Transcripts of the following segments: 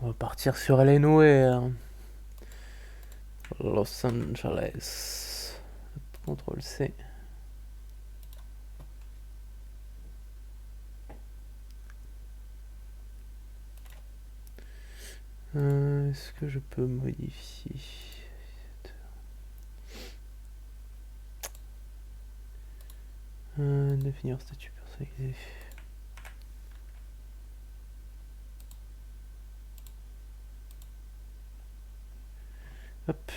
On va partir sur les Noire. Los Angeles. CTRL C. Est-ce que je peux modifier définir statut personnalisé. Hop.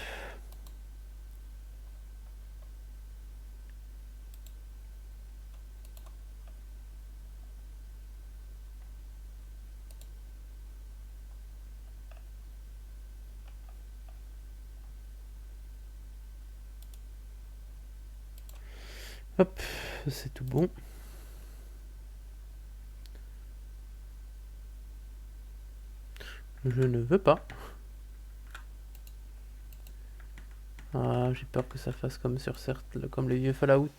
Hop, c'est tout bon. Je ne veux pas. Ah, j'ai peur que ça fasse comme sur certes, comme les vieux Fallout.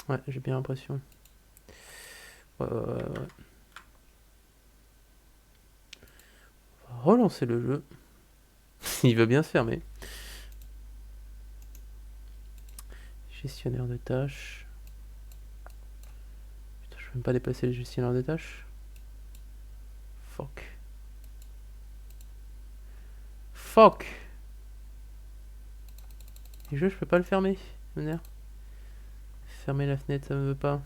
Ouais, j'ai bien l'impression. Ouais. On va relancer le jeu. Il veut bien se fermer. Gestionnaire de tâches. Putain, je peux même pas déplacer le gestionnaire de tâches. Fuck. Fuck. Les jeux, je peux pas le fermer. Fermer la fenêtre, ça me veut pas.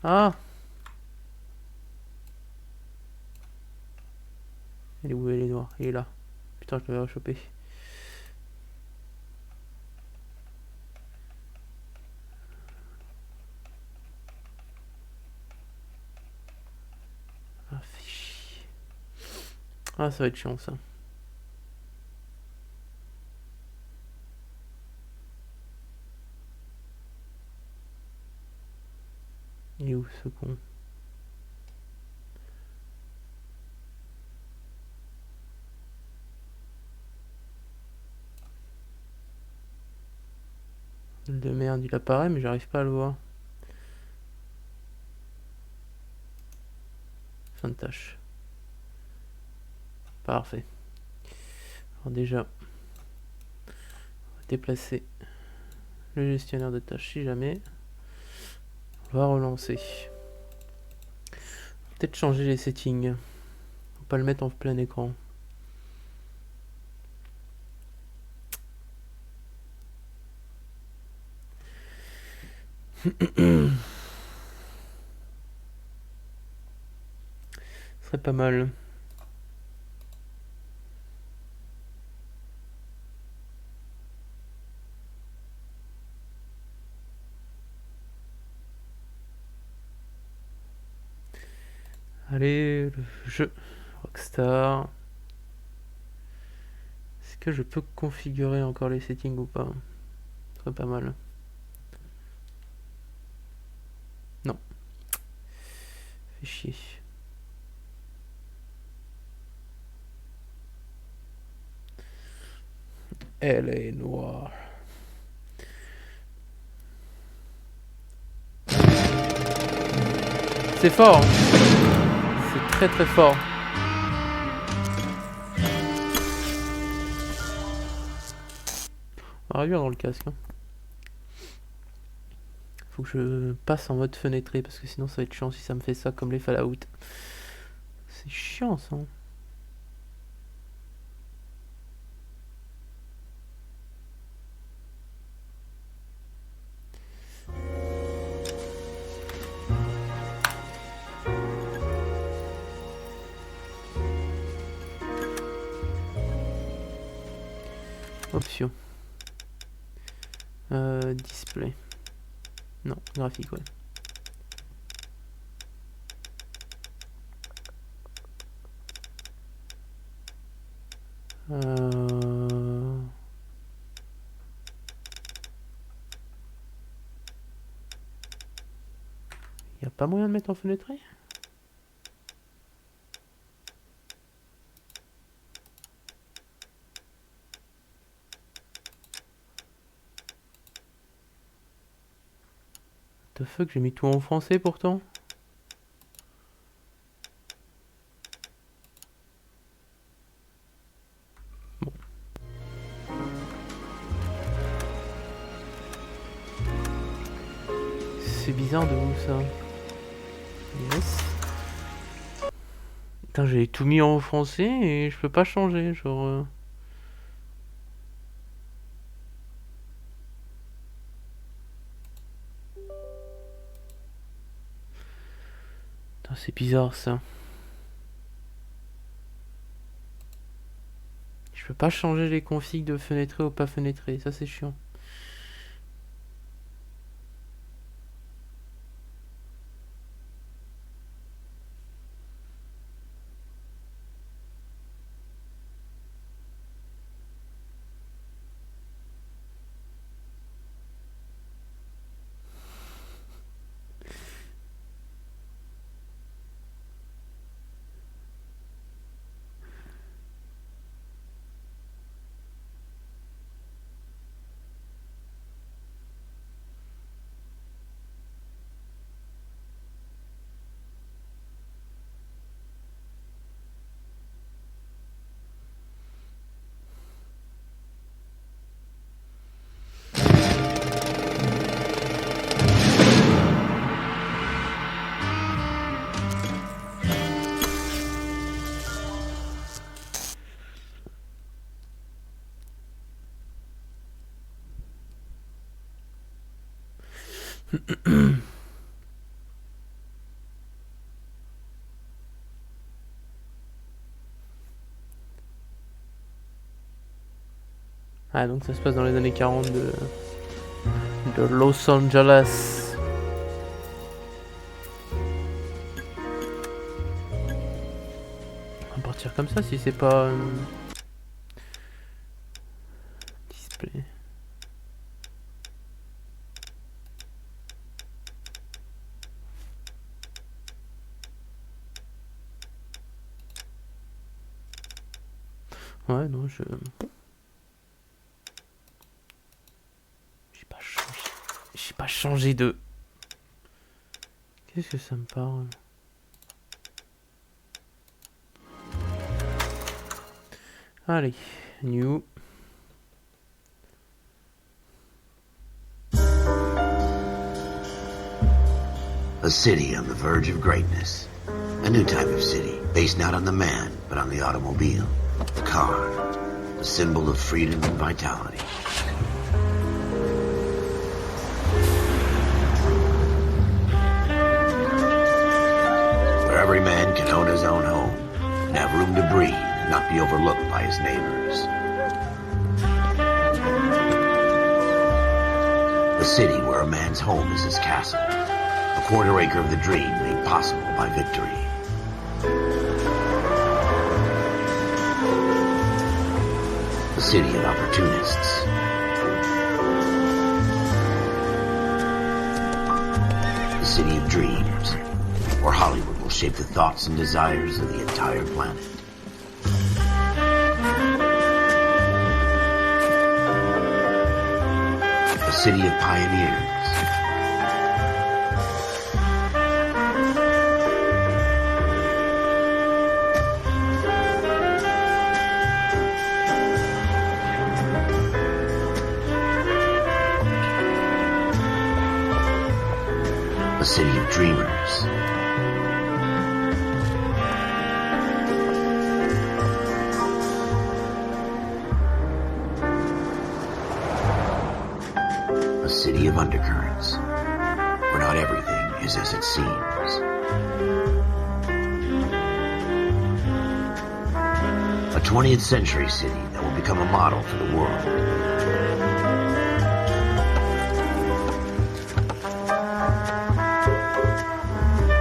Ah. Elle est où, elle est noire? Il est là. Putain, je devais rechoper. Ah, fais chier. Ah, ça va être chiant, ça. Il est où, ce con? De merde, il apparaît, mais j'arrive pas à le voir. Fin de tâche. Parfait. Alors déjà, on va déplacer le gestionnaire de tâches si jamais. On va relancer. Peut-être changer les settings. Faut pas le mettre en plein écran. Ce serait pas mal. Allez, le jeu Rockstar. Est-ce que je peux configurer encore les settings ou pas? Ce serait pas mal. Non. Fait chier. Elle est noire. C'est fort, hein. C'est très très fort. On va réduire dans le casque. Hein. Faut que je passe en mode fenêtré parce que sinon ça va être chiant si ça me fait ça comme les Fallout. C'est chiant ça. Option. Display. Non, graphique, ouais. Y a pas moyen de mettre en fenêtré? the fuck, j'ai mis tout en français pourtant. Bon. C'est bizarre de où ça. Yes. Putain, j'ai tout mis en français et je peux pas changer, genre... Putain, c'est bizarre ça. Je peux pas changer les configs de fenêtré ou pas fenêtré, ça c'est chiant. Ah, donc ça se passe dans les années 40 de Los Angeles. On va partir comme ça si c'est pas... display. Ouais, non, j'ai pas changé de... Qu'est-ce que ça me parle? Allez, new. A city on the verge of greatness. A new type of city, based not on the man, but on the automobile. The car. The symbol of freedom and vitality. Where every man can own his own home, and have room to breathe, and not be overlooked by his neighbors. A city where a man's home is his castle. A quarter acre of the dream made possible by victory. A city of opportunists. A city of dreams, where Hollywood will shape the thoughts and desires of the entire planet. A city of pioneers. A city of dreamers. A city of undercurrents, where not everything is as it seems. A 20th century city that will become a model for the world.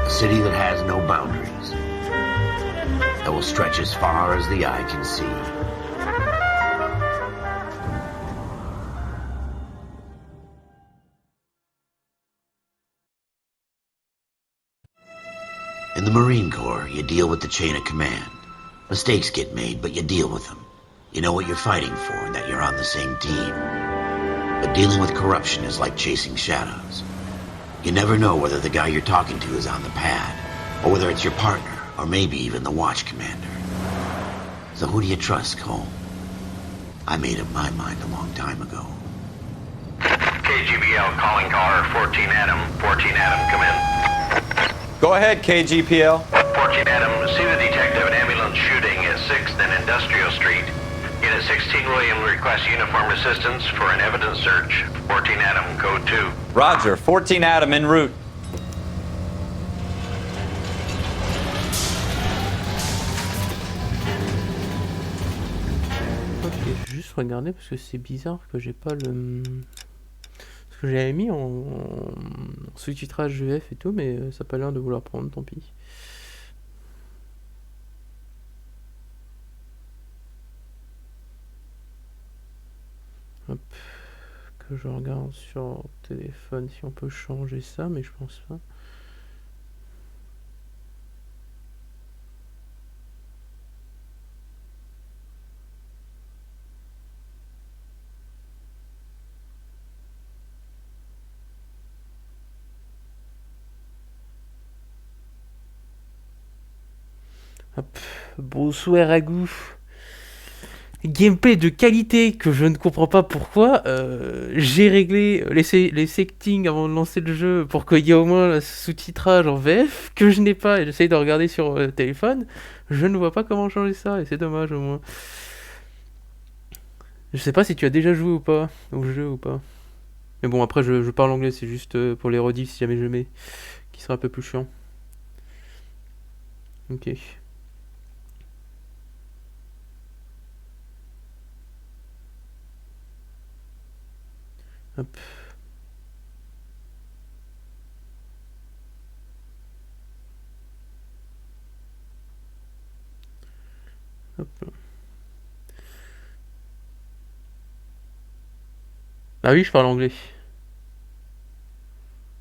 A city that has no boundaries, that will stretch as far as the eye can see. In the Marine Corps, you deal with the chain of command. Mistakes get made, but you deal with them. You know what you're fighting for and that you're on the same team. But dealing with corruption is like chasing shadows. You never know whether the guy you're talking to is on the pad, or whether it's your partner, or maybe even the watch commander. So who do you trust, Cole? I made up my mind a long time ago. KGBL calling caller 14 Adam. 14 Adam, come in. Go ahead, KGPL. 14 Adam, see the detective an ambulance shooting at 6th and Industrial Street. Unit 16 William requests uniform assistance for an evidence search. 14 Adam, code 2. Roger, 14 Adam en route. Ok, je vais juste regarder parce que c'est bizarre que j'ai pas le... Parce que j'avais mis en sous-titrage VF et tout, mais ça a pas l'air de vouloir prendre, tant pis. Hop. Que je regarde sur téléphone si on peut changer ça, mais je pense pas. Hop. Bonsoir à vous. Gameplay de qualité que je ne comprends pas pourquoi. J'ai réglé les settings avant de lancer le jeu pour qu'il y ait au moins le sous-titrage en VF que je n'ai pas et j'essaye de regarder sur téléphone. Je ne vois pas comment changer ça et c'est dommage au moins. Je sais pas si tu as déjà joué ou pas au jeu ou pas. Mais bon, après je parle anglais, c'est juste pour les rediffs si jamais je mets, qui sera un peu plus chiant. Ok. Hop. Hop. Ah oui, je parle anglais.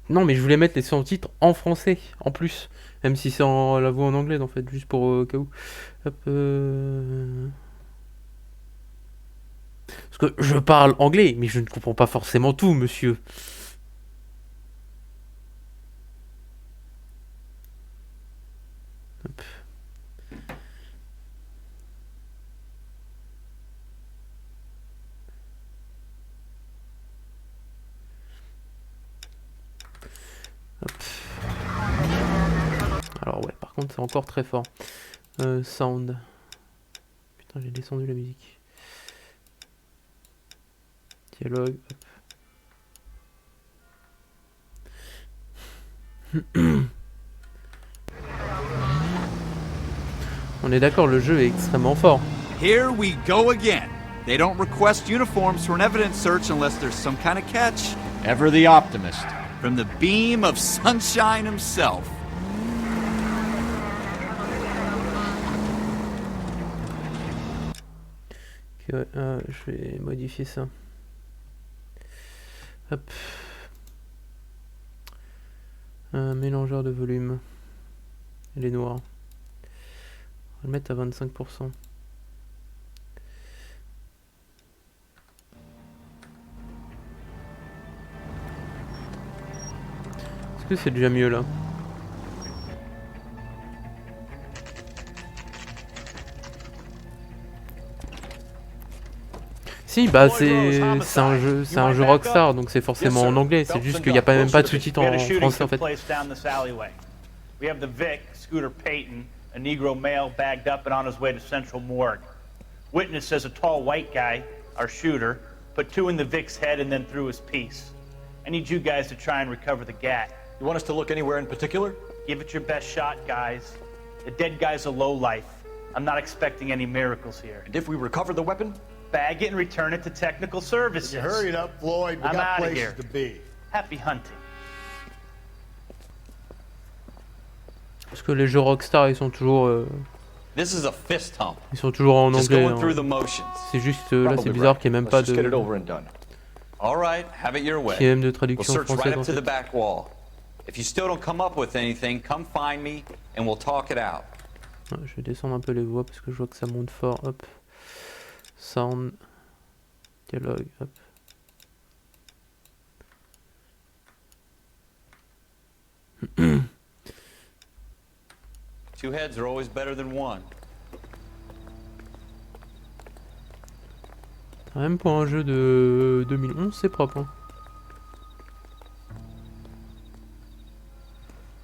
Non, mais je voulais mettre les sous-titres en français, en plus. Même si c'est la voix en anglais, en fait, juste pour au cas où. Hop. Parce que je parle anglais, mais je ne comprends pas forcément tout, monsieur. Hop. Hop. Alors ouais, par contre c'est encore très fort. Sound. Putain, j'ai descendu la musique. Dialogue. Hop. On est d'accord, le jeu est extrêmement fort. Here we go again. They don't request uniforms for an evidence search unless there's some kind of catch. Ever the optimist. From the beam of sunshine himself. Ok, ouais, je vais modifier ça. Hop. Un mélangeur de volume. Elle est noire. On va le mettre à 25%. Est-ce que c'est déjà mieux là? Si, bah c'est un jeu Rockstar, donc c'est forcément en anglais. C'est juste qu'il n'y a pas même pas de sous-titres en français en fait. We have the Vic, Scooter Payton, a Negro male bagged up and on his way to Central Morgue. Witness says a tall white guy, our shooter, put two in the Vic's head and then threw his piece. I need you guys to try and recover the gat. You want us to look anywhere in particular? Give it your best shot, guys. The dead guy's a lowlife. I'm not expecting any miracles here. And if we recover the weapon? Bag it and return it to technical services. You hurry it up, Floyd. We I'm got outta places here. to be. Happy hunting. Parce que les jeux Rockstar ils sont toujours This is a fist hump. ils sont toujours en Just anglais. going through the Hein. motions. C'est juste là c'est bizarre qu'il n'y ait même pas Let's just get it de over and done. All right, have it your way. qu'il y ait même de We'll traduction search right française up en to the fait. back wall. If you still don't come up with anything, come find me and we'll talk it out. Ouais, je vais descendre un peu les voix parce que je vois que ça monte fort. Hop. Sound. Dialogue. Hop. Two heads are always better than one. Même pour un jeu de 2011, c'est propre. Hein.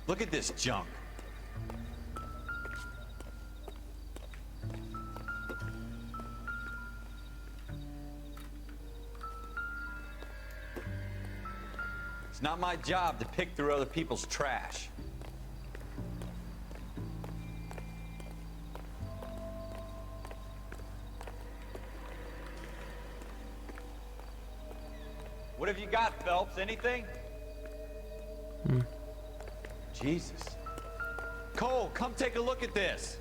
Look at this junk. It's not my job to pick through other people's trash. What have you got, Phelps? Anything? Jesus. Cole, come take a look at this.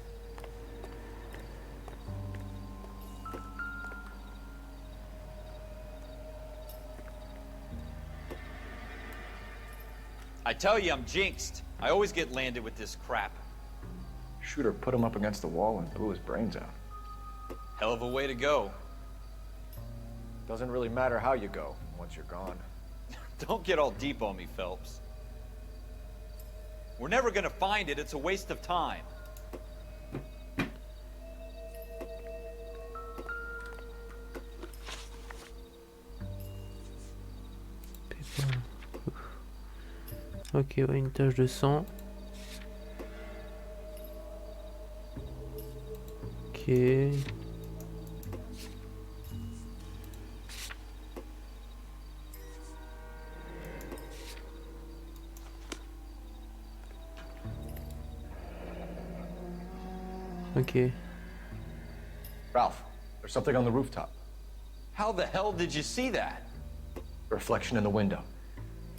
I tell you, I'm jinxed. I always get landed with this crap. Shooter put him up against the wall and blew his brains out. Hell of a way to go. Doesn't really matter how you go once you're gone. Don't get all deep on me, Phelps. We're never gonna find it. It's a waste of time. Ok, ouais, une tache de sang. Ok. Ok. Ralph, there's something on the rooftop. How the hell did you see that? A reflection in the window.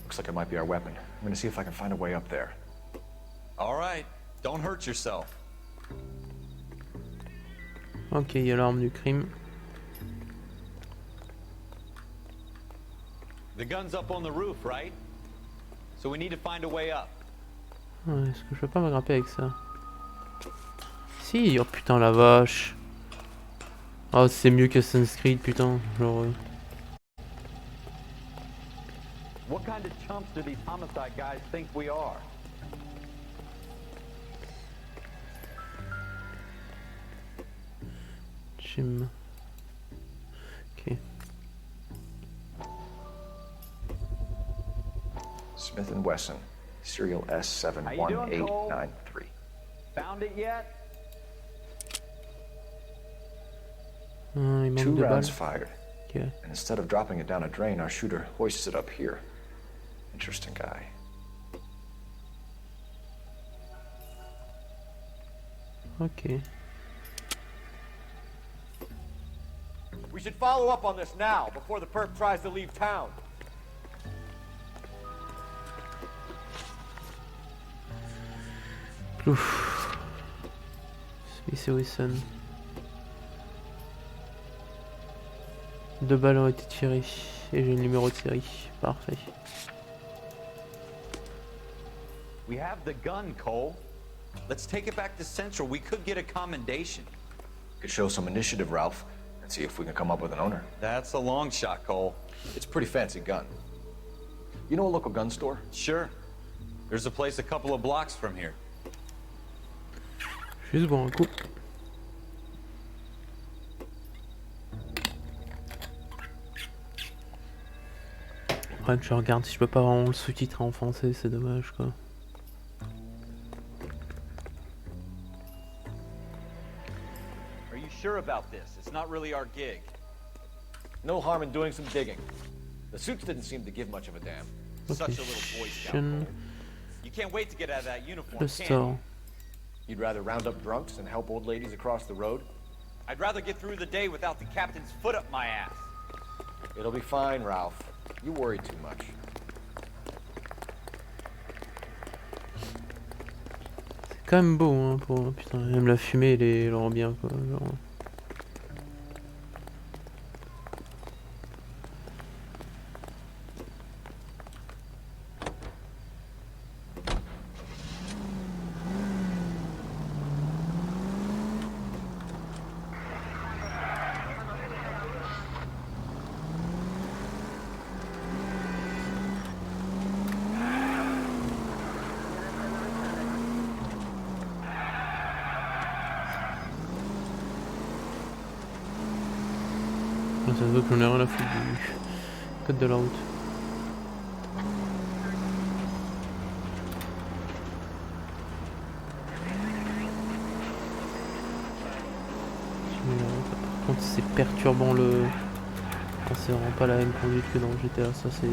Looks like it might be our weapon. I'm gonna see if I can find a way up there. All right, don't hurt yourself. Ok, il y a l'arme du crime. The gun's up on the roof, right? So we need to find a way up. Ouais, est-ce que je peux pas me grimper avec ça? Si, oh putain la vache. Oh c'est mieux que Assassin's Creed putain, genre... What kind of chumps do these homicide guys think we are? Jim. Ok. Smith & Wesson, serial S71893. Found it yet? Il manque 2 de rounds balles. fired. Ok. And instead of dropping it down a drain, our shooter hoists it up here. Interesting guy. Ok. We should follow up on this now, before the perp tries to leave town. Ouf. Smith et Wesson. 2 balles ont été tirées. Et j'ai le numéro de série. Parfait. We have the gun, Cole. Let's take it back to Central. We could get a commendation. Could show some initiative, Ralph, and see if we can come up with an owner. That's a long shot, Cole. It's a pretty fancy gun. You know a local gun store? Sure. There's a place a couple of blocks from here. Juste boire un coup. Ouais, je regarde si je peux pas vraiment le sous-titre en français, c'est dommage quoi. Are you sure about this? It's not really our gig. No harm in doing some digging. The suits didn't seem to give much of a damn. Such a little Boy Scout, Location. Cole. You can't wait to get out of that uniform, Le can store. you? You'd rather round up drunks and help old ladies across the road? I'd rather get through the day without the captain's foot up my ass. It'll be fine, Ralph. You worry too much. C'est quand même beau hein pour... Putain, même la fumée elle rend bien quoi. Genre... se voit que j'en ai rien à foutre du code de la route. Par contre c'est perturbant le... Enfin, c'est vraiment pas la même conduite que dans GTA, ça c'est...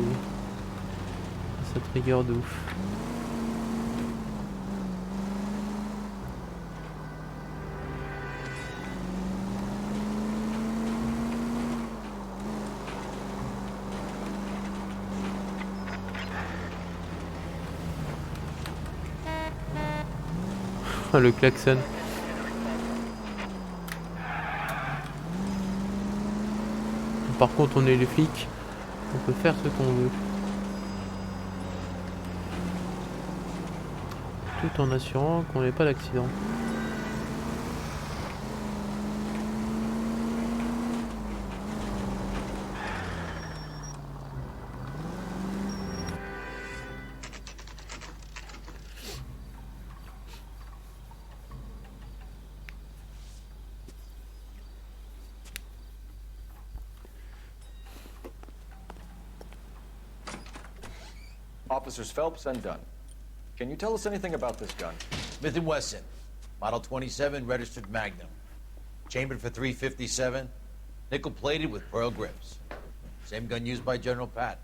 Ça trigger de ouf. Le klaxon. Par contre on est les flics, on peut faire ce qu'on veut. Tout en assurant qu'on n'ait pas d'accident. Officers Phelps and Dunn. Can you tell us anything about this gun? Smith & Wesson, Model 27, registered Magnum. Chambered for .357, nickel-plated with pearl grips. Same gun used by General Patton.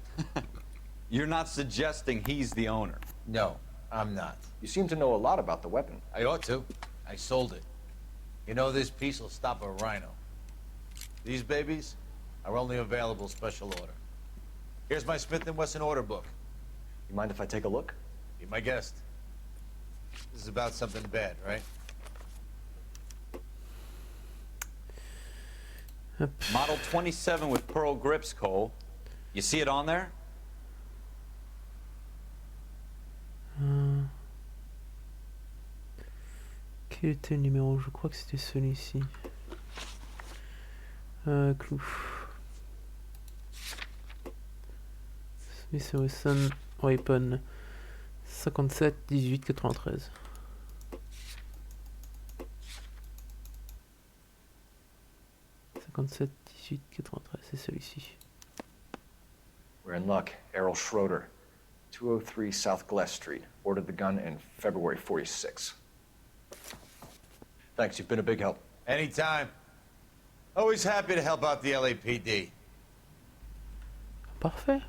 You're not suggesting he's the owner? No, I'm not. You seem to know a lot about the weapon. I ought to. I sold it. You know, this piece will stop a rhino. These babies are only available special order. Here's my Smith & Wesson order book. You mind if I take a look? Be my guest. This is about something bad, right? Model 27 with pearl grips, Cole. You see it on there? Quel était le numéro? Je crois que c'était celui-ci. Clou. Smith & Wesson Weapon 57 18 93. C'est celui-ci. We're in luck. Errol Schroeder, 203 South Glass Street. Ordered the gun in February 46. Thanks, you've been a big help. Anytime. Always happy to help out the LAPD. Parfait.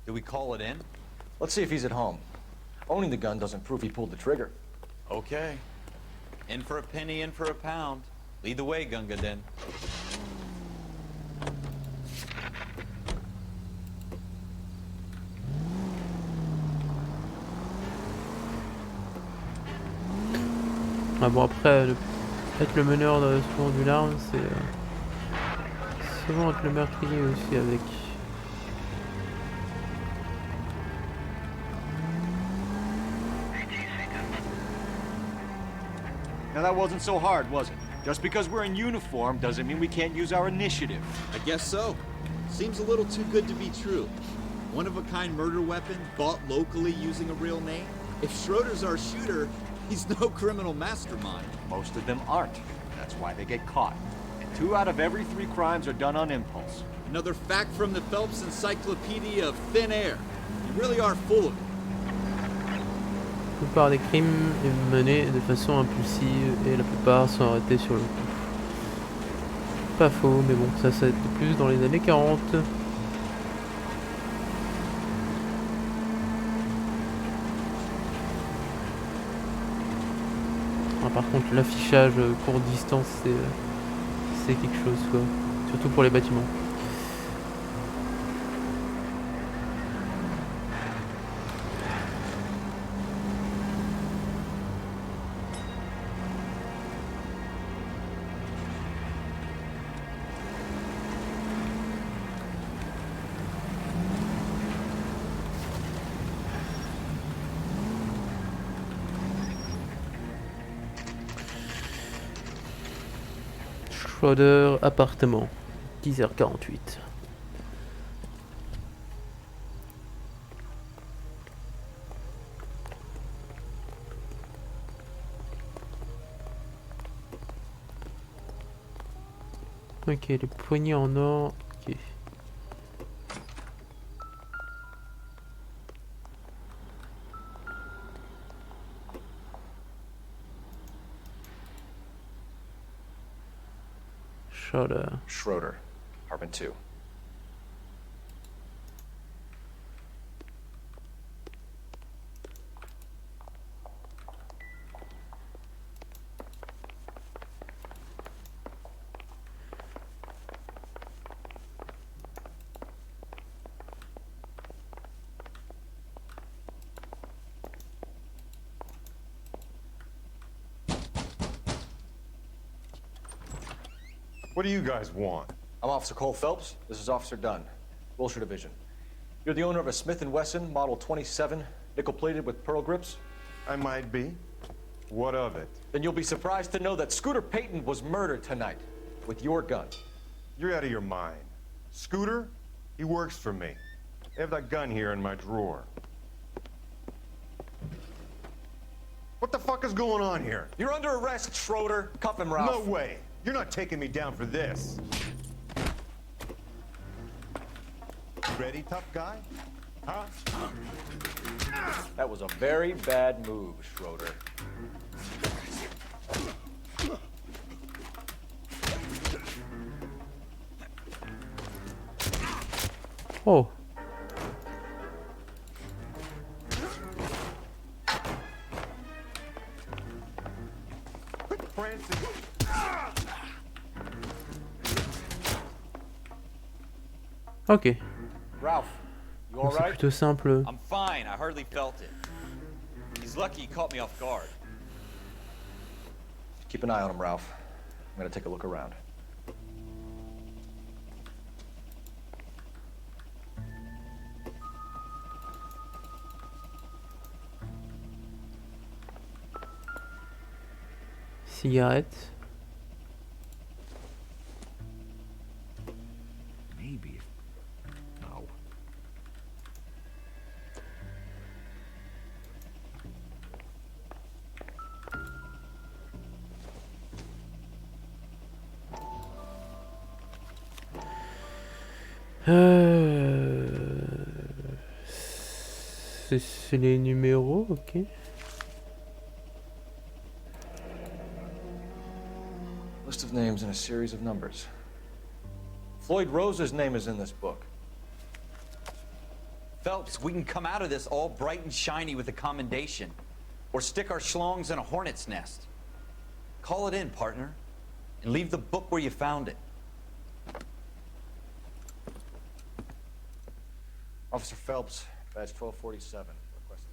Do we call it in? Let's see if he's at home. Owning the gun doesn't prove he pulled the trigger. Okay. In for a penny, in for a pound. Lead the way, Gunga Den. Ah bon, après, être le meneur souvent d'une arme, c'est souvent être le meurtrier aussi avec. Now that wasn't so hard, was it? Just because we're in uniform doesn't mean we can't use our initiative. I guess so. Seems a little too good to be true. One-of-a-kind murder weapon bought locally using a real name? If Schroeder's our shooter, he's no criminal mastermind. Most of them aren't. That's why they get caught. And 2 out of every 3 crimes are done on impulse. Another fact from the Phelps Encyclopedia of Thin Air. You really are full of it. La plupart des crimes est menés de façon impulsive et la plupart sont arrêtés sur le coup. Pas faux, mais bon, ça c'était plus dans les années 40. Ah, par contre, l'affichage courte distance, c'est quelque chose, quoi. Surtout pour les bâtiments. Schroeder, appartement, 10h48. Ok, les poignées en or. Ok. Schroeder. Schroeder, apartment 2. What do you guys want? I'm Officer Cole Phelps. This is Officer Dunn, Wilshire Division. You're the owner of a Smith & Wesson Model 27, nickel-plated with pearl grips? I might be. What of it? Then you'll be surprised to know that Scooter Payton was murdered tonight with your gun. You're out of your mind. Scooter? He works for me. I have that gun here in my drawer. What the fuck is going on here? You're under arrest, Schroeder. Cuff him, Ralph. No way. You're not taking me down for this. Ready, tough guy? Huh? That was a very bad move, Schroeder. Oh. Francis. Ok. Ralph, you all Bon, c'est right? plutôt simple. I'm fine. I hardly felt it. He's lucky he caught me off guard. Keep an eye on him, Ralph. I'm gonna take a look around. Cigarette. Maybe. No. C'est les numéros, ok. List of names and a series of numbers. Floyd Rose's name is in this book. Phelps, we can come out of this all bright and shiny with a commendation. Or stick our schlongs in a hornet's nest. Call it in, partner. And leave the book where you found it. Officer Phelps, badge 1247. Requesting.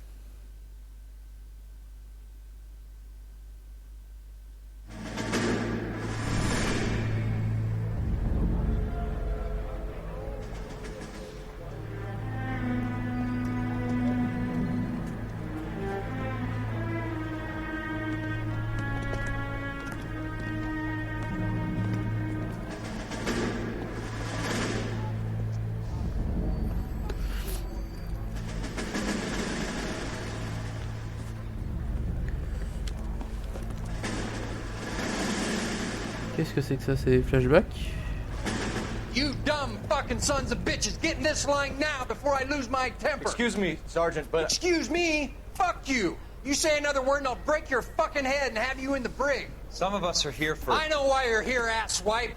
Qu'est-ce que c'est que ça? C'est des flashbacks? You dumb fucking sons of bitches, get in this line now before I lose my temper. Excuse me, Sergeant, but... Excuse me? Fuck you. You say another word and I'll break your fucking head and have you in the brig. Some of us are here for... I know why you're here, asswipe.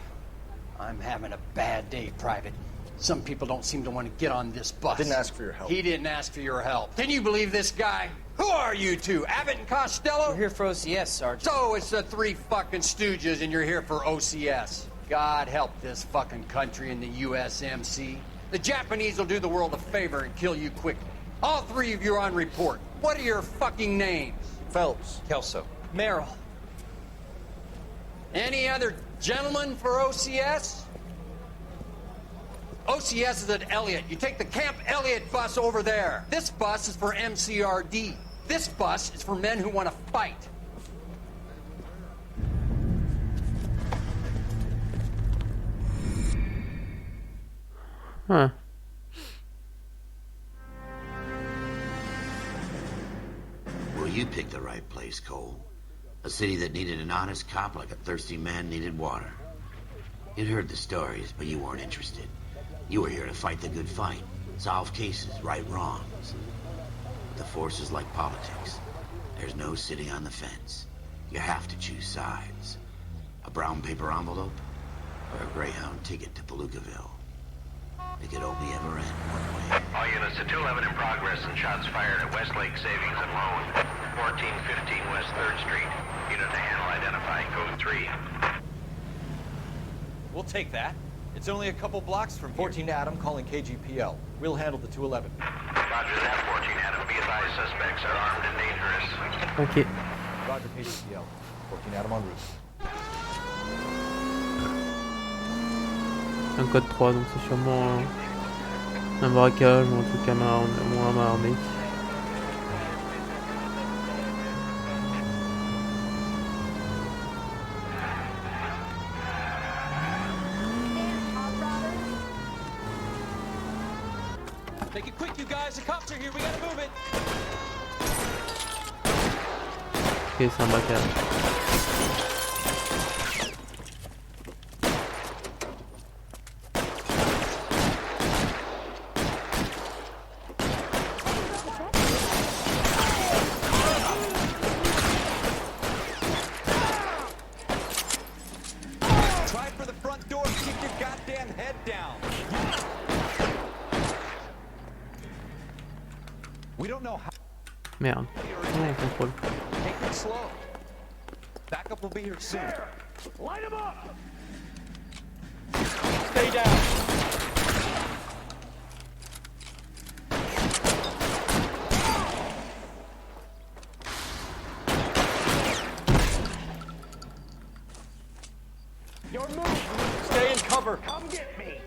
I'm having a bad day, Private. Some people don't seem to want to get on this bus. Didn't ask for your help. He didn't ask for your help. Can you believe this guy? Who are you two? Abbott and Costello? We're here for OCS, Sergeant. So it's the three fucking stooges and you're here for OCS. God help this fucking country and the USMC. The Japanese will do the world a favor and kill you quickly. All three of you are on report. What are your fucking names? Phelps. Kelso. Merrill. Any other gentlemen for OCS? OCS is at Elliott. You take the Camp Elliott bus over there. This bus is for MCRD. This bus is for men who want to fight. Huh. Well, you picked the right place, Cole. A city that needed an honest cop like a thirsty man needed water. You'd heard the stories, but you weren't interested. You were here to fight the good fight, solve cases, right wrongs. But the force is like politics. There's no sitting on the fence. You have to choose sides. A brown paper envelope, or a Greyhound ticket to Palookaville. It could only ever end one way. All units to 211 in progress and shots fired at Westlake Savings and Loan, 1415 West 3rd Street. Unit to handle identify, code 3. We'll take that. It's only a couple blocks from here. 14 Adam calling KGPL. We'll handle the 211. Roger that, 14 Adam. Be advised, suspects are armed and dangerous. Ok. Roger KGPL. 14 Adam en route. Un code 3, donc c'est sûrement un braquage ou un truc à main armée. Make it quick, you guys. The cops are here. We gotta move it. Ok, c'est un braquage. Try for the front door. Keep your goddamn head down. We don't know how. Merde. Ouais, on contrôle. Take it slow. Backup will be here soon. Light him up. Stay down. Your move. Stay in cover. Come get me.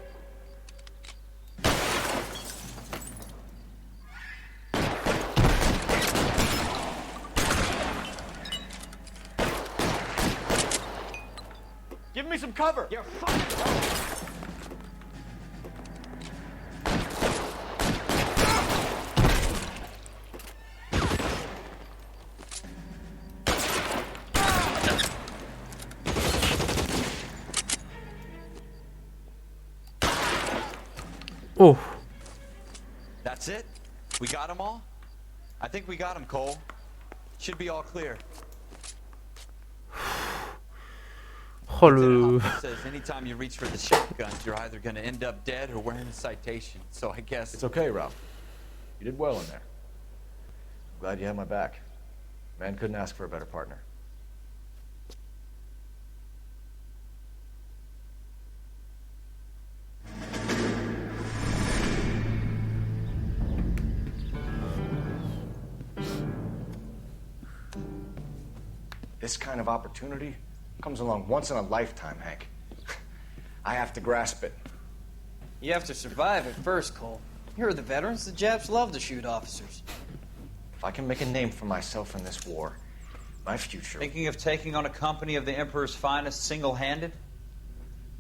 Give me some cover. You're fucking. Oh. That's it? We got them all? I think we got them, Cole. Should be all clear. Oh le. Says anytime you reach for the shotguns, you're either going to end up dead or wearing a citation. So I guess It's okay, Ralph. You did well in there. I'm glad you had my back. Man couldn't ask for a better partner. This kind of opportunity comes along once in a lifetime, Hank. I have to grasp it. You have to survive it first, Cole. Here are the veterans. The Japs love to shoot officers. If I can make a name for myself in this war, my future... Thinking of taking on a company of the Emperor's finest single-handed?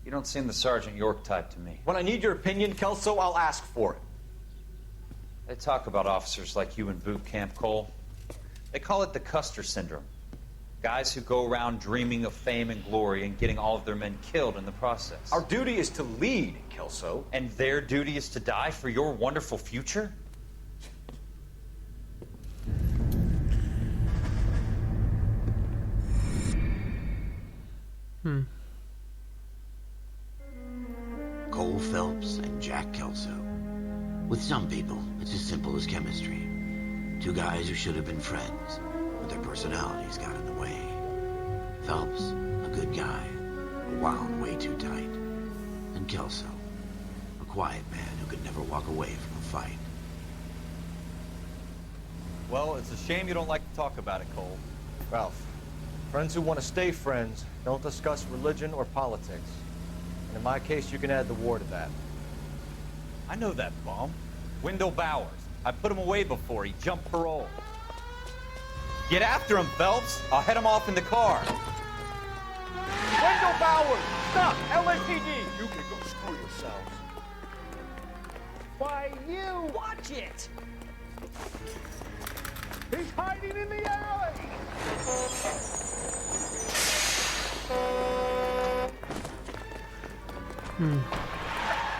You don't seem the Sergeant York type to me. When I need your opinion, Kelso, I'll ask for it. They talk about officers like you in boot camp, Cole. They call it the Custer syndrome. Guys who go around dreaming of fame and glory and getting all of their men killed in the process. Our duty is to lead, Kelso. And their duty is to die for your wonderful future? Cole Phelps and Jack Kelso. With some people, it's as simple as chemistry. Two guys who should have been friends, but their personalities got in the way. Phelps, a good guy, but wound way too tight. And Kelso, a quiet man who could never walk away from a fight. Well, it's a shame you don't like to talk about it, Cole. Ralph, friends who want to stay friends don't discuss religion or politics. And in my case, you can add the war to that. I know that bum. Wendell Bowers. I put him away before. He jumped parole. Get after him, Phelps. I'll head him off in the car. Wendell Bowers! Stop! LAPD! You can go screw yourselves. Why, you! Watch it! He's hiding in the alley!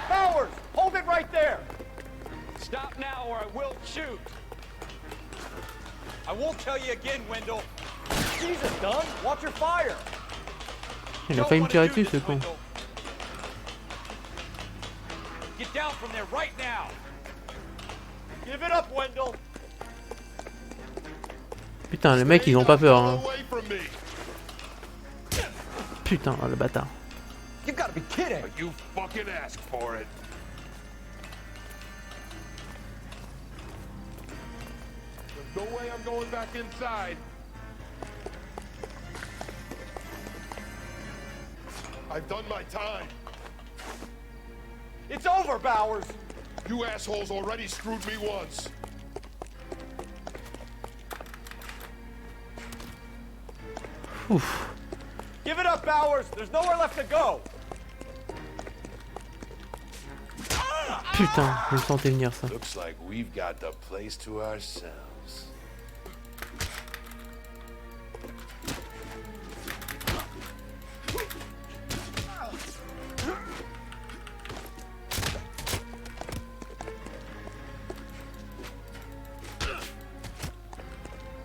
Powers, hold it right there. Stop now or I will shoot. I won't tell you again, Wendell. Jesus, Dunn, watch your fire. Il a failli me tirer dessus ce con. Get down from there right now. Give it up, Wendell. Putain, les mecs ils ont pas peur hein. Putain, le bâtard. You gotta be kidding. You fucking asked for it. There's no way I'm going back inside. I've done my time. It's over, Bowers. You assholes already screwed me once. Ouf. Give it up, Bowers. There's nowhere left to go. Putain, je le sentais venir ça. Looks like we've got the place to ourselves.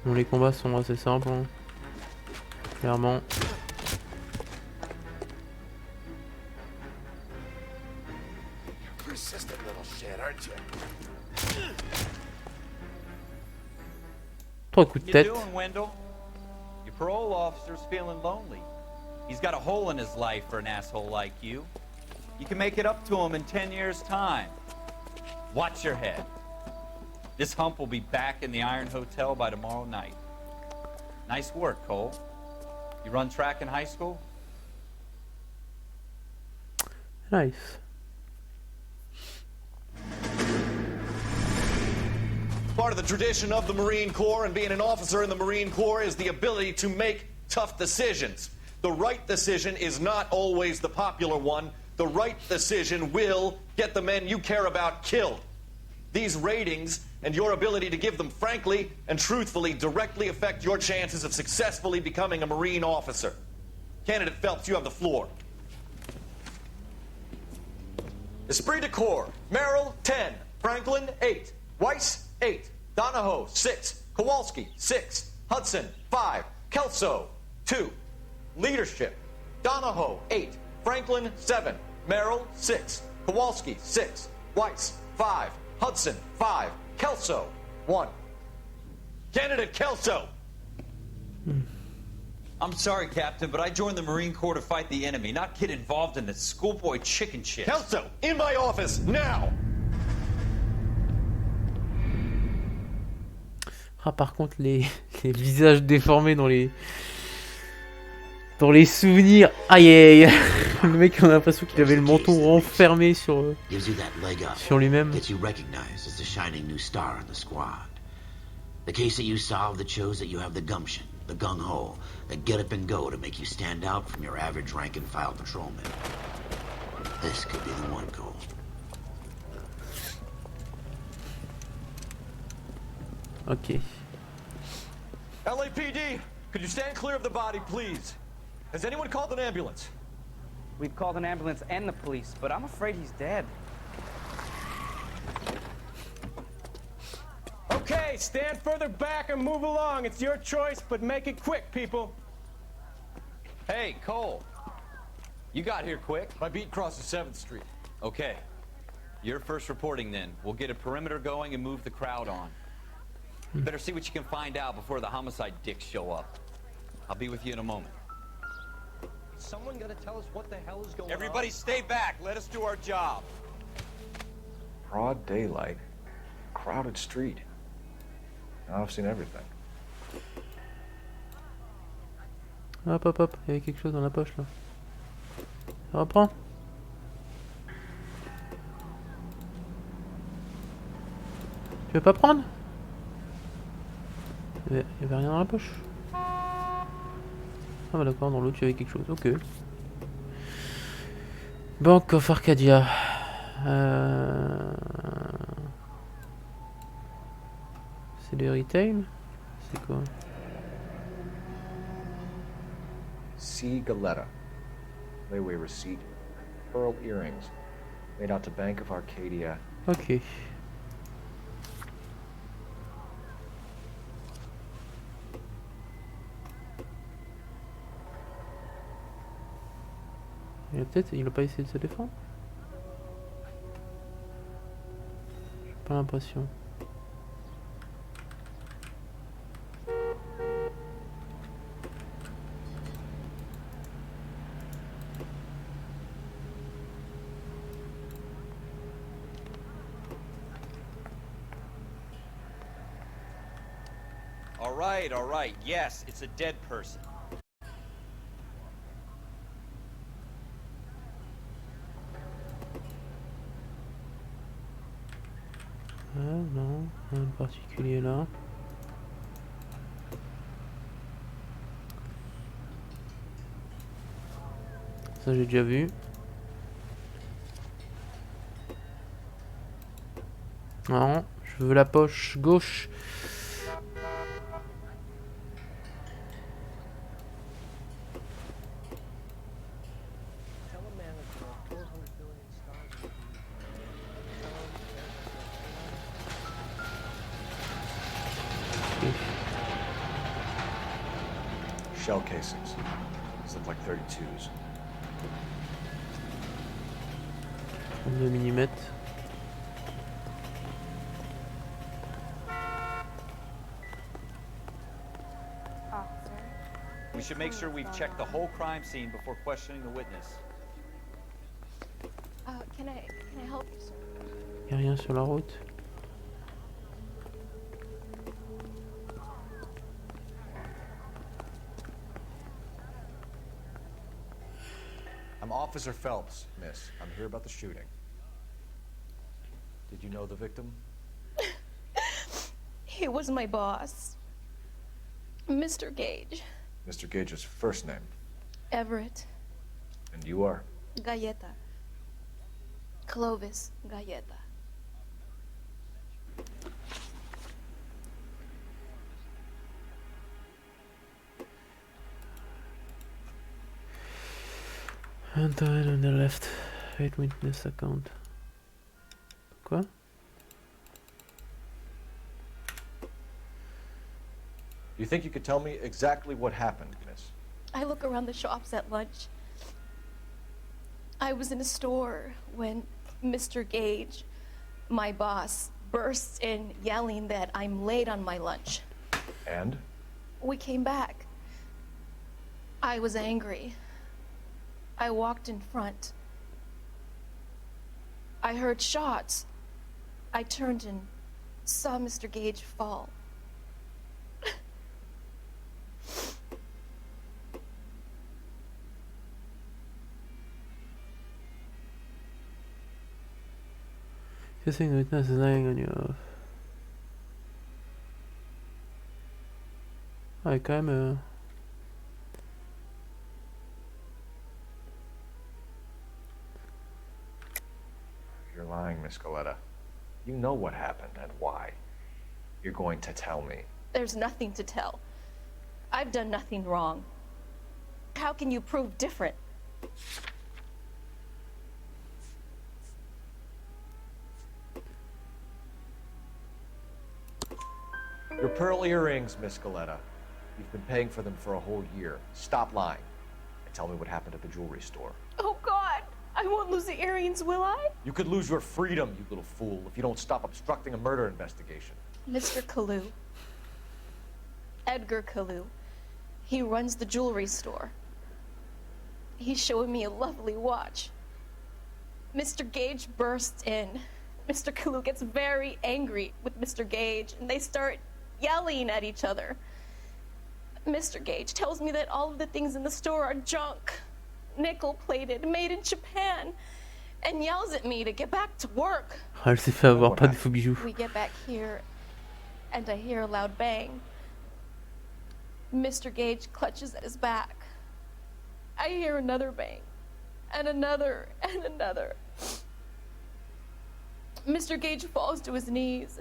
Bon, les combats sont assez simples, hein. Clairement. Persistent little shit, aren't you? 3 coups de You tête. doing, Wendell? Your parole officer's feeling lonely. He's got a hole in his life for an asshole like you. You can make it up to him in 10 years' time. Watch your head. This hump will be back in the Iron Hotel by tomorrow night. Nice work, Cole. You run track in high school? Nice. Part of the tradition of the Marine Corps and being an officer in the Marine Corps is the ability to make tough decisions. The right decision is not always the popular one. The right decision will get the men you care about killed. These ratings and your ability to give them frankly and truthfully directly affect your chances of successfully becoming a Marine officer. Candidate Phelps, you have the floor. Esprit de Corps, Merrill, 10. Franklin, 8. Weiss, 8. Donahoe, 6. Kowalski, 6. Hudson, 5. Kelso, 2. Leadership, Donahoe, 8. Franklin, 7. Merrill, 6. Kowalski, 6. Weiss, 5. Hudson, 5. Kelso, 1. Candidate Kelso! I'm sorry, Captain, but I joined the Marine Corps to fight the enemy, not get involved in this schoolboy chicken shit. Kelso, in my office, now! Ah, par contre, les visages déformés dans les souvenirs. Aïe aïe aïe. Le mec, on a l'impression qu'il avait le menton renfermé sur lui-même. Gets you recognized as the shining new star in the squad. The case that you solved that shows that you have the gumption, the gung-ho, the get up and go to make you stand out from your average rank and file patrolman. This could be the one, Cole. Ok. LAPD, could you stand clear of the body, please? Has anyone called an ambulance? We've called an ambulance and the police, but I'm afraid he's dead. Okay, stand further back and move along. It's your choice, but make it quick, people. Hey, Cole. You got here quick. My beat crosses 7th Street. Okay. You're first reporting then. We'll get a perimeter going and move the crowd on. You better see what you can find out before the homicide dicks show up. I'll be with you in a moment. Someone gonna tell us what the hell is going on? Everybody stay back. Let us do our job. Broad daylight. Crowded street. Now I've seen everything. Hop hop hop, il y avait quelque chose dans la poche là. Ça reprend. Tu veux pas prendre? Il y avait rien dans la poche. Ah bah d'accord, dans l'autre il y avait quelque chose, ok. Bank of Arcadia. C'est des retail? C'est quoi? C. Galetta. Layaway receipt. pearl earrings made out to Bank of Arcadia. Ok. Il a pas essayé de se défendre. J'ai pas l'impression. All right. Yes, it's a dead person. Ah non, rien de particulier là. Ça j'ai déjà vu. Non, je veux la poche gauche. Shell casings. These look like 32s. 32 mm. We should make sure we've checked the whole crime scene before questioning the witness. Can I help you, sir? Y'a rien sur la route. I'm Officer Phelps, miss. I'm here about the shooting. Did you know the victim? He was my boss, Mr. Gage. Mr. Gage's first name. Everett. And you are? Galleta. Clovis Galleta. And then on the left, wait witness account. Quoi? You think you could tell me exactly what happened, miss? I look around the shops at lunch. I was in a store when Mr. Gage, my boss, bursts in yelling that I'm late on my lunch. And? We came back. I was angry. I walked in front. I heard shots. I turned and saw Mr. Gage fall. Kissing witness is lying on your... Ouais, quand même... You're lying, Miss Galetta. You know what happened and why. You're going to tell me. There's nothing to tell. I've done nothing wrong. How can you prove different? Your pearl earrings, Miss Galetta. You've been paying for them for a whole year. Stop lying and tell me what happened at the jewelry store. Oh, God! I won't lose the earrings, will I? You could lose your freedom, you little fool, if you don't stop obstructing a murder investigation. Mr. Kalu. Edgar Kalu. He runs the jewelry store. He's showing me a lovely watch. Mr. Gage bursts in. Mr. Kalu gets very angry with Mr. Gage, and they start yelling at each other. Mr. Gage tells me that all of the things in the store are junk, nickel-plated, made in Japan, and yells at me to get back to work. Elle s'est fait avoir, pas de faux bijoux. We get back here, and I hear a loud bang. Mr. Gage clutches at his back. I hear another bang, and another, and another. Mr. Gage falls to his knees.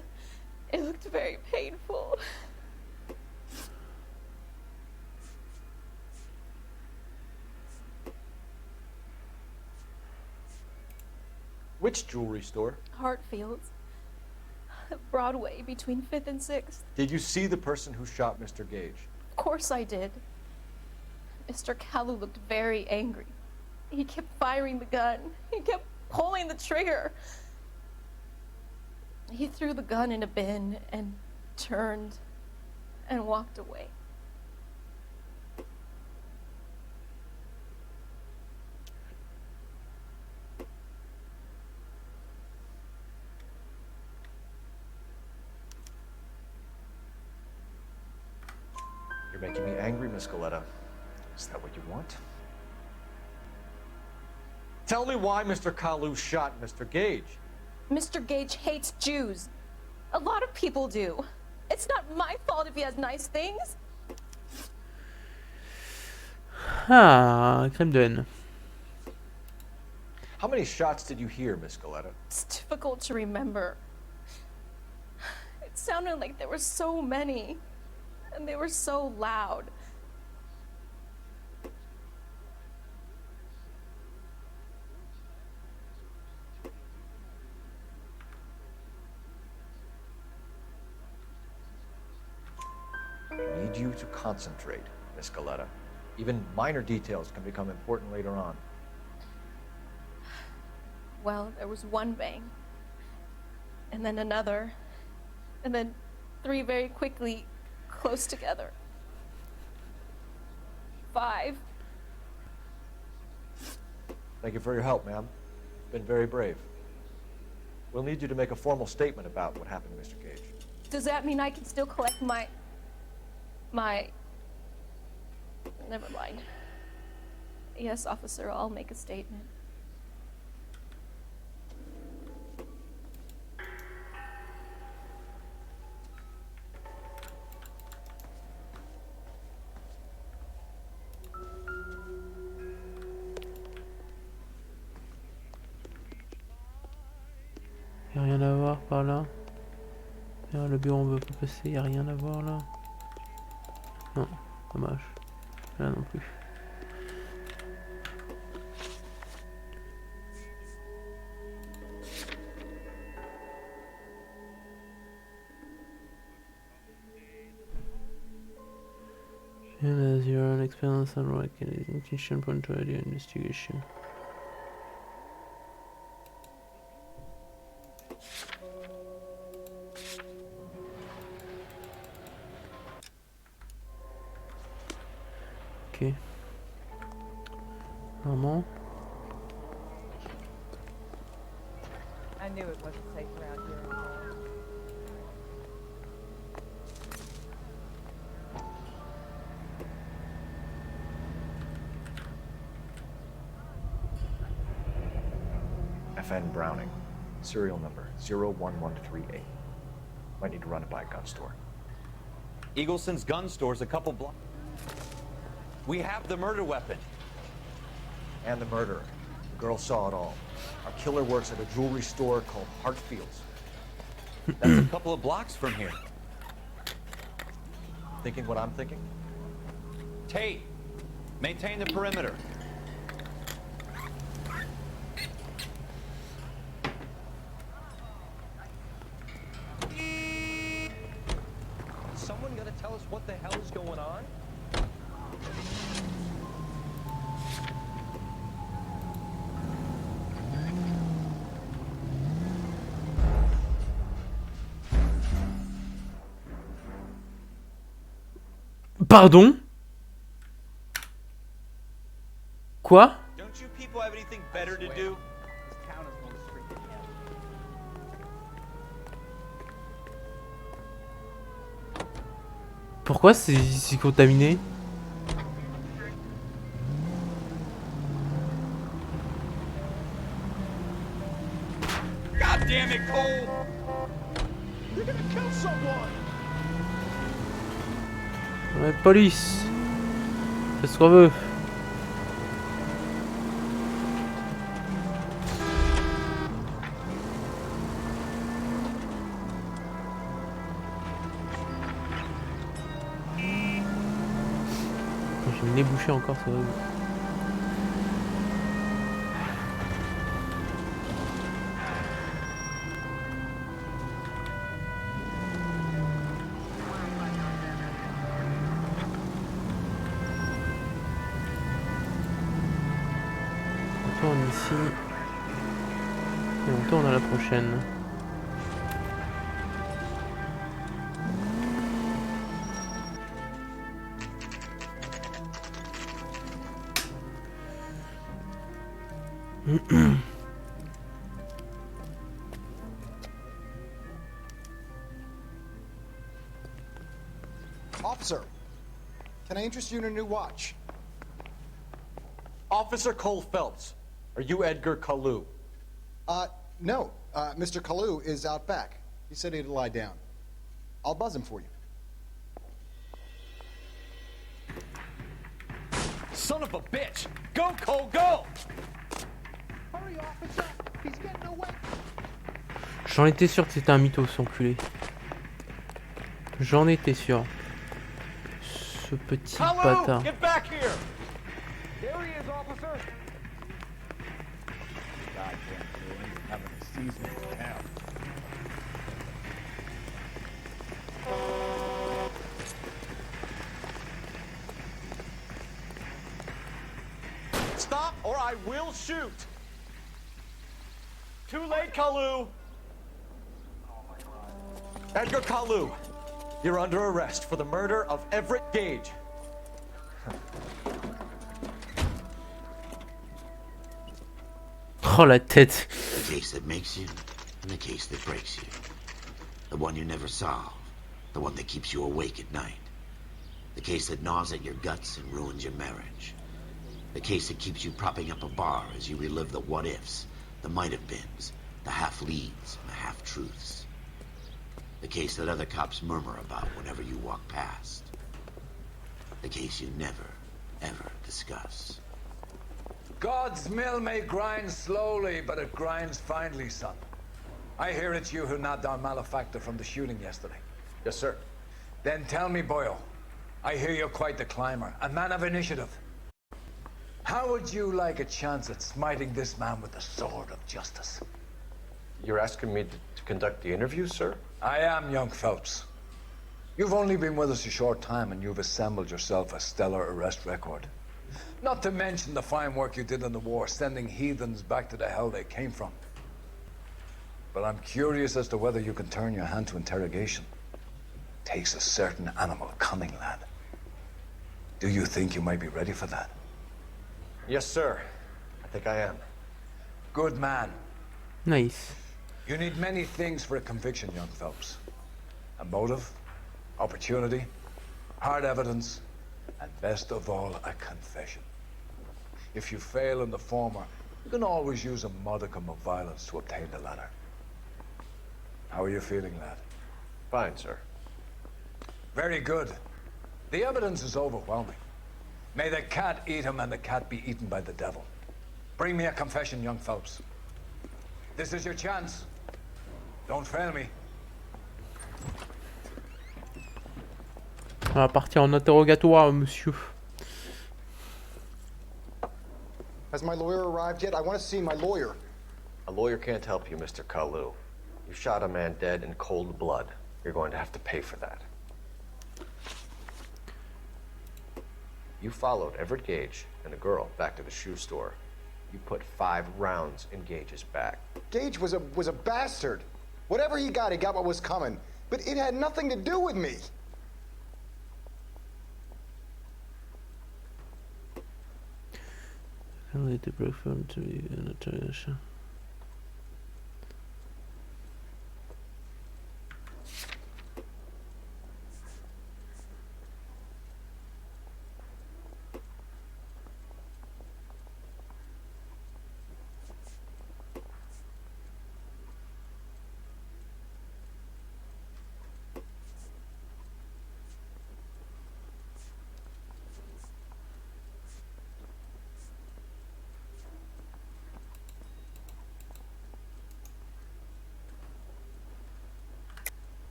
It looked very painful. Which jewelry store? Hartfield's. Broadway, between 5th and 6th. Did you see the person who shot Mr. Gage? Of course I did. Mr. Kalu looked very angry. He kept firing the gun. He kept pulling the trigger. He threw the gun in a bin and turned and walked away. You're making me angry, Miss Goleta. Is that what you want? Tell me why Mr. Kalu shot Mr. Gage. Mr. Gage hates Jews. A lot of people do. It's not my fault if he has nice things. Ah, crème de haine. How many shots did you hear, Miss Goleta? It's difficult to remember. It sounded like there were so many, and they were so loud. I need you to concentrate, Miss Goleta. Even minor details can become important later on. Well, there was one bang, and then another, and then 3 very quickly, close together. 5. Thank you for your help, ma'am. You've been very brave. We'll need you to make a formal statement about what happened to Mr. Gage. Does that mean I can still collect my... Never mind. Yes, officer, I'll make a statement. Y'a rien à voir par là. Le bureau on veut pas passer, y'a rien à voir là. Non, dommage. Là non plus. As your own experience and work in intention point to idea investigation. Ok. Maman. I knew it wasn't safe around here anymore. FN Browning, serial number 01138. Might need to run it by a gun store. Eagleson's gun store's a couple blocks. We have the murder weapon. And the murderer. The girl saw it all. Our killer works at a jewelry store called Hartfield's. That's a couple of blocks from here. Thinking what I'm thinking? Tate, maintain the perimeter. Someone gonna tell us what the hell is going on? Pardon? Quoi? Don't you people have anything better to do? Pourquoi c'est contaminé? God damn it, Cole! You're gonna kill someone! Ouais, police. Fais ce qu'on veut. J'ai le nez bouché encore, c'est vrai. ici. Et on tourne à la prochaine. Officer, can I interest you in a new watch? Officer Cole Phelps, are you Edgar Kalu? No. Mr. Kalu is out back. He said he'd lie down. I'll buzz him for you. Son of a bitch! Go, Cole, go! Hurry, officer! He's getting away! J'en étais sûr que c'était un mytho, ce enculé. J'en étais sûr. Ce petit bâtard. Get back here! There he is, officer! Goddamn, you're having a season in town. Stop or I will shoot! Too late, Kalu! Edgar Kalu, you're under arrest for the murder of Everett Gage. Oh la tête. The case that makes you, and the case that breaks you. The one you never solve, the one that keeps you awake at night. The case that gnaws at your guts and ruins your marriage. The case that keeps you propping up a bar as you relive the what-ifs, the might-have-beens, the half-leads, and the half-truths. The case that other cops murmur about whenever you walk past. The case you never, ever discuss. God's mill may grind slowly, but it grinds finely, son. I hear it's you who nabbed our malefactor from the shooting yesterday. Yes, sir. Then tell me, Boyle, I hear you're quite the climber, a man of initiative. How would you like a chance at smiting this man with the sword of justice? You're asking me to conduct the interview, sir? I am, young Phelps. You've only been with us a short time and you've assembled yourself a stellar arrest record. Not to mention the fine work you did in the war, sending heathens back to the hell they came from. But I'm curious as to whether you can turn your hand to interrogation. Takes a certain animal cunning, lad. Do you think you might be ready for that? Yes, sir. I think I am. Good man. Nice. You need many things for a conviction, young Phelps. A motive, opportunity, hard evidence, and best of all, a confession. If you fail in the former, you can always use a modicum of violence to obtain the latter. How are you feeling, lad? Fine, sir. Very good. The evidence is overwhelming. May the cat eat him and the cat be eaten by the devil. Bring me a confession, young Phelps. This is your chance. Don't fail me. On va partir en interrogatoire, monsieur. Has my lawyer arrived yet? I want to see my lawyer. A lawyer can't help you, Mr. Kalu. You shot a man dead in cold blood. You're going to have to pay for that. You followed Everett Gage and the girl back to the shoe store. You put 5 rounds in Gage's back. Gage was a bastard. Whatever he got what was coming. But it had nothing to do with me. On était préféré to be an interrogation.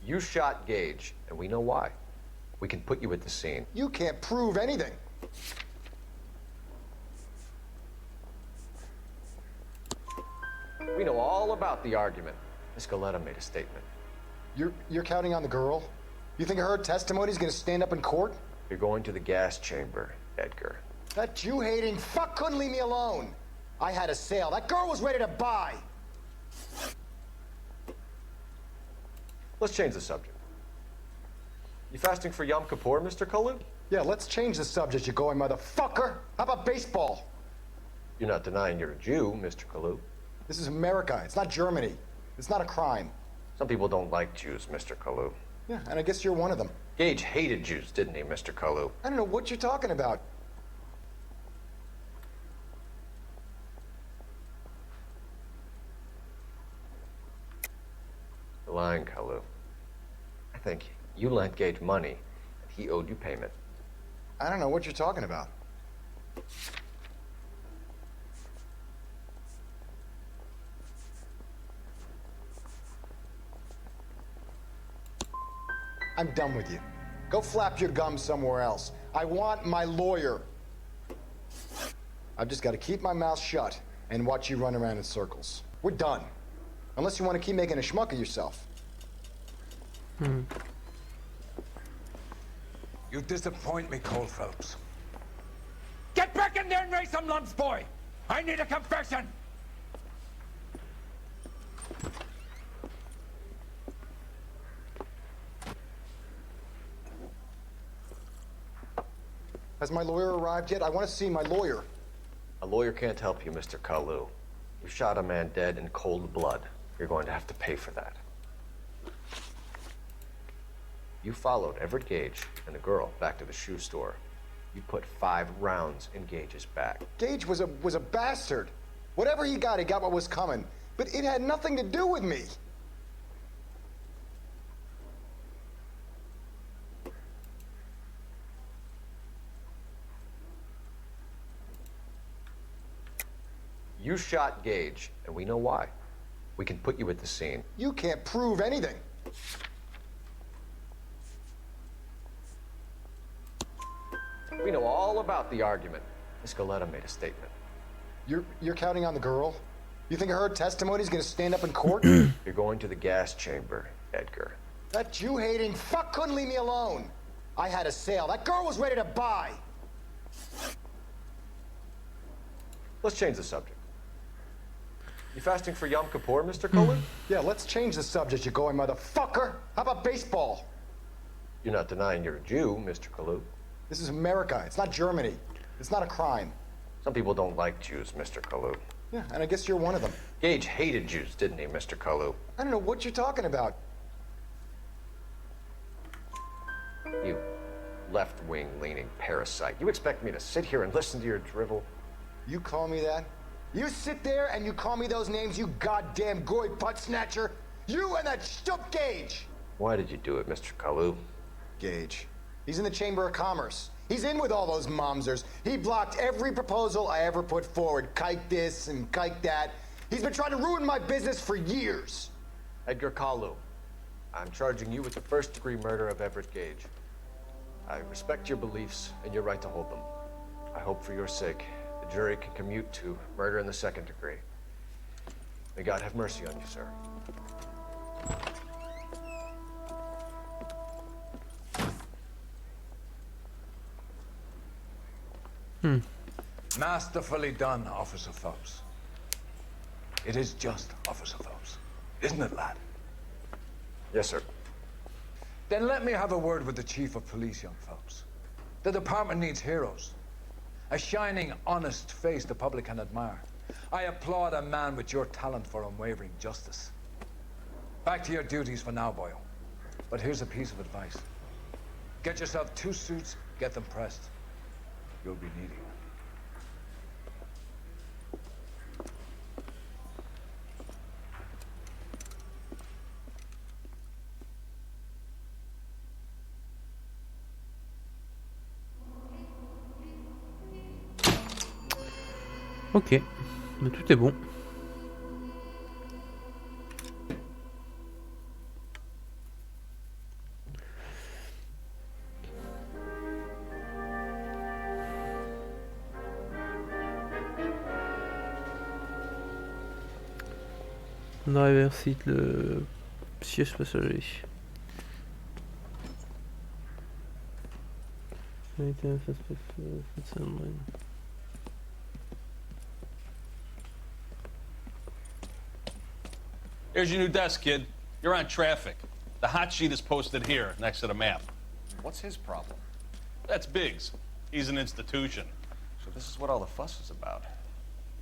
You shot Gage, and we know why. We can put you at the scene. You can't prove anything. We know all about the argument. Miss Galetta made a statement. You're counting on the girl? You think her testimony's gonna stand up in court? You're going to the gas chamber, Edgar. That Jew-hating fuck couldn't leave me alone. I had a sale. That girl was ready to buy. Let's change the subject. You fasting for Yom Kippur, Mr. Kalu? Yeah, let's change the subject, you going motherfucker. How about baseball? You're not denying you're a Jew, Mr. Kalu. This is America. It's not Germany. It's not a crime. Some people don't like Jews, Mr. Kalu. Yeah, and I guess you're one of them. Gage hated Jews, didn't he, Mr. Kalu? I don't know what you're talking about. You're lying, Kalu. I think you lent Gage money, and he owed you payment. I don't know what you're talking about. I'm done with you. Go flap your gums somewhere else. I want my lawyer. I've just got to keep my mouth shut and watch you run around in circles. We're done. Unless you want to keep making a schmuck of yourself. You disappoint me, Cole Phelps. Get back in there and raise some lumps, boy! I need a confession! Has my lawyer arrived yet? I want to see my lawyer. A lawyer can't help you, Mr. Kalu. You shot a man dead in cold blood. You're going to have to pay for that. You followed Everett Gage and the girl back to the shoe store. You put 5 rounds in Gage's back. Gage was a bastard. Whatever he got what was coming. But it had nothing to do with me. You shot Gage, and we know why. We can put you at the scene. You can't prove anything. We know all about the argument. Miss Galetta made a statement. You're counting on the girl? You think her testimony's gonna stand up in court? You're going to the gas chamber, Edgar. That Jew-hating fuck couldn't leave me alone. I had a sale. That girl was ready to buy. Let's change the subject. You fasting for Yom Kippur, Mr. Kalu? Yeah, let's change the subject, you going motherfucker. How about baseball? You're not denying you're a Jew, Mr. Kalu. This is America. It's not Germany. It's not a crime. Some people don't like Jews, Mr. Kalu. Yeah, and I guess you're one of them. Gage hated Jews, didn't he, Mr. Kalu? I don't know what you're talking about. You left-wing leaning parasite. You expect me to sit here and listen to your drivel? You call me that? You sit there and you call me those names, you goddamn goy butt snatcher? You and that shtup Gage! Why did you do it, Mr. Kalu? Gage. He's in the Chamber of Commerce. He's in with all those momsers. He blocked every proposal I ever put forward. Kike this and kike that. He's been trying to ruin my business for years. Edgar Kalu, I'm charging you with the first-degree murder of Everett Gage. I respect your beliefs and your right to hold them. I hope for your sake the jury can commute to murder in the second degree. May God have mercy on you, sir. Masterfully done, Officer Phelps. It is just Officer Phelps. Isn't it, lad? Yes, sir. Then let me have a word with the Chief of Police, young Phelps. The department needs heroes. A shining, honest face the public can admire. I applaud a man with your talent for unwavering justice. Back to your duties for now, boyo. But here's a piece of advice. Get yourself 2 suits, get them pressed. You'll be needing them. Ok, mais tout est bon. On arrive vers site le siège passager. Here's your new desk, kid. You're on traffic. The hot sheet is posted here, next to the map. What's his problem? That's Biggs. He's an institution. So this is what all the fuss is about.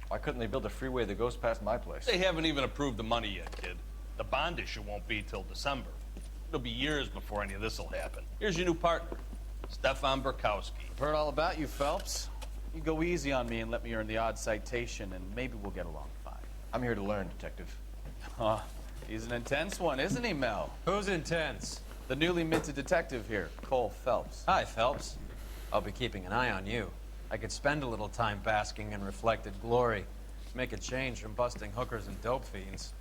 Why couldn't they build a freeway that goes past my place? They haven't even approved the money yet, kid. The bond issue won't be till December. It'll be years before any of this will happen. Here's your new partner, Stefan Burkowski. Heard all about you, Phelps. You go easy on me and let me earn the odd citation, and maybe we'll get along fine. I'm here to learn, Detective. Oh, he's an intense one, isn't he, Mel? Who's intense? The newly minted detective here, Cole Phelps. Hi, Phelps. I'll be keeping an eye on you. I could spend a little time basking in reflected glory. Make a change from busting hookers and dope fiends.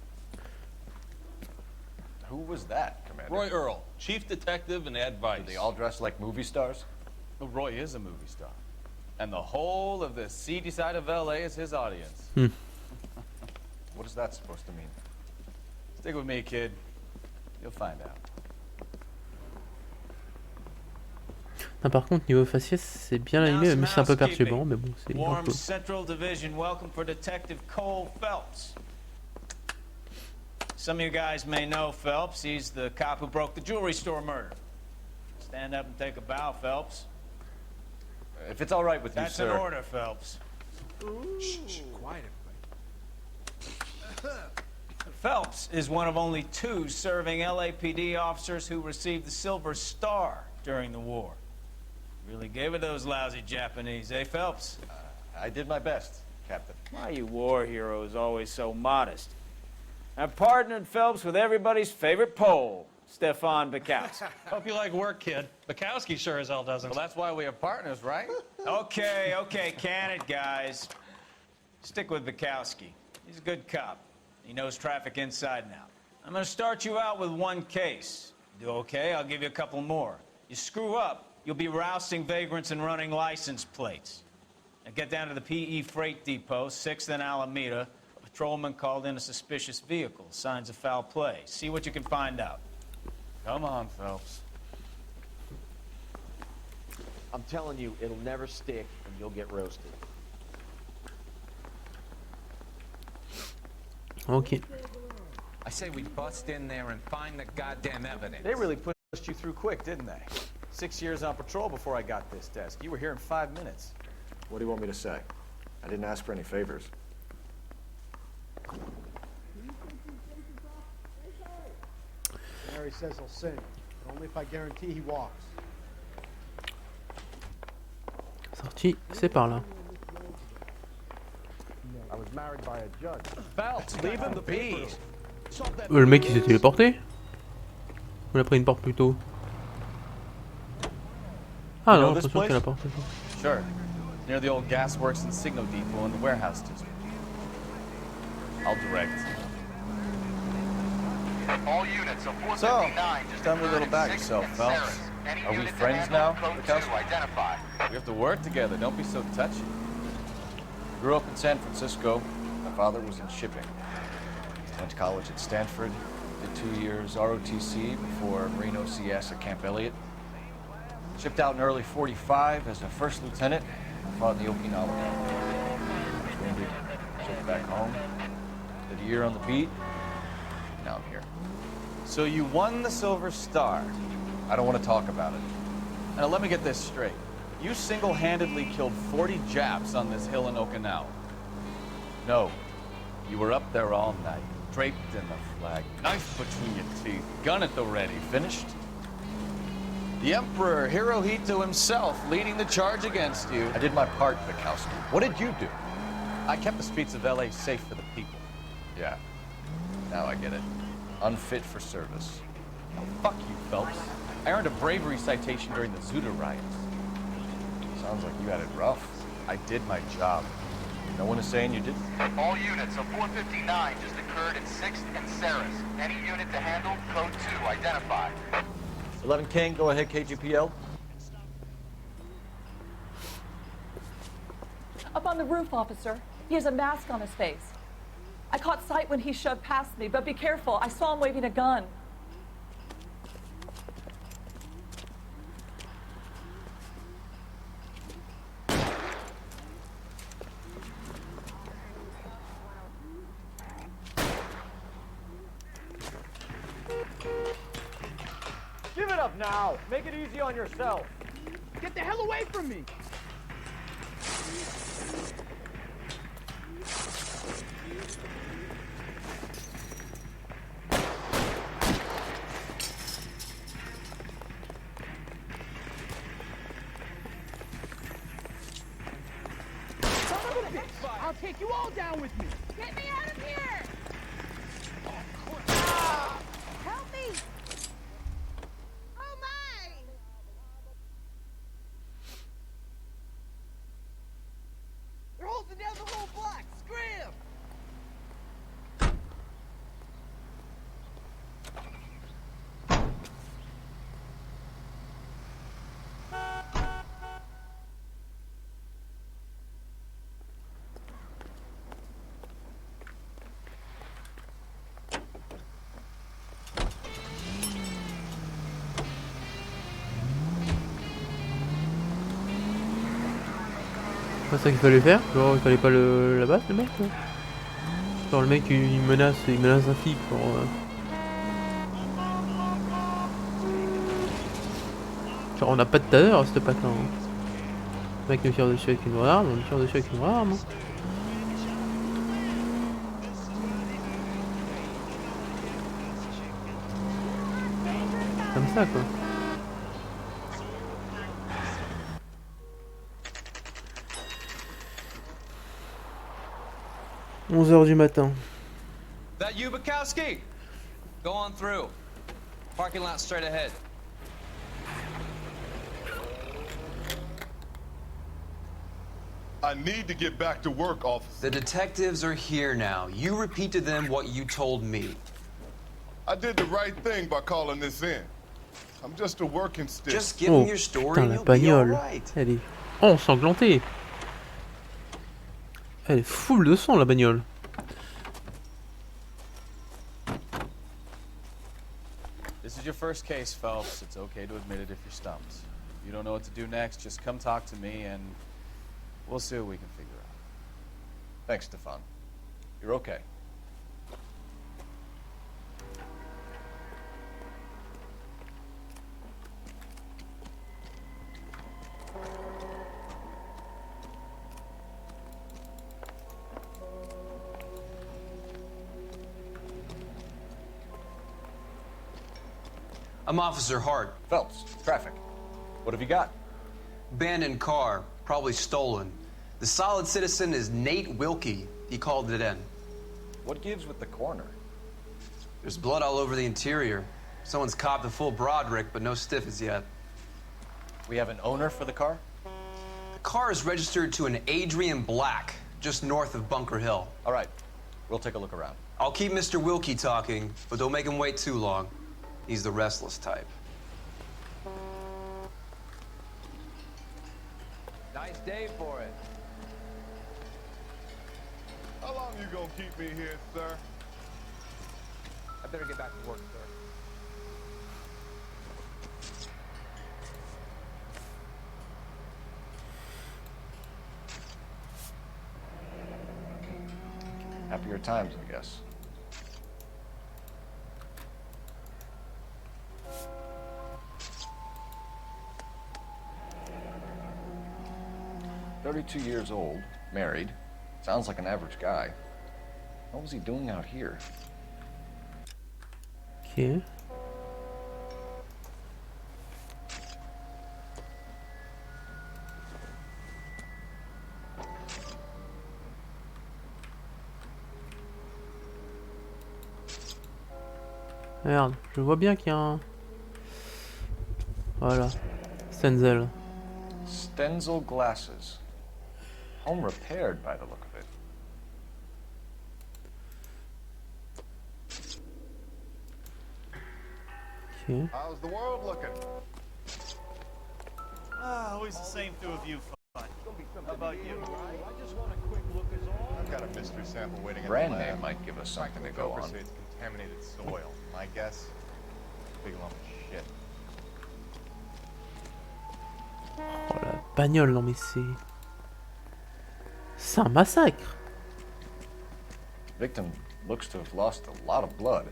Who was that, Commander? Roy Earl, chief detective and advice. Do they all dress like movie stars? Well, Roy is a movie star. And the whole of the seedy side of LA is his audience. What is that supposed to mean? Stick with me, kid. You'll find out. Ah, par contre, niveau faciès, c'est bien animé, même si c'est un peu perturbant, mais bon, c'est un Warm peu. Central Division, welcome for Detective Cole Phelps. Some of you guys may know Phelps. He's the cop who broke the jewelry store murder. Stand up and take a bow, Phelps. If it's all right with you, That's sir. an order, Phelps. Shh, quiet, everybody. Phelps is one of only 2 serving LAPD officers who received the Silver Star during the war. Really gave it those lousy Japanese, eh, Phelps? I did my best, Captain. Why you war heroes always so modest? I've partnered Phelps with everybody's favorite Pole, Stefan Burkowski. Hope you like work, kid. Bukowski sure as hell doesn't. Well, that's why we have partners, right? Okay, can it, guys. Stick with Bukowski. He's a good cop. He knows traffic inside and out. I'm gonna start you out with 1 case. Do okay, I'll give you a couple more. You screw up, you'll be rousting vagrants and running license plates. Now get down to the PE Freight Depot, 6th and Alameda. A patrolman called in a suspicious vehicle. Signs of foul play. See what you can find out. Come on, Phelps. I'm telling you, it'll never stick and you'll get roasted. Ok. I say we bust in there and find the goddamn evidence. They really pushed you through quick, didn't they? 6 years on patrol before I got this desk. You were here in 5 minutes. What do you want me to say? I didn't ask for any favors. Mary says he'll sing, but only if I guarantee he walks. Sortie, c'est par là. I was married by a judge. Phelps, leave him be. Le mec il s'est téléporté. On a pris une porte plus tôt. Ah non, j'ai l'impression que la porte. Sure. Near the old gasworks and signal depot in the warehouse district. I'll direct. All units of So, 459 just tell me a little about occurred in yourself, 6th and Phelps. Sarah. Any Are we unit to friends handle now, code Bukowski? 2 identify. We have to work together. Don't be so touchy. Grew up in San Francisco. My father was in shipping. Went to college at Stanford. Did 2 years ROTC before Marine OCS at Camp Elliott. Shipped out in early '45 as a first lieutenant. Fought in the Okinawa War. Was wounded. Shipped back home. Did a year on the beat. Now I'm here. So you won the Silver Star. I don't want to talk about it. Now let me get this straight. You single-handedly killed 40 Japs on this hill in Okinawa. No. You were up there all night, draped in the flag, knife between your teeth, gun at the ready, finished? The Emperor Hirohito himself leading the charge against you. I did my part, Bukowski. What did you do? I kept the streets of LA safe for the people. Yeah. Now I get it. Unfit for service. Oh, fuck you, Phelps. I earned a bravery citation during the Zuda riots. Sounds like you had it rough. I did my job. No one is saying you didn't. All units of 459 just occurred in 6th and Sarahs. Any unit to handle code 2 identify. 11 King, go ahead, KGPL. Up on the roof, officer. He has a mask on his face. I caught sight when he shoved past me, but be careful. I saw him waving a gun. Shut up now. Make it easy on yourself. Get the hell away from me! I'll take you all down with me. Get me out of here! Help me! Oh my! They're holding down the whole block! Scram! C'est pas ça qu'il fallait faire, genre il fallait pas la battre le mec quoi. Genre le mec il menace un flic pour... Genre on n'a pas de taser à cette pack là. Hein. Le mec nous tire dessus avec une arme, on nous tire dessus avec une arme. Comme ça quoi. 11h du matin. That you, Bukowski? Go on through. Parking lot straight ahead. I need to get back to work, officer. The detectives are here now. You repeat to them what you told me. I did the right thing by calling this in. I'm just a working stick. Just give them your story and la you'll be bagnole. alright. Elle est ensanglantée. Elle est full de sang la bagnole. This is your first case, Phelps. It's okay to admit it if you're stumped. If you don't know what to do next, just come talk to me and we'll see what we can figure out. Thanks, Stefan. You're okay. I'm Officer Hart. Phelps, traffic. What have you got? Abandoned car, probably stolen. The solid citizen is Nate Wilkie. He called it in. What gives with the coroner? There's blood all over the interior. Someone's copped a full Broderick, but no stiff as yet. We have an owner for the car? The car is registered to an Adrian Black, just north of Bunker Hill. All right, we'll take a look around. I'll keep Mr. Wilkie talking, but don't make him wait too long. He's the restless type. Nice day for it. How long you gonna keep me here, sir? I better get back to work, sir. Happier times, I guess. "32 years old, married. Sounds like an average guy. What was he doing out here?" Ok. Merde, je vois bien qu'il y a un... Voilà. Stenzel. Stenzel glasses. Home repaired by the look of it. Ok. How's the world looking? Always the same through a view fun. How about you? I just want a quick look is all. I've got a mystery sample waiting in Brand the lab. name might give us something to go on. It's contaminated soil. My guess, big lump of shit. Oh la bagnole, non mais c'est... C'est un massacre. Victim looks to have lost a lot of blood.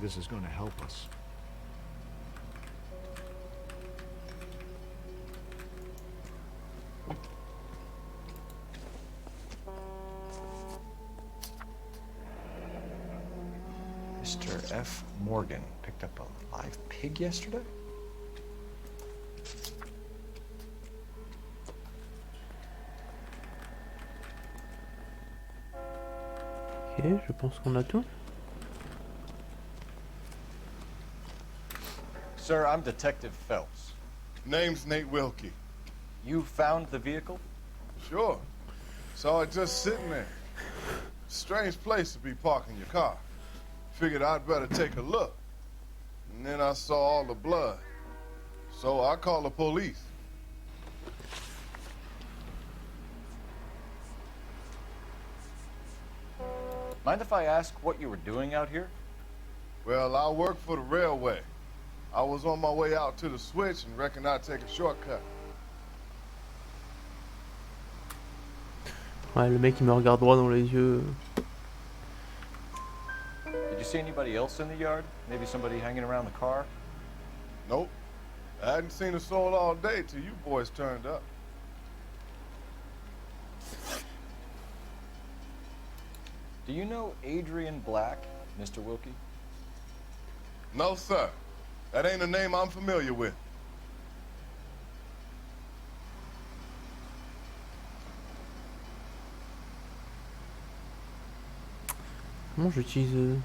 this is going to help us. Mr. F. Morgan picked up a live pig yesterday? Ok, je pense qu'on a tout. Sir, I'm Detective Phelps. Name's Nate Wilkie. You found the vehicle? Sure. Saw it just sitting there. Strange place to be parking your car. Figured I'd better take a look. And then I saw all the blood. So I called the police. Mind if I ask what you were doing out here? Well, I work for the railway. I was on my way out to the switch and reckoned I'd take a shortcut. Ouais, le mec il me regarde droit dans les yeux. Did you see anybody else in the yard? Maybe somebody hanging around the car? Nope. I hadn't seen a soul all day till you boys turned up. Do you know Adrian Black, Mr. Wilkie? No, sir. That ain't a name I'm familiar with. Comment j'utilise...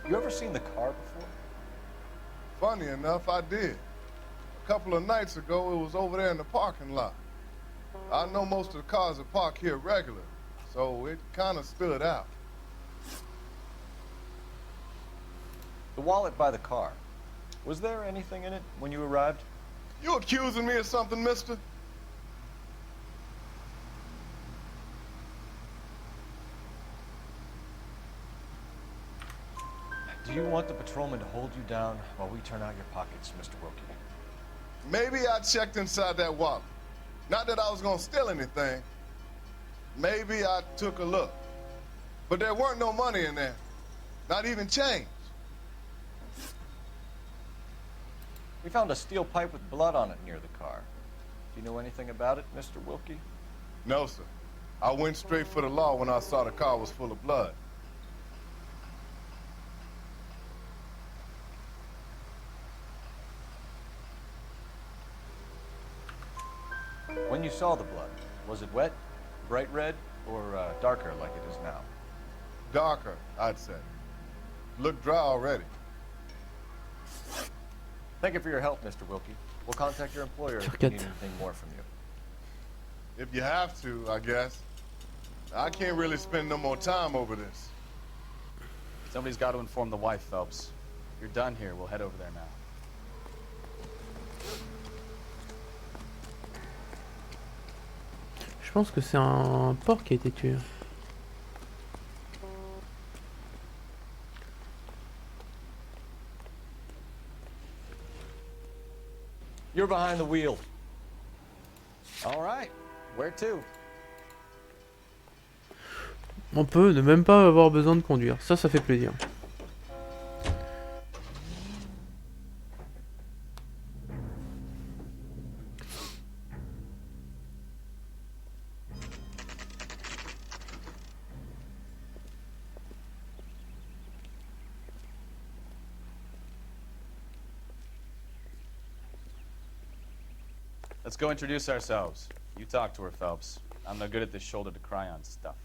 You ever seen the car before? Funny enough, I did. A couple of nights ago, it was over there in the parking lot. I know most of the cars are parked here regular, so it kind of stood out. The wallet by the car. Was there anything in it when you arrived? You accusing me of something, mister? Do you want the patrolman to hold you down while we turn out your pockets, Mr. Wilkie? Maybe I checked inside that wallet. Not that I was gonna steal anything. Maybe I took a look. But there weren't no money in there. Not even change. We found a steel pipe with blood on it near the car. Do you know anything about it, Mr. Wilkie? No, sir. I went straight for the law when I saw the car was full of blood. When you saw the blood, was it wet, bright red, or darker like it is now? Darker, I'd say. Looked dry already. Thank you for your help, Mr. Wilkie. We'll contact your employer if we need anything more from you. If you have to, I guess. I can't really spend no more time over this. Somebody's got to inform the wife, Phelps. You're done here. We'll head over there now. Je pense que c'est un porc qui a été tué. You're behind the wheel. All right. Where to? On peut ne même pas avoir besoin de conduire. Ça fait plaisir. Let's go introduce ourselves. You talk to her, Phelps. I'm no good at this shoulder to cry on stuff.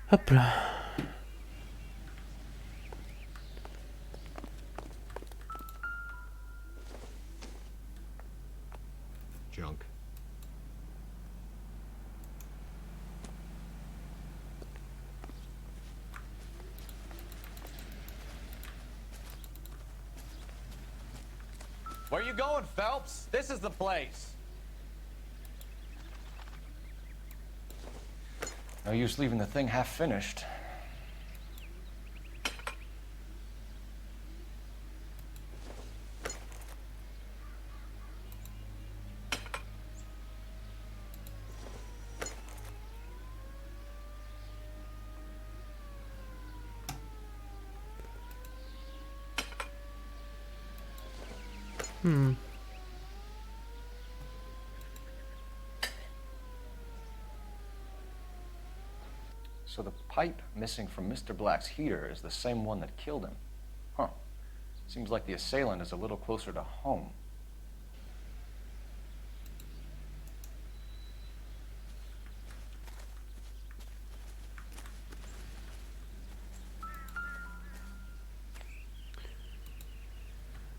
Hop là. Junk. Where you going, Phelps? This is the place. No use leaving the thing half finished. So the pipe missing from Mr. Black's heater is the same one that killed him. Huh. Seems like the assailant is a little closer to home.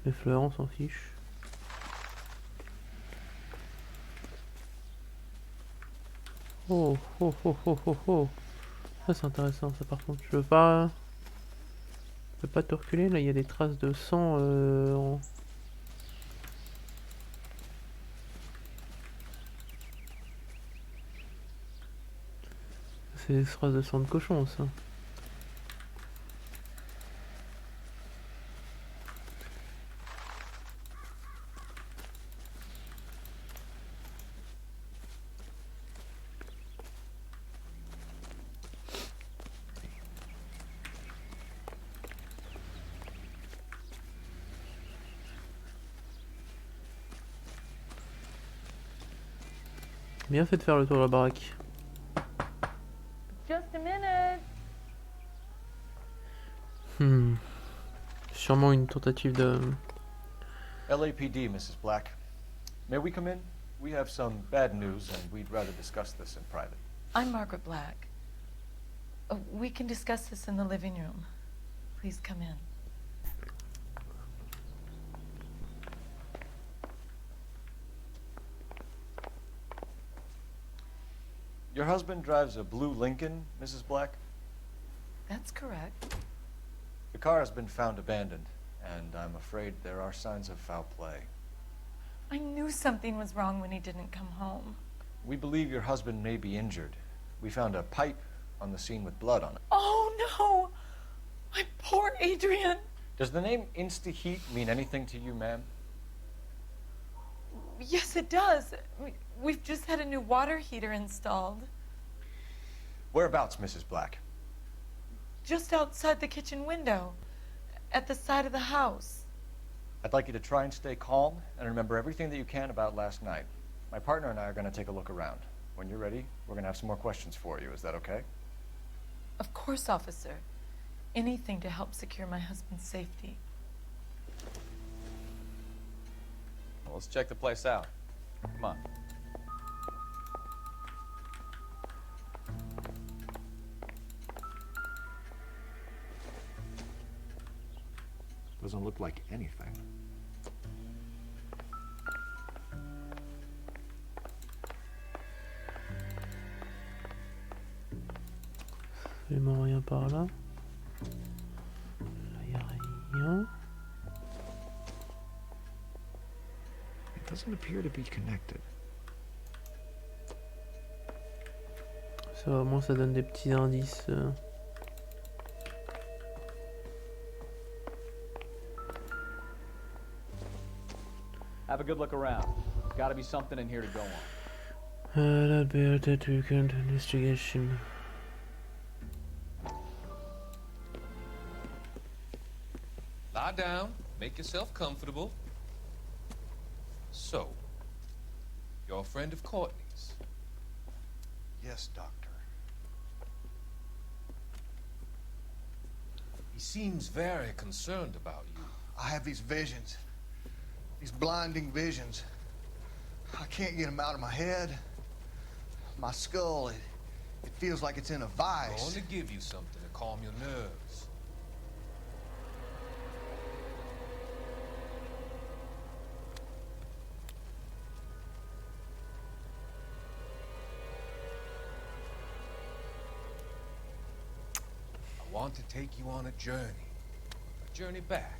Les fleurs, on s'en fiche. Oh, oh, oh, oh, oh, oh. Ça c'est intéressant ça par contre. Je veux pas... Je peux pas te reculer, là il y a des traces de sang C'est des traces de sang de cochon ça. Bien fait de faire le tour de la baraque. Just a minute. Sûrement une tentative de... LAPD, Mrs. Black. May we come in? We have some bad news and we'd rather discuss this in private. I'm Margaret Black. We can discuss this in the living room. Please come in. Your husband drives a blue Lincoln, Mrs. Black? That's correct. The car has been found abandoned, and I'm afraid there are signs of foul play. I knew something was wrong when he didn't come home. We believe your husband may be injured. We found a pipe on the scene with blood on it. Oh no! My poor Adrian! Does the name Insta-Heat mean anything to you, ma'am? Yes, it does. We've just had a new water heater installed. Whereabouts, Mrs. Black? Just outside the kitchen window, at the side of the house. I'd like you to try and stay calm and remember everything that you can about last night. My partner and I are going to take a look around. When you're ready, we're going to have some more questions for you. Is that okay? Of course, officer. Anything to help secure my husband's safety. Well, let's check the place out. Come on. Doesn't look like anything. Absolument rien par là. Là, y a rien. It doesn't appear to be connected. Ça, au moins, ça donne des petits indices. Have a good look around. There's got to be something in here to go on. That'd be a detective investigation. Lie down, make yourself comfortable. So, you're a friend of Courtney's? Yes, Doctor. He seems very concerned about you. I have these visions. These blinding visions. I can't get them out of my head. My skull, It feels like it's in a I'm vice. going to give you something to calm your nerves. I want to take you on a journey back.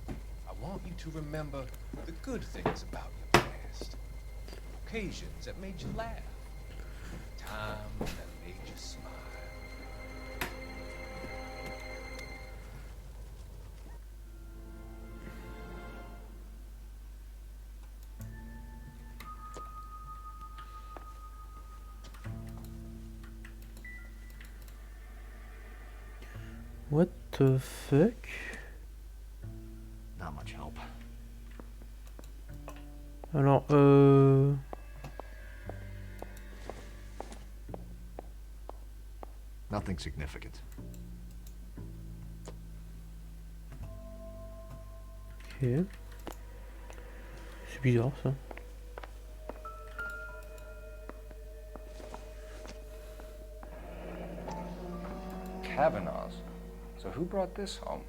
I want you to remember the good things about your past. Occasions that made you laugh. Times that made you smile. What the fuck? Not much help. Alors, Nothing significant. Ok. C'est bizarre ça. Kavanaugh's. So who brought this home?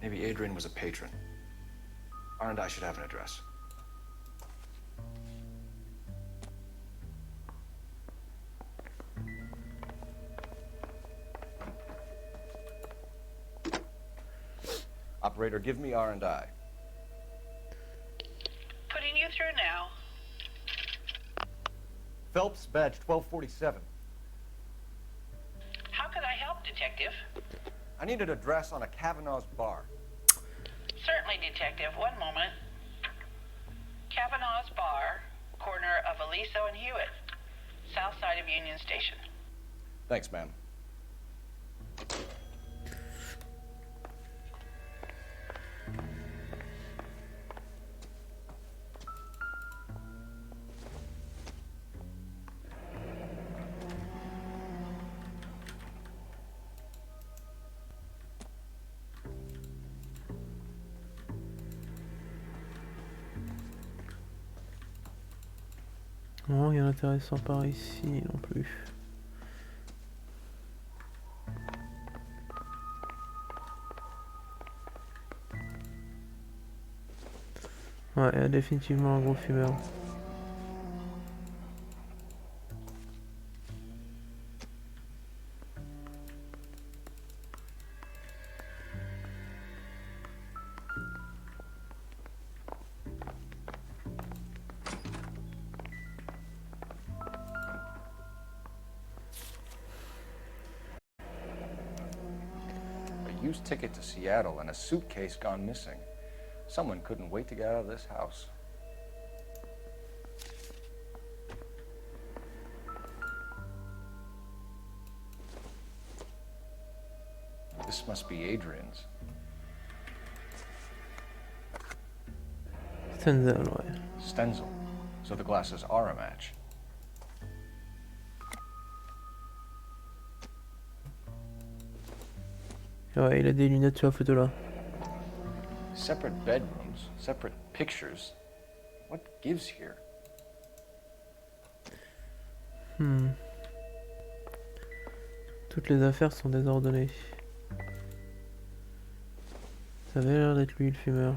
Maybe Adrian was a patron. Aren't I should have an address. Operator, give me R&I. Putting you through now. Phelps, badge 1247. How could I help, Detective? I need an address on a Kavanaugh's bar. Certainly, Detective. One moment. Kavanaugh's Bar, corner of Aliso and Hewitt, south side of Union Station. Thanks, ma'am. Non, rien d'intéressant par ici non plus. Ouais, il y a définitivement un gros fumeur. A used ticket to Seattle and a suitcase gone missing. Someone couldn't wait to get out of this house. This must be Adrian's. Stenzel, ouais. Stenzel. So the glasses are a match. Ouais, il a des lunettes sur la photo là. Separate bedrooms, separate pictures. What gives here? Toutes les affaires sont désordonnées. Ça avait l'air d'être lui le fumeur.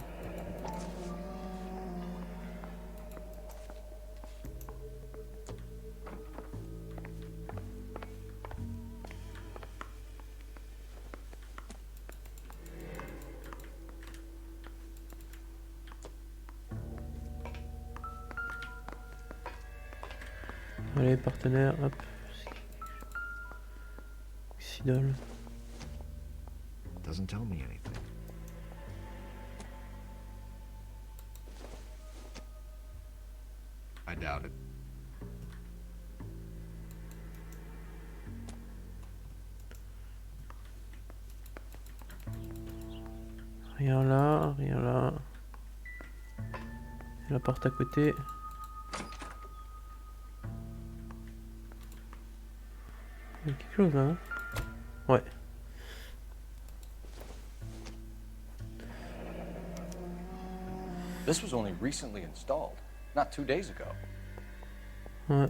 Allez, partenaire, hop. Oxydol. Doesn't tell me anything. I doubt it. Rien là, rien là. Et la porte à côté. Il y a quelque chose là, non? Ouais. This was only recently installed, not 2 days ago. Ouais.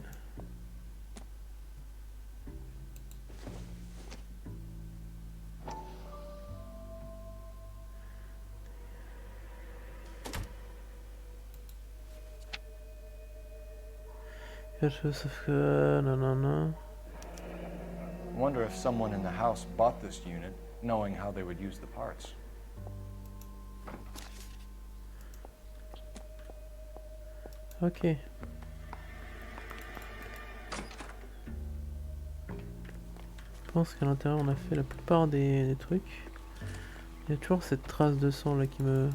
Quelque chose sauf que... Non, non, non. I wonder if someone in the house bought this unit, knowing how they would use the parts. Ok. Je pense qu'à l'intérieur on a fait la plupart des trucs. Il y a toujours cette trace de sang là qui me...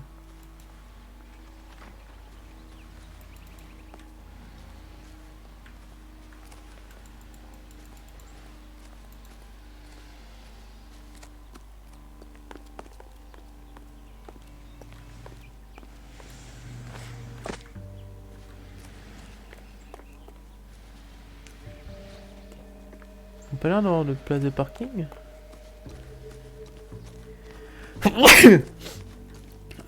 On n'a pas l'air d'avoir de place de parking.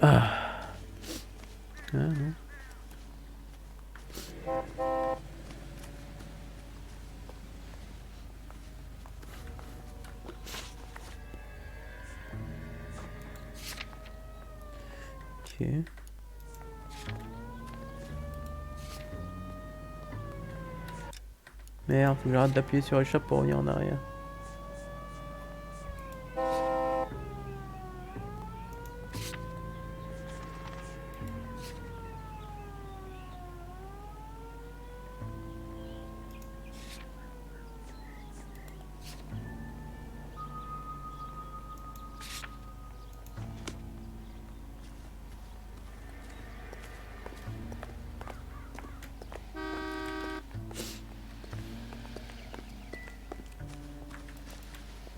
Ah. Ah non. Ok. Merde, faut que j'arrête d'appuyer sur échappe pour revenir en arrière.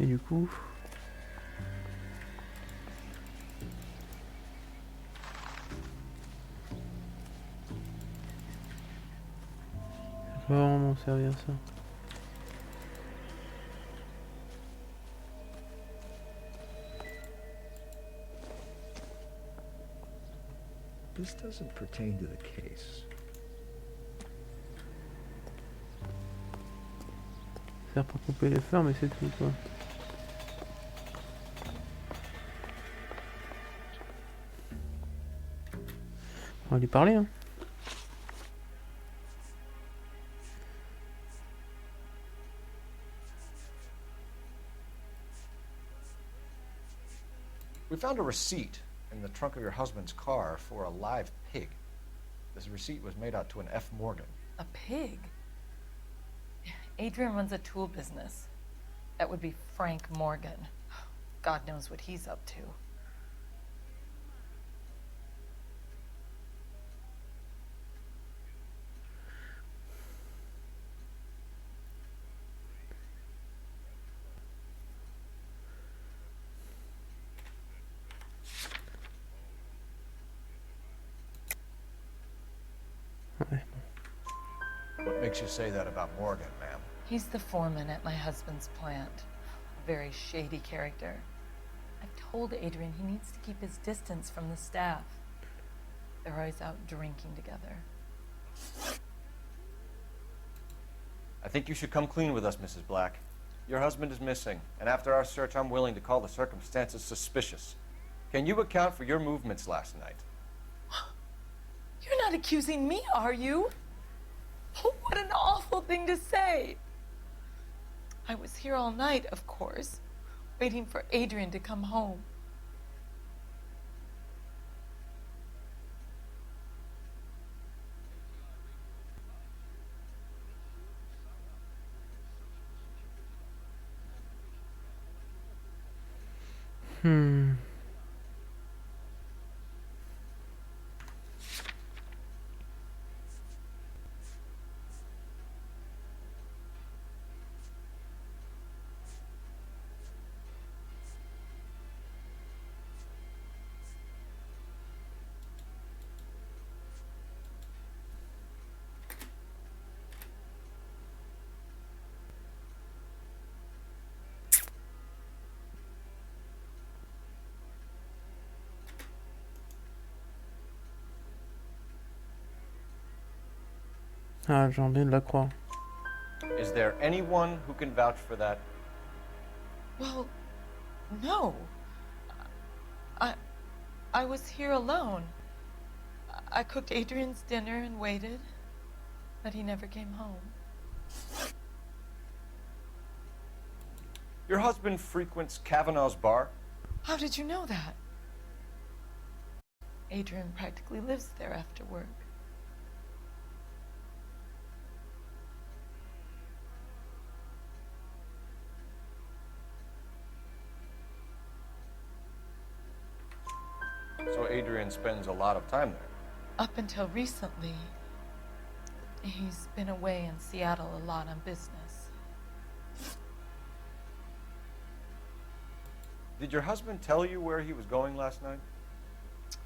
Et du coup... ça va vraiment servir ça. This doesn't pertain to the case. Ça sert pour couper les fleurs, mais c'est tout quoi. On va lui parler hein. We found a receipt in the trunk of your husband's car for a live pig. This receipt was made out to an F. Morgan. A pig? Adrian runs a tool business. That would be Frank Morgan. God knows what he's up to. What makes you say that about Morgan, ma'am? He's the foreman at my husband's plant. A very shady character. I've told Adrian he needs to keep his distance from the staff. They're always out drinking together. I think you should come clean with us, Mrs. Black. Your husband is missing, and after our search, I'm willing to call the circumstances suspicious. Can you account for your movements last night? You're not accusing me, are you? What an awful thing to say. I was here all night, of course, waiting for Adrian to come home. Ah, j'en viens de la croire. Is there anyone who can vouch for that? Well, no. I was here alone. I cooked Adrian's dinner and waited, but he never came home. Your husband frequents Kavanaugh's bar? How did you know that? Adrian practically lives there after work. So Adrian spends a lot of time there? Up until recently, he's been away in Seattle a lot on business. Did your husband tell you where he was going last night?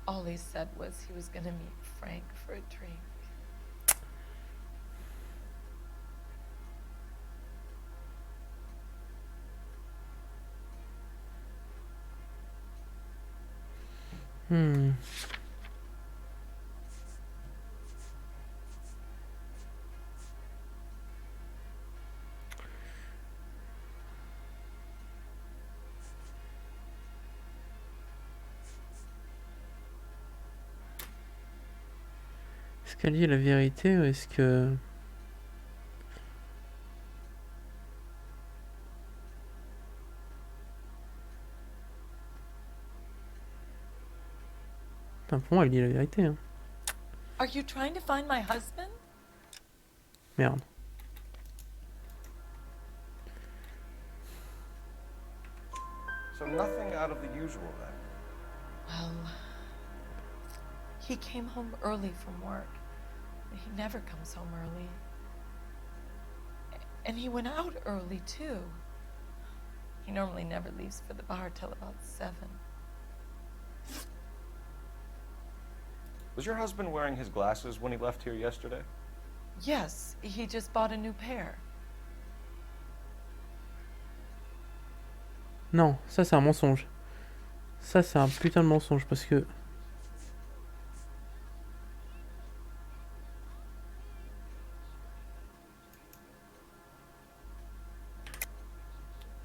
All he said was he was going to meet Frank for a drink. Est-ce qu'elle dit la vérité ou est-ce que... Enfin, pour moi, elle dit la vérité. Hein. Are you trying to find my husband? Merde. So nothing out of the usual then? Well, he came home early from work. He never comes home early. And he went out early, too. He normally never leaves for the bar till about 7. Was your husband wearing his glasses when he left here yesterday? Yes, he just bought a new pair. Non, ça c'est un mensonge. Ça c'est un putain de mensonge parce que...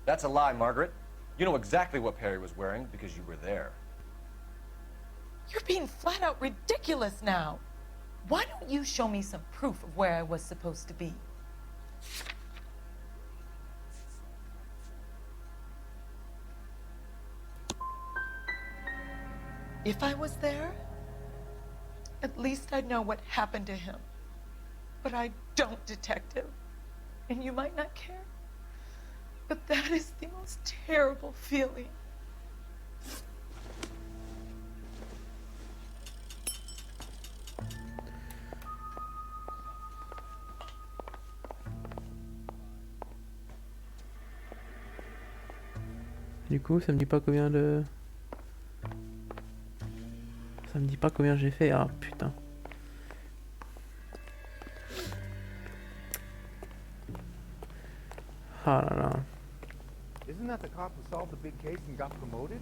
That's a lie, Margaret. You know exactly what Perry was wearing because you were there. You're being flat out ridiculous now. Why don't you show me some proof of where I was supposed to be? If I was there, at least I'd know what happened to him. But I don't, Detective. And you might not care, but that is the most terrible feeling. Du coup, ça me dit pas combien de... Ça me dit pas combien j'ai fait. Ah putain. Ah là là. Isn't that the cop who solved the big case and got promoted?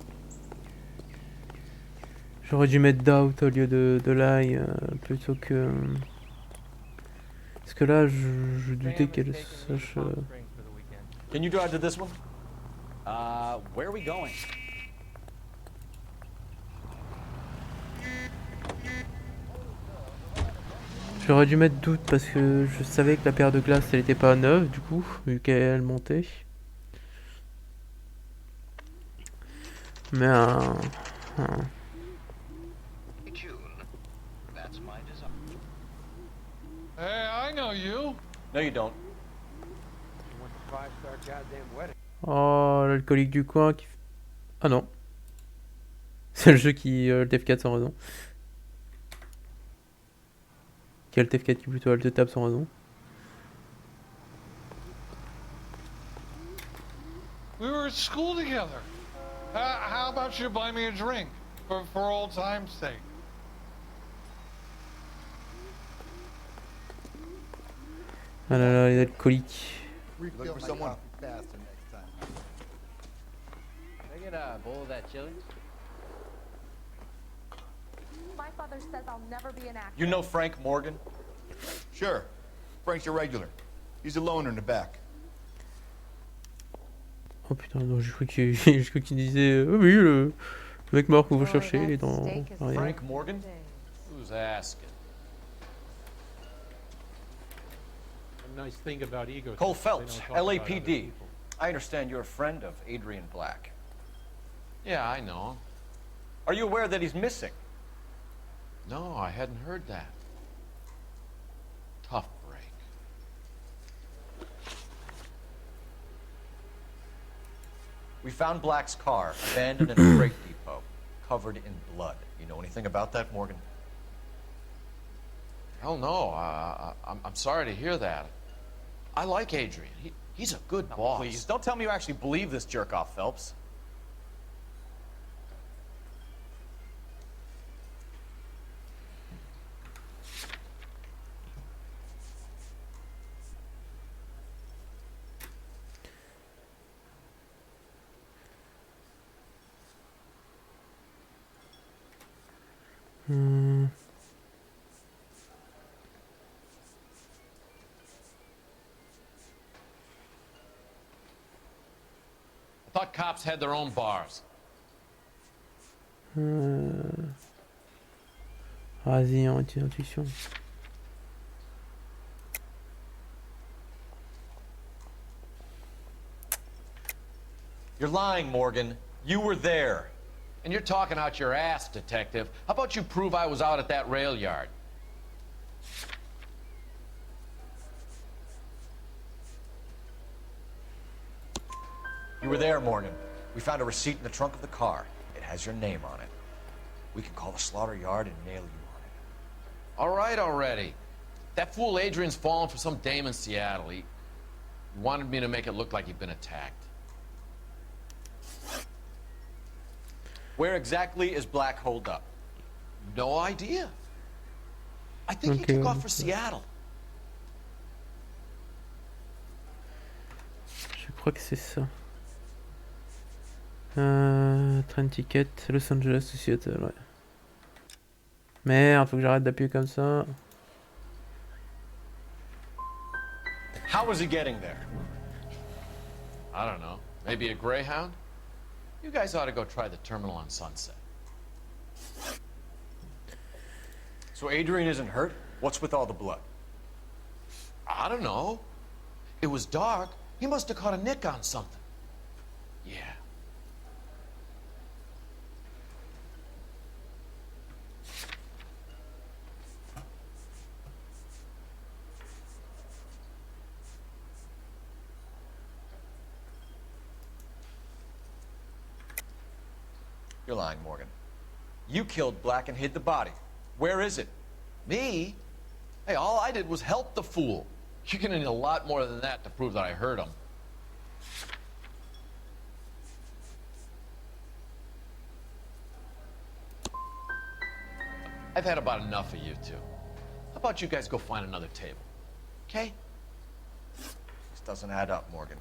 J'aurais dû mettre doubt au lieu de lie plutôt que... Parce que là, je doutais qu'elle sache... Can you drive to this one? Where are we going? J'aurais dû mettre doute parce que je savais que la paire de glace elle était pas neuve du coup, vu qu'elle montait. Mais Hey, I know you. No, you don't. Oh, l'alcoolique du coin qui... Ah non. C'est le jeu qui... le TF4 sans raison. Qui a le TF4 qui plutôt alt tab sans raison. We were at school together. How about you buy me a drink for old time's sake? Ah là là, les alcooliques. Look for someone faster next time. Can I get a bowl of that chili? My father says I'll never be an actor. You know Frank Morgan? Sure. Frank's your regular. He's a loner in the back. Oh putain, non, je crois qu'il disait oui, le mec mort que vous cherchez, il est dans l'arrière. Frank Morgan? Who's asking? A nice thing about ego. Cole Phelps, LAPD. I understand you're a friend of Adrian Black. Yeah, I know. Are you aware that he's missing? No, I hadn't heard that. Tough break. We found Black's car abandoned in a freight depot, covered in blood. You know anything about that, Morgan? Hell no. I'm sorry to hear that. I like Adrian. He's a good boss. Please, don't tell me you actually believe this jerk-off, Phelps. I thought cops had their own bars. Vas-y, intuition. You're lying, Morgan. You were there. And you're talking out your ass, detective. How about you prove I was out at that rail yard? You were there, Morgan. We found a receipt in the trunk of the car. It has your name on it. We can call the slaughter yard and nail you on it. All right already. That fool Adrian's fallen for some dame in Seattle. He wanted me to make it look like he'd been attacked. Where exactly is Black holed up? No idea. I think he took off for Seattle. Je crois que c'est ça. Train ticket, Los Angeles ou Seattle, ouais. Merde, faut que j'arrête d'appuyer comme ça. How was he getting there? I don't know. Maybe a Greyhound? You guys ought to go try the terminal on Sunset. So Adrian isn't hurt? What's with all the blood? I don't know. It was dark. He must have caught a nick on something. Yeah. You're lying, Morgan. You killed Black and hid the body. Where is it? Me? Hey, all I did was help the fool. You're gonna need a lot more than that to prove that I hurt him. I've had about enough of you two. How about you guys go find another table? Okay? This doesn't add up, Morgan.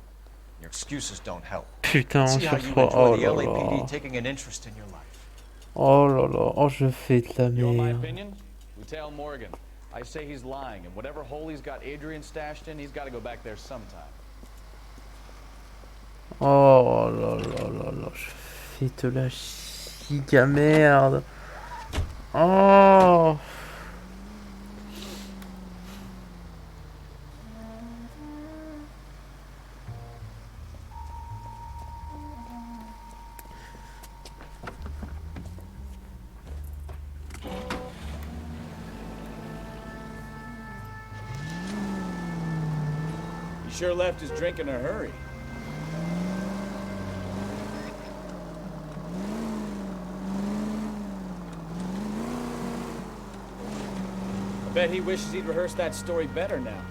Your excuses don't help. Putain, See je how you fais... Oh enjoy the là LAPD là. taking an interest in your life. Oh là là. Oh, je fais de la You know my merde. opinion? We tell Morgan. I say he's lying, and whatever hole he's got Adrian stashed in, he's got to go back there sometime. Oh là là là là. Je fais de la chica merde. Oh. He sure left his drink in a hurry. I bet he wishes he'd rehearsed that story better now.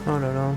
Oh là là.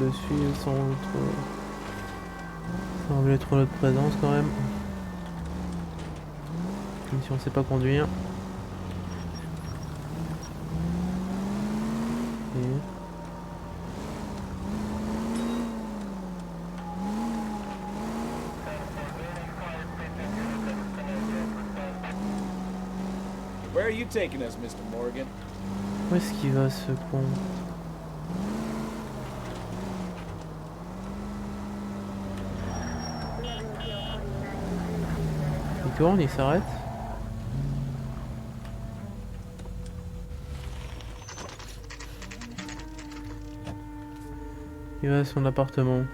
le suivre sans révéler trop notre présence quand même. Même si on sait pas conduire. Et... Where are you taking us, Mr. Morgan? Où est-ce qu'il va ce con? Il tourne, il s'arrête. Il va à son appartement.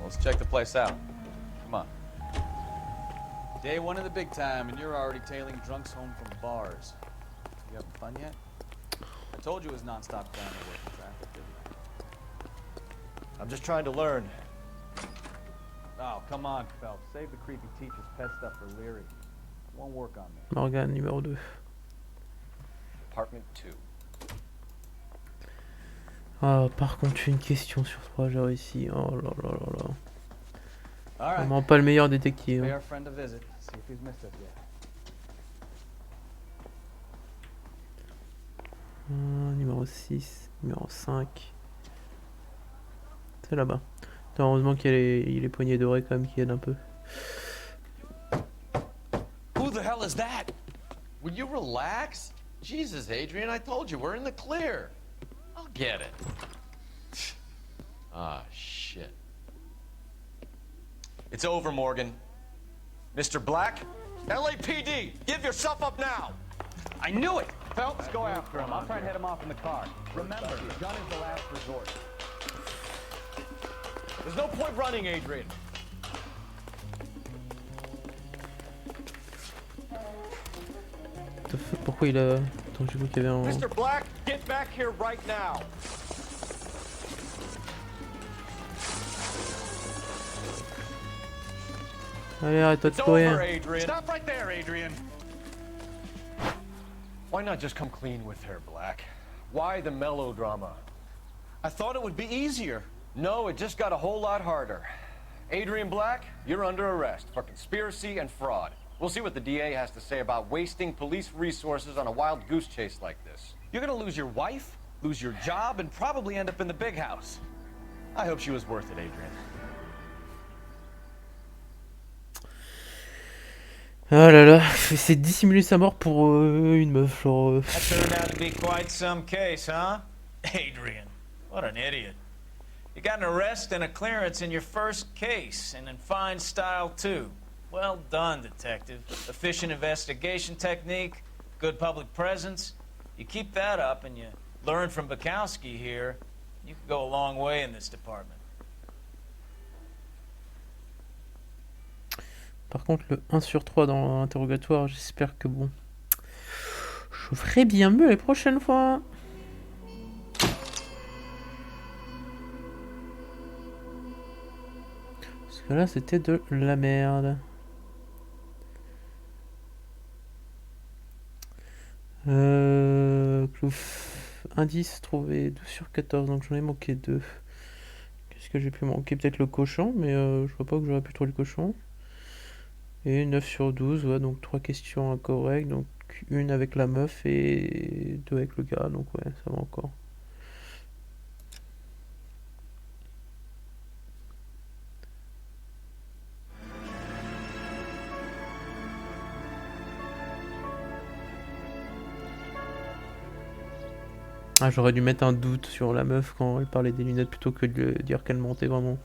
Let's check the place out. Come on. Day one of the big time, and you're already tailing drunks home from bars. You having fun yet? I told you it was non-stop crime to work in traffic, didn't I? I'm just trying to learn. Oh, come on, Phelps. Save the creepy teacher's pet stuff for Leary. It won't work on me. Morgan numéro 2. Apartment 2. Ah, par contre, j'ai une question sur 3, j'ai réussi. Oh là là là là. All right. Vraiment pas le meilleur détective. Pay our friend a visit. See if he's missed us yet. Numéro 6, numéro 5. C'est là-bas. Heureusement qu'il y a les poignées dorées quand même qui aident un peu. Who the hell is that? Will you relax? Jesus, Adrian, I told you, we're in the clear. I'll get it. Ah, shit. It's over, Morgan. Mr. Black? LAPD, give yourself up now! I knew it! Phelps, go after him. I'll try and head him off in the car. Remember, the gun is the last resort. There's no point running, Adrian. Pourquoi il a... Attends, j'ai vu qu'il y avait un... Mr. Black, get back here right now. Allez, arrête-toi de It's courir. over, Adrian. Stop right there, Adrian. Why not just come clean with her, Black? Why the melodrama? I thought it would be easier. No, it just got a whole lot harder. Adrian Black, you're under arrest for conspiracy and fraud. We'll see what the DA has to say about wasting police resources on a wild goose chase like this. You're gonna lose your wife, lose your job, and probably end up in the big house. I hope she was worth it, Adrian. Ah là là, c'est dissimuler sa mort pour une meuf, genre... That turned out to be quite some case, huh? Adrian, what an idiot. You got an arrest and a clearance in your first case, and in fine style, too. Well done, detective. Efficient investigation technique, good public presence. You keep that up and you learn from Bukowski here, you can go a long way in this department. Par contre, le 1 sur 3 dans l'interrogatoire, j'espère que bon... Je ferai bien mieux les prochaines fois. Parce que là, c'était de la merde. Indice trouvé 12 sur 14, donc j'en ai manqué 2. Qu'est-ce que j'ai pu manquer? Peut-être le cochon, mais je vois pas que j'aurais pu trouver le cochon. Et 9 sur 12, ouais, donc 3 questions incorrectes, donc une avec la meuf et 2 avec le gars, donc ouais, ça va encore. Ah, j'aurais dû mettre un doute sur la meuf quand elle parlait des lunettes plutôt que de dire qu'elle mentait vraiment.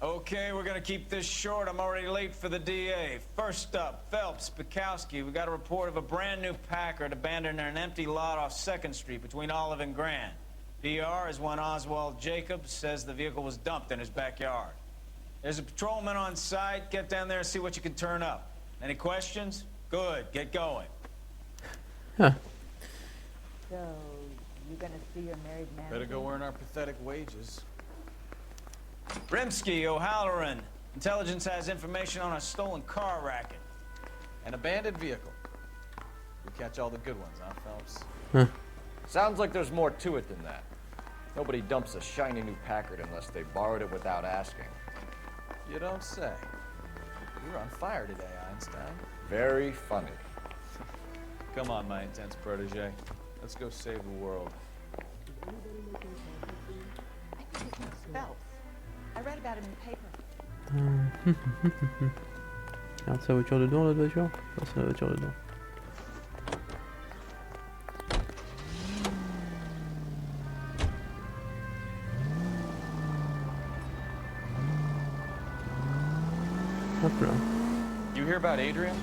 Okay, we're gonna keep this short. I'm already late for the DA. First up, Phelps, Bukowski. We got a report of a brand new Packard abandoned in an empty lot off 2nd Street between Olive and Grand. PR is one Oswald Jacobs says the vehicle was dumped in his backyard. There's a patrolman on site. Get down there and see what you can turn up. Any questions? Good, get going. Huh. So, you gonna see your married man? Better go earn our pathetic wages. Rimsky, O'Halloran. Intelligence has information on a stolen car racket. An abandoned vehicle. We catch all the good ones, huh, Phelps? Huh. Sounds like there's more to it than that. Nobody dumps a shiny new Packard unless they borrowed it without asking. You don't say. You're on fire today, Einstein. Very funny. Come on, my intense protege. Let's go save the world. I think his name's Phelps. I read about him in the paper. Regarde sa voiture dedans, l'autre voiture. Non, c'est la voiture dedans. Hop là. You hear about Adrian?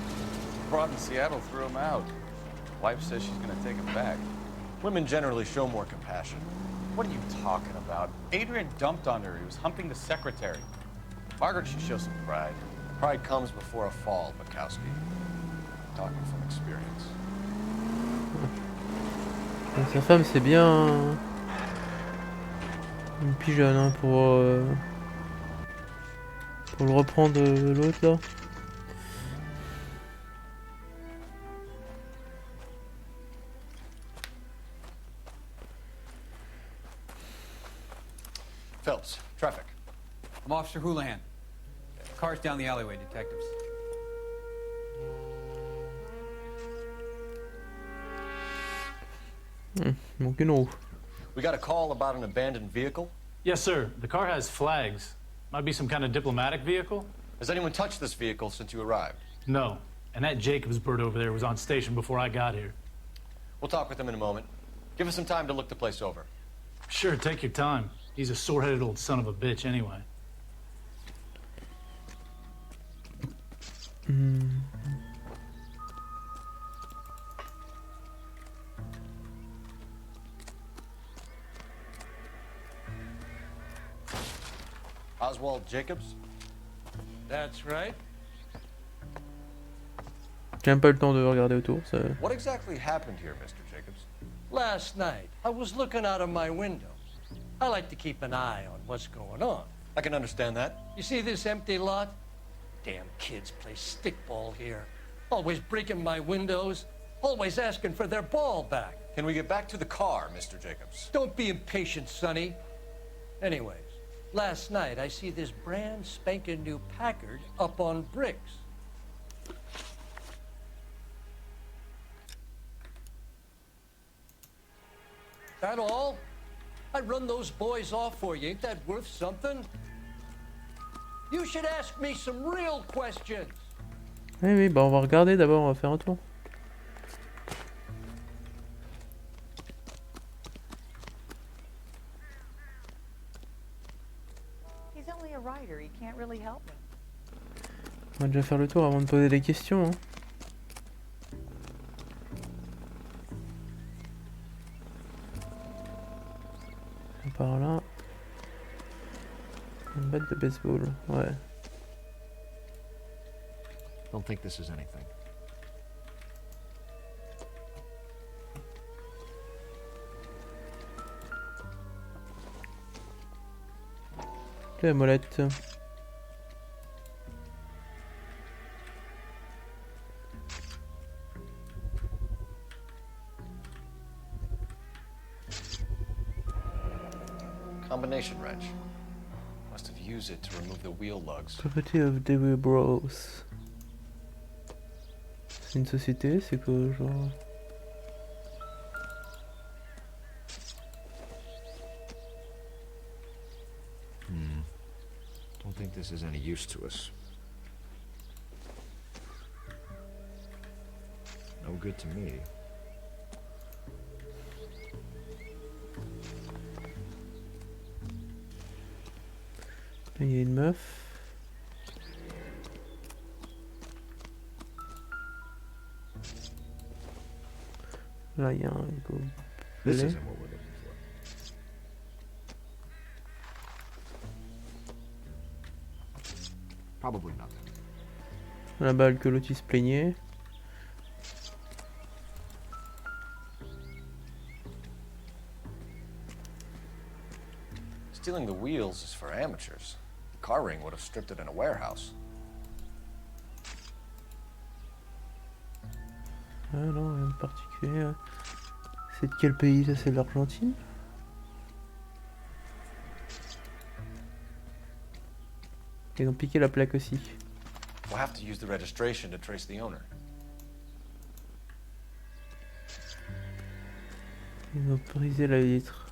Broad in Seattle threw him out. Wife says she's gonna take him back. Women generally show more compassion. What are you talking about? Adrian dumped on her. He was humping the secretary. Margaret should show some pride. Pride comes before a fall, Bukowski. Talking from experience. Sa femme, c'est bien une pigeonne hein, pour le reprendre l'autre là. Phelps, traffic. I'm Officer Houlihan. Car's down the alleyway, detectives. Manque une roue. We got a call about an abandoned vehicle? Yes, sir. The car has flags. Might be some kind of diplomatic vehicle. Has anyone touched this vehicle since you arrived? No. And that Jacobs bird over there was on station before I got here. We'll talk with him in a moment. Give us some time to look the place over. Sure, take your time. He's a sore-headed old son of a bitch anyway. Oswald Jacobs? That's right. J'ai même pas eu le temps de regarder autour. Ça... What exactly happened here, Mr. Jacobs? Last night, I was looking out of my window. I like to keep an eye on what's going on. I can understand that. You see this empty lot? Damn kids play stickball here. Always breaking my windows. Always asking for their ball back. Can we get back to the car, Mr. Jacobs? Don't be impatient, Sonny. Anyways, last night I see this brand spanking new Packard up on bricks. That all? I run those boys off for you. Ain't that worth something? You should ask me some real questions. Oui, oui, bah on va regarder d'abord, on va faire un tour. He's only a writer. He can't really help me. On va déjà faire le tour avant de poser des questions. Hein. Par là. Une batte de baseball, ouais. Don't think this is anything. La molette. Combination wrench. Must have used it to remove the wheel lugs. Property of Dewey Bros. C'est une société, c'est quoi genre? Don't think this is any use to us. No good to me. Il y a une meuf. Là, il y a un This gobelet. isn't what we're looking for. Probably nothing. La balle que l'autre il se plaignait. Stealing the wheels is for amateurs. The car ring would have stripped it in a warehouse. Ah non, rien de particulier. C'est de quel pays ça? C'est de l'Argentine? Ils ont piqué la plaque aussi. We'll have to use the registration to trace the owner. Ils ont brisé la vitre.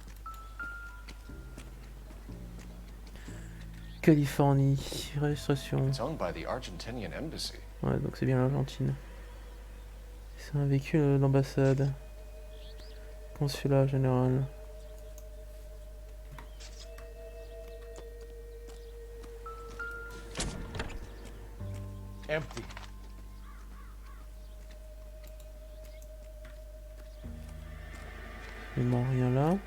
Californie, registration. It's owned by the Argentinian embassy. Ouais, donc c'est bien l'Argentine. C'est un véhicule d'ambassade. Consulat général. Empty. Vraiment rien là.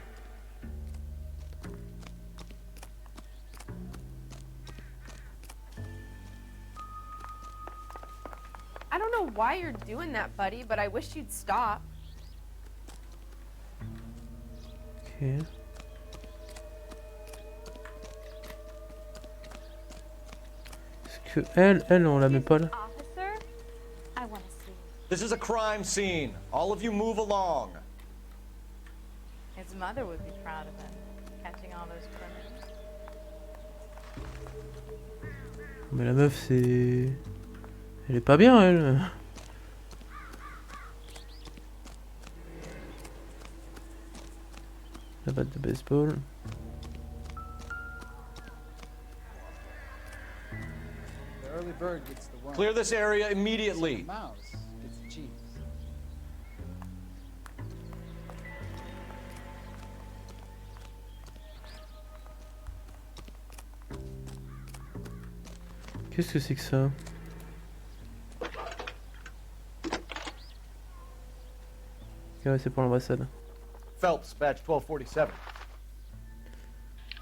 I don't know why you're doing that, buddy, but I wish you'd stop. Ok. Est-ce que elle, on la met pas là? Officer, I want to see. This is a crime scene. All of you move along. His mother would be proud of him, catching all those criminals. Mais la meuf, c'est... Elle est pas bien, elle. La batte de baseball. The early bird gets the worm. Clear this area immediately. The mouse gets the cheese. Qu'est-ce que c'est que ça? Ok, ouais, c'est pour l'ambassade. Phelps, badge 1247.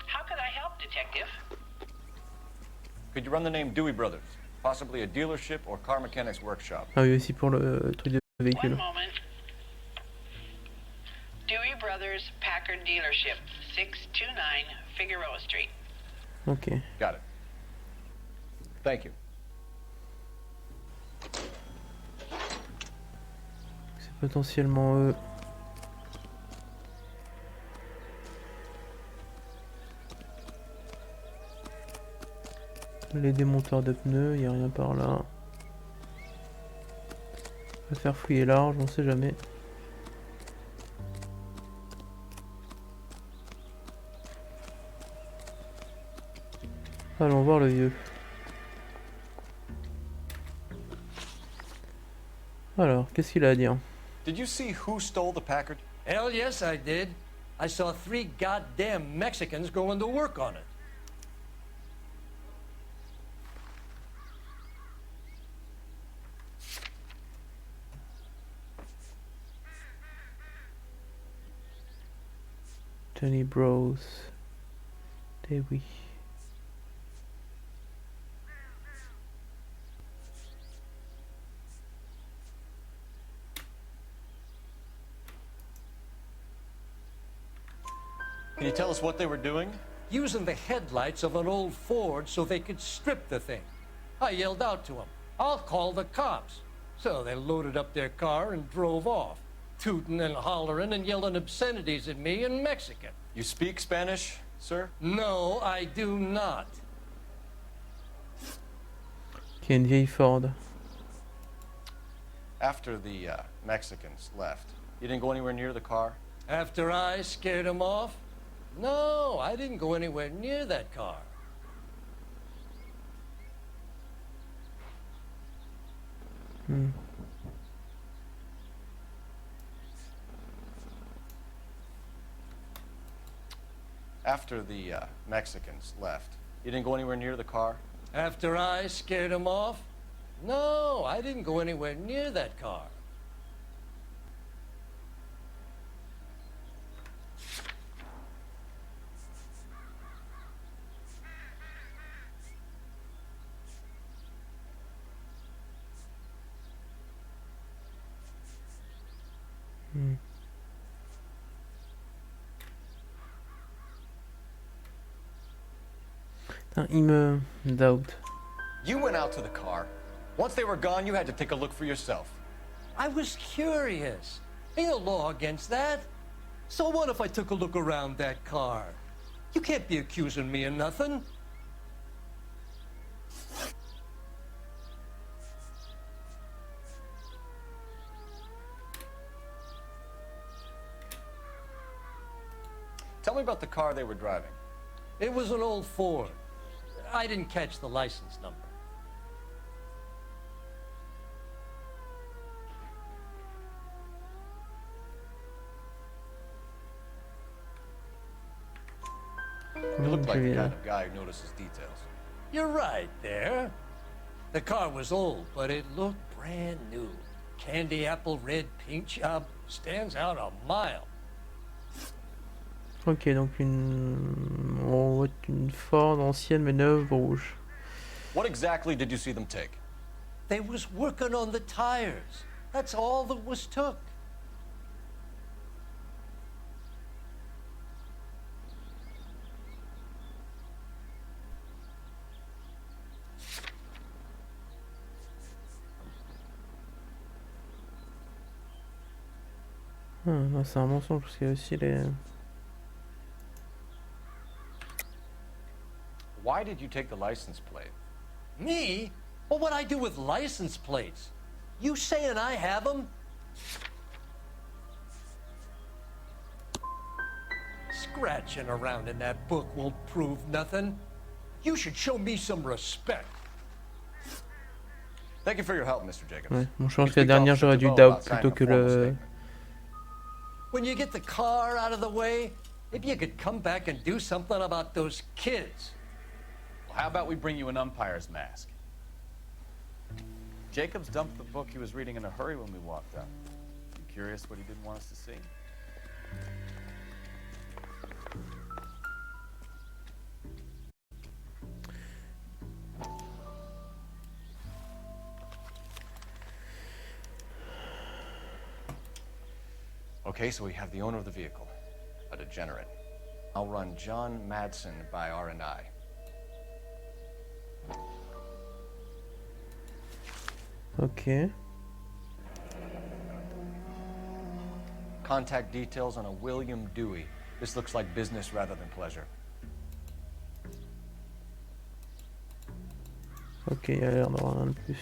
How could I help, Detective? Could you run the name Dewey Brothers? Possibly a dealership or car mechanics workshop. Ah oui, aussi pour le truc de véhicule. One moment. Dewey Brothers Packard Dealership, 629 Figueroa Street. Ok. Got it. Thank you. C'est potentiellement eux. Les démonteurs de pneus, y a rien par là. On va faire fouiller large, on sait jamais. Allons voir le vieux. Alors, qu'est-ce qu'il a à dire? Did you see who stole the Packard? Hell yes, I did. I saw 3 goddamn Mexicans going to work on it. Tony Bros. Dewey. Can you tell us what they were doing? Using the headlights of an old Ford so they could strip the thing. I yelled out to them, "I'll call the cops." So they loaded up their car and drove off, tooting and hollering and yelling obscenities at me in Mexican. You speak Spanish, sir? No, I do not. Qui est une vieille Ford. After the Mexicans left, you didn't go anywhere near the car? After I scared them off? No, I didn't go anywhere near that car. Hmm. After the Mexicans left, you didn't go anywhere near the car? After I scared them off? No, I didn't go anywhere near that car. Hmm. Putain, il me doubt. You went out to the car. Once they were gone, you had to take a look for yourself. I was curious. Ain't no law against that. So what if I took a look around that car? You can't be accusing me of nothing. Tell me about the car they were driving. It was an old Ford. I didn't catch the license number. You look like the kind of guy who notices details. You're right there. The car was old, but it looked brand new. Candy apple red paint job stands out a mile. Ok, donc on voit une Ford ancienne mais neuve rouge. What exactly did you see them take? They was working on the tires. That's all that was took. Ah, non, c'est un mensonge parce qu'il y a aussi les... Why did you take the license plate? Me? Well, what'd I do with license plates? You saying I have them? Scratching around in that book won't prove nothing. You should show me some respect. Thank you for your help, Mr. Jacobs. Ouais, bon, je pense que la dernière j'aurais dû doubt plutôt que le... When you get the car out of the way, maybe you could come back and do something about those kids. Well, how about we bring you an umpire's mask? Jacobs dumped the book he was reading in a hurry when we walked up. You curious what he didn't want us to see? Okay, so we have the owner of the vehicle, a degenerate. I'll run John Madsen by R&I. Ok. Contact details on a William Dewey. This looks like business rather than pleasure. Ok, il y a l'air d'avoir rien de plus.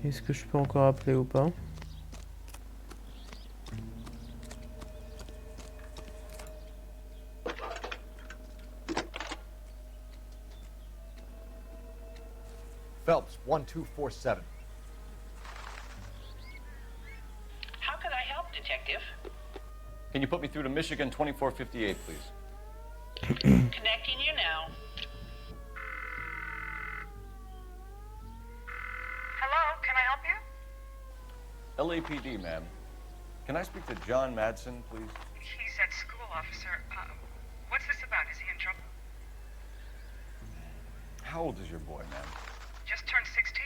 Est-ce que je peux encore appeler ou pas? Phelps, 1247. How could I help, Detective? Can you put me through to Michigan 2458, please? Connecting you now. Hello, can I help you? LAPD, ma'am. Can I speak to John Madsen, please? He's at school, officer. What's this about? Is he in trouble? How old is your boy, ma'am? Just turned 16.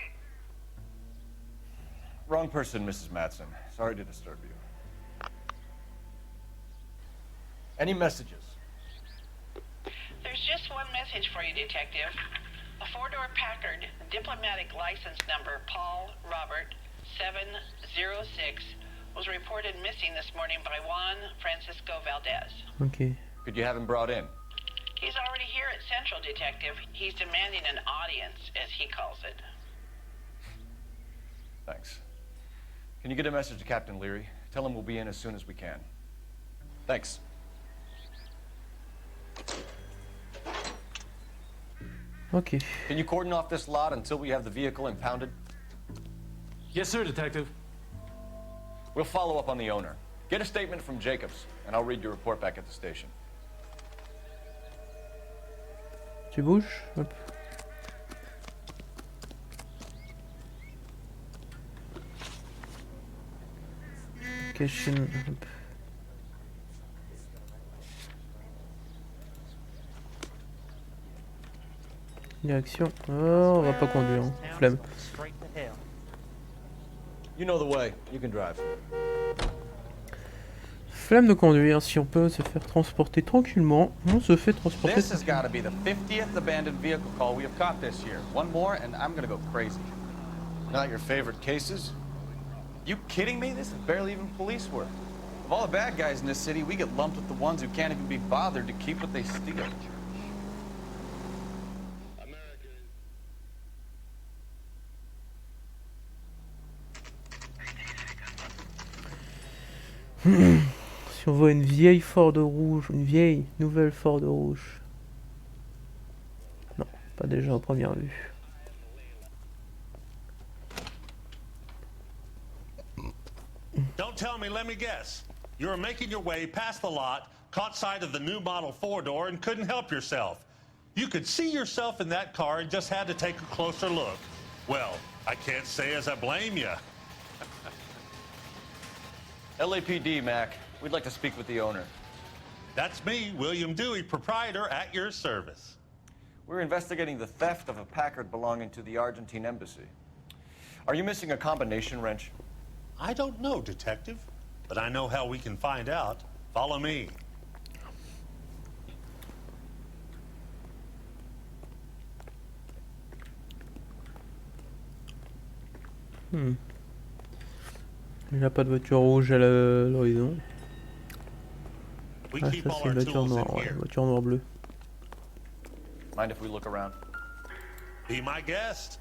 Wrong person, Mrs. Madsen. Sorry to disturb you. Any messages? There's just one message for you, Detective. A four-door Packard, diplomatic license number Paul Robert 706, was reported missing this morning by Juan Francisco Valdez. Ok. Could you have him brought in? He's already here at Central, Detective. He's demanding an audience, as he calls it. Thanks. Can you get a message to Captain Leary? Tell him we'll be in as soon as we can. Thanks. Ok. Can you cordon off this lot until we have the vehicle impounded? Yes, sir, Detective. We'll follow up on the owner. Get a statement from Jacobs, and I'll read your report back at the station. Tu bouges? Hop. Question. Hop. Direction. Oh, on va pas conduire. Hein. Flemme. You know the way. You can drive. Flemme de conduire. Si on peut se faire transporter tranquillement, on se fait transporter. This has got to be the 50th abandoned vehicle call we have caught this year. One more, and I'm gonna go crazy. Not your favorite cases? You kidding me? This is barely even police work. Of all the bad guys in this city, we get lumped with the ones who can't even be bothered to keep what they steal. Si on voit une vieille Ford rouge, une vieille nouvelle Ford rouge. Non, pas déjà en première vue. Don't tell me, let me guess. You were making your way past the lot, caught sight of the new model four-door, and couldn't help yourself. You could see yourself in that car and just had to take a closer look. Well, I can't say as I blame you. LAPD, Mac. We'd like to speak with the owner. That's me, William Dewey, proprietor, at your service. We're investigating the theft of a Packard belonging to the Argentine embassy. Are you missing a combination wrench? I don't know, Detective, but I know how we can find out. Follow me. Il n'y a pas de voiture rouge à l'horizon. Ah, ça c'est une voiture noire, ouais, voiture noire-bleue. Mind if we look around? Be my guest.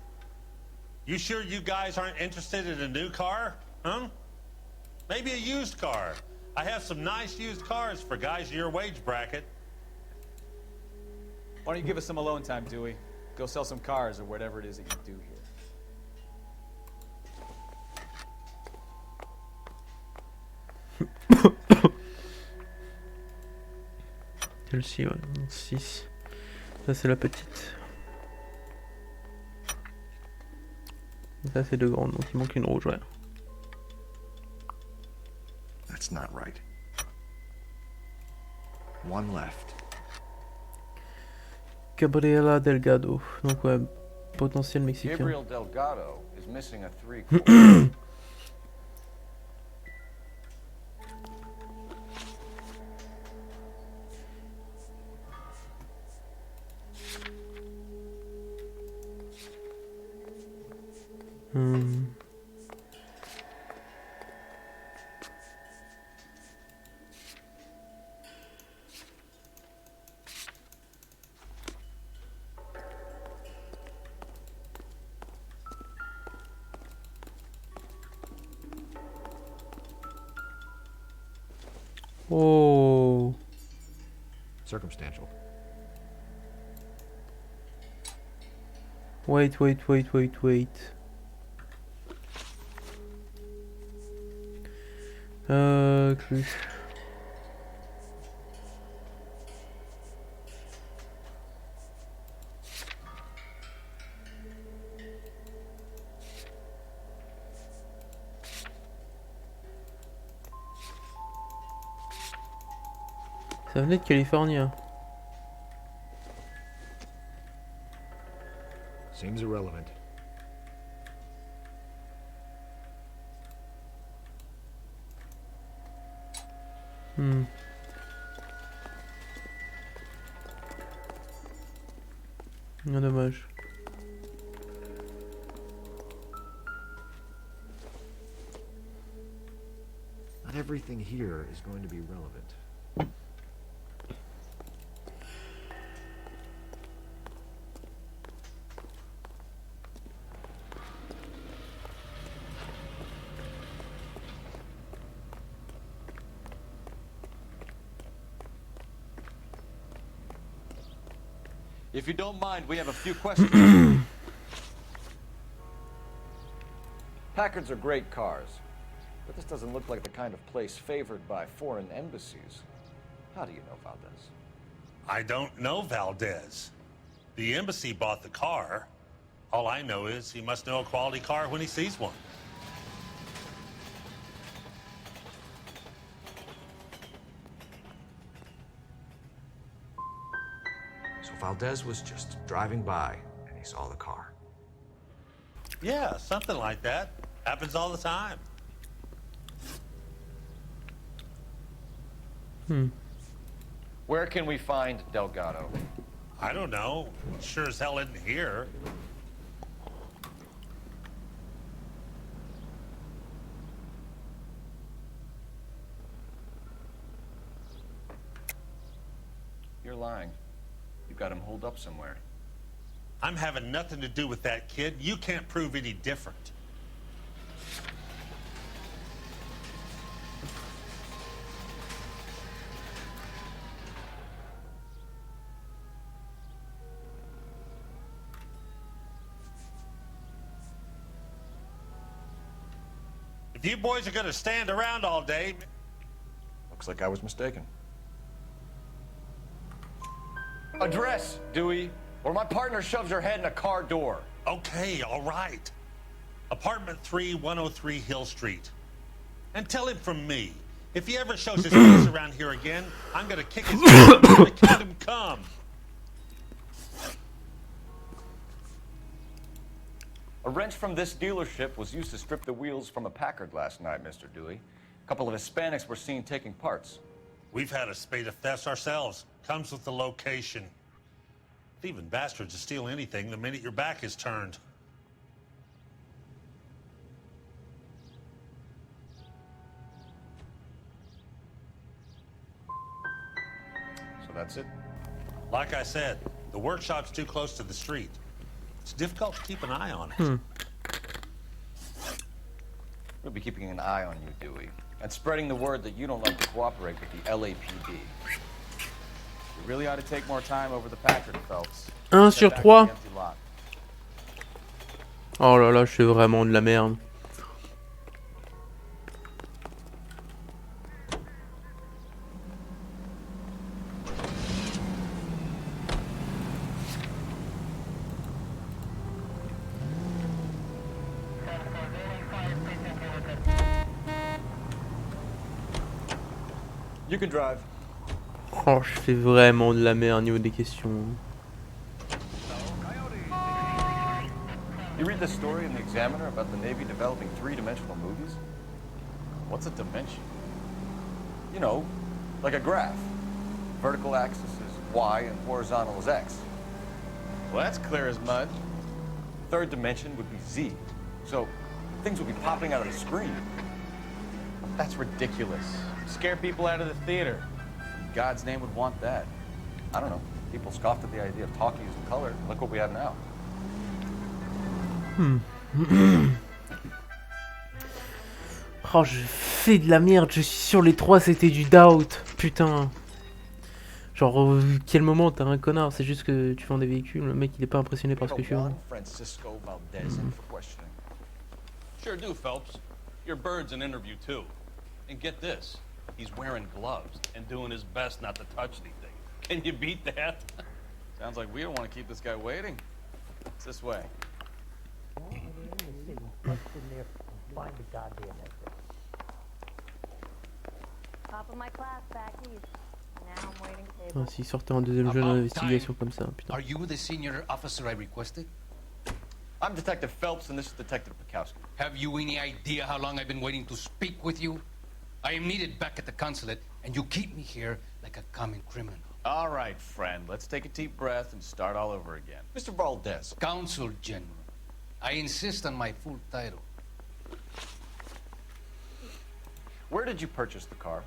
You sure you guys aren't interested in a new car? Huh? Maybe a used car. I have some nice used cars for guys in your wage bracket. Why don't you give us some alone time, Dewey? Go sell some cars or whatever it is that you do here. Celle-ci, ouais, 6. Ça c'est la petite. Ça c'est deux grandes, donc il manque une rouge, ouais. That's not right. One left. Gabriela Delgado, donc ouais, potentiel mexicain. Gabriel Delgado is missing a 3/4. Oh. Circumstantial. Wait. Clé. Ça venait de Californie. Seems irrelevant. Dommage. Not everything here is going to be relevant. If you don't mind, we have a few questions. Packards are great cars, but this doesn't look like the kind of place favored by foreign embassies. How do you know Valdez? I don't know Valdez. The embassy bought the car. All I know is he must know a quality car when he sees one. So Valdez was just driving by and he saw the car. Yeah, something like that. Happens all the time. Where can we find Delgado? I don't know. Sure as hell isn't here. up somewhere. I'm having nothing to do with that, kid. You can't prove any different. If you boys are gonna stand around all day... Looks like I was mistaken. Address, Dewey, or my partner shoves her head in a car door. Okay, all right. Apartment 3, 103 Hill Street. And tell him from me, if he ever shows his face around here again, I'm gonna kick his ass before the kingdom come. A wrench from this dealership was used to strip the wheels from a Packard last night, Mr. Dewey. A couple of Hispanics were seen taking parts. We've had a spate of thefts ourselves. Comes with the location. Thieving bastards to steal anything the minute your back is turned. So that's it? Like I said, the workshop's too close to the street. It's difficult to keep an eye on it. We'll be keeping an eye on you, Dewey, and spreading the word that you don't like to cooperate with the LAPD. You really ought to take more time over the Packard, Phelps. 1 sur 3. Oh là là, je fais vraiment de la merde. You can drive. Oh, je fais vraiment de la merde au niveau des questions. You read this story in the Examiner about the Navy developing three-dimensional movies? What's a dimension? You know, like a graph. Vertical axis is Y and horizontal is X. Well, that's clear as mud. Third dimension would be Z. So things would be popping out of the screen. That's ridiculous. Scare people out of the theater. In God's name would want that. I don't know. People scoffed at the idea of talkies in color. Look what we have now. Oh, je fais de la merde, je suis sur les 3, c'était du doubt. Putain. Genre, quel moment t'as un connard, c'est juste que tu vends des véhicules, le mec il est pas impressionné par ce que tu vends. Sure do, Phelps. Your bird's an interview too. And get this, he's wearing gloves and doing his best not to touch anything. Can you beat that? Sounds like we don't want to keep this guy waiting. It's this way. Find the goddamn exit. Top of my class, back east. Now I'm waiting Ah, table. s'il sortait un deuxième jeu d'investigation comme ça, putain. Are you the senior officer I requested? I'm Detective Phelps, and this is Detective Bukowski. Have you any idea how long I've been waiting to speak with you? I am needed back at the consulate, and you keep me here like a common criminal. All right, friend, let's take a deep breath and start all over again. Mr. Valdez. Consul General. I insist on my full title. Where did you purchase the car?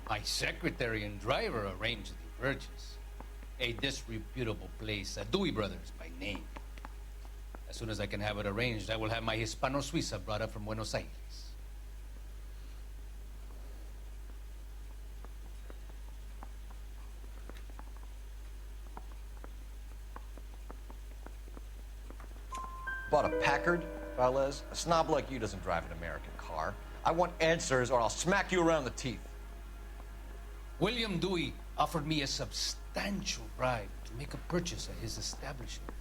My secretary and driver arranged the purchase. A disreputable place, Dewey Brothers by name. As soon as I can have it arranged, I will have my Hispano Suiza brought up from Buenos Aires. Bought a Packard, Valdez? A snob like you doesn't drive an American car. I want answers or I'll smack you around the teeth. William Dewey offered me a substantial bribe to make a purchase at his establishment.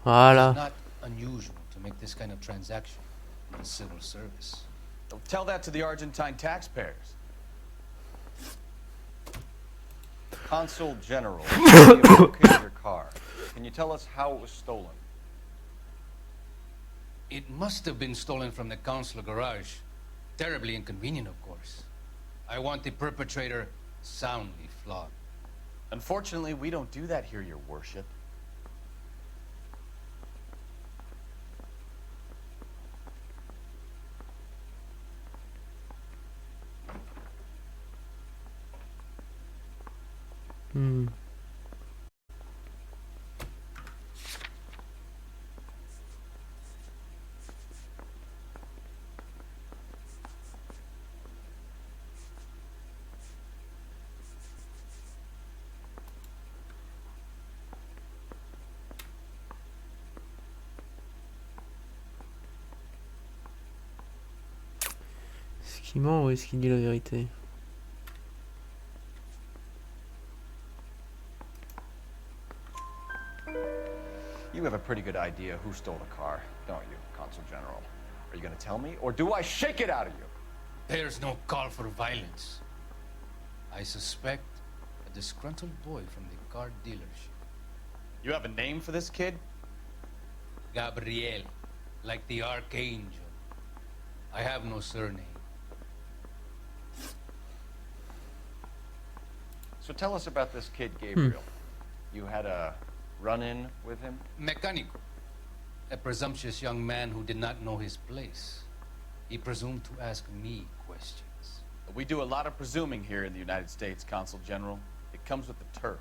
Voilà. It's not unusual to make this kind of transaction in the civil service. Don't tell that to the Argentine taxpayers. Consul General, you located your car. Can you tell us how it was stolen? It must have been stolen from the consular garage. Terribly inconvenient, of course. I want the perpetrator soundly flogged. Unfortunately, we don't do that here, Your Worship. qu'il ment ou est-ce qu'il dit la vérité? You have a pretty good idea who stole the car, don't you, Consul General? Are you gonna tell me, or do I shake it out of you? There's no call for violence. I suspect a disgruntled boy from the car dealership. You have a name for this kid? Gabriel, like the archangel. I have no surname. So tell us about this kid, Gabriel. You had a run-in with him? Mecánico. A presumptuous young man who did not know his place. He presumed to ask me questions. We do a lot of presuming here in the United States, Consul General. It comes with the turf.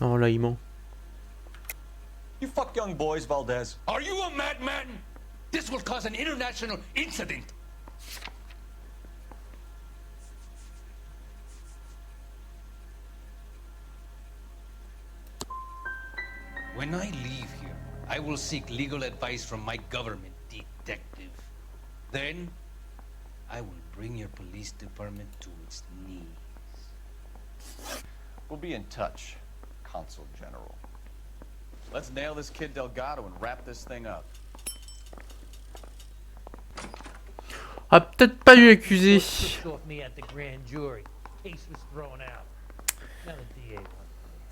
Non, là, il ment. You fuck young boys, Valdez. Are you a madman? This will cause an international incident. When I leave here, I will seek legal advice from my government detective. Then, I will bring your police department to its knees. We'll be in touch, Consul General. Let's nail this kid Delgado and wrap this thing up. Ah, peut-être pas lui accuser.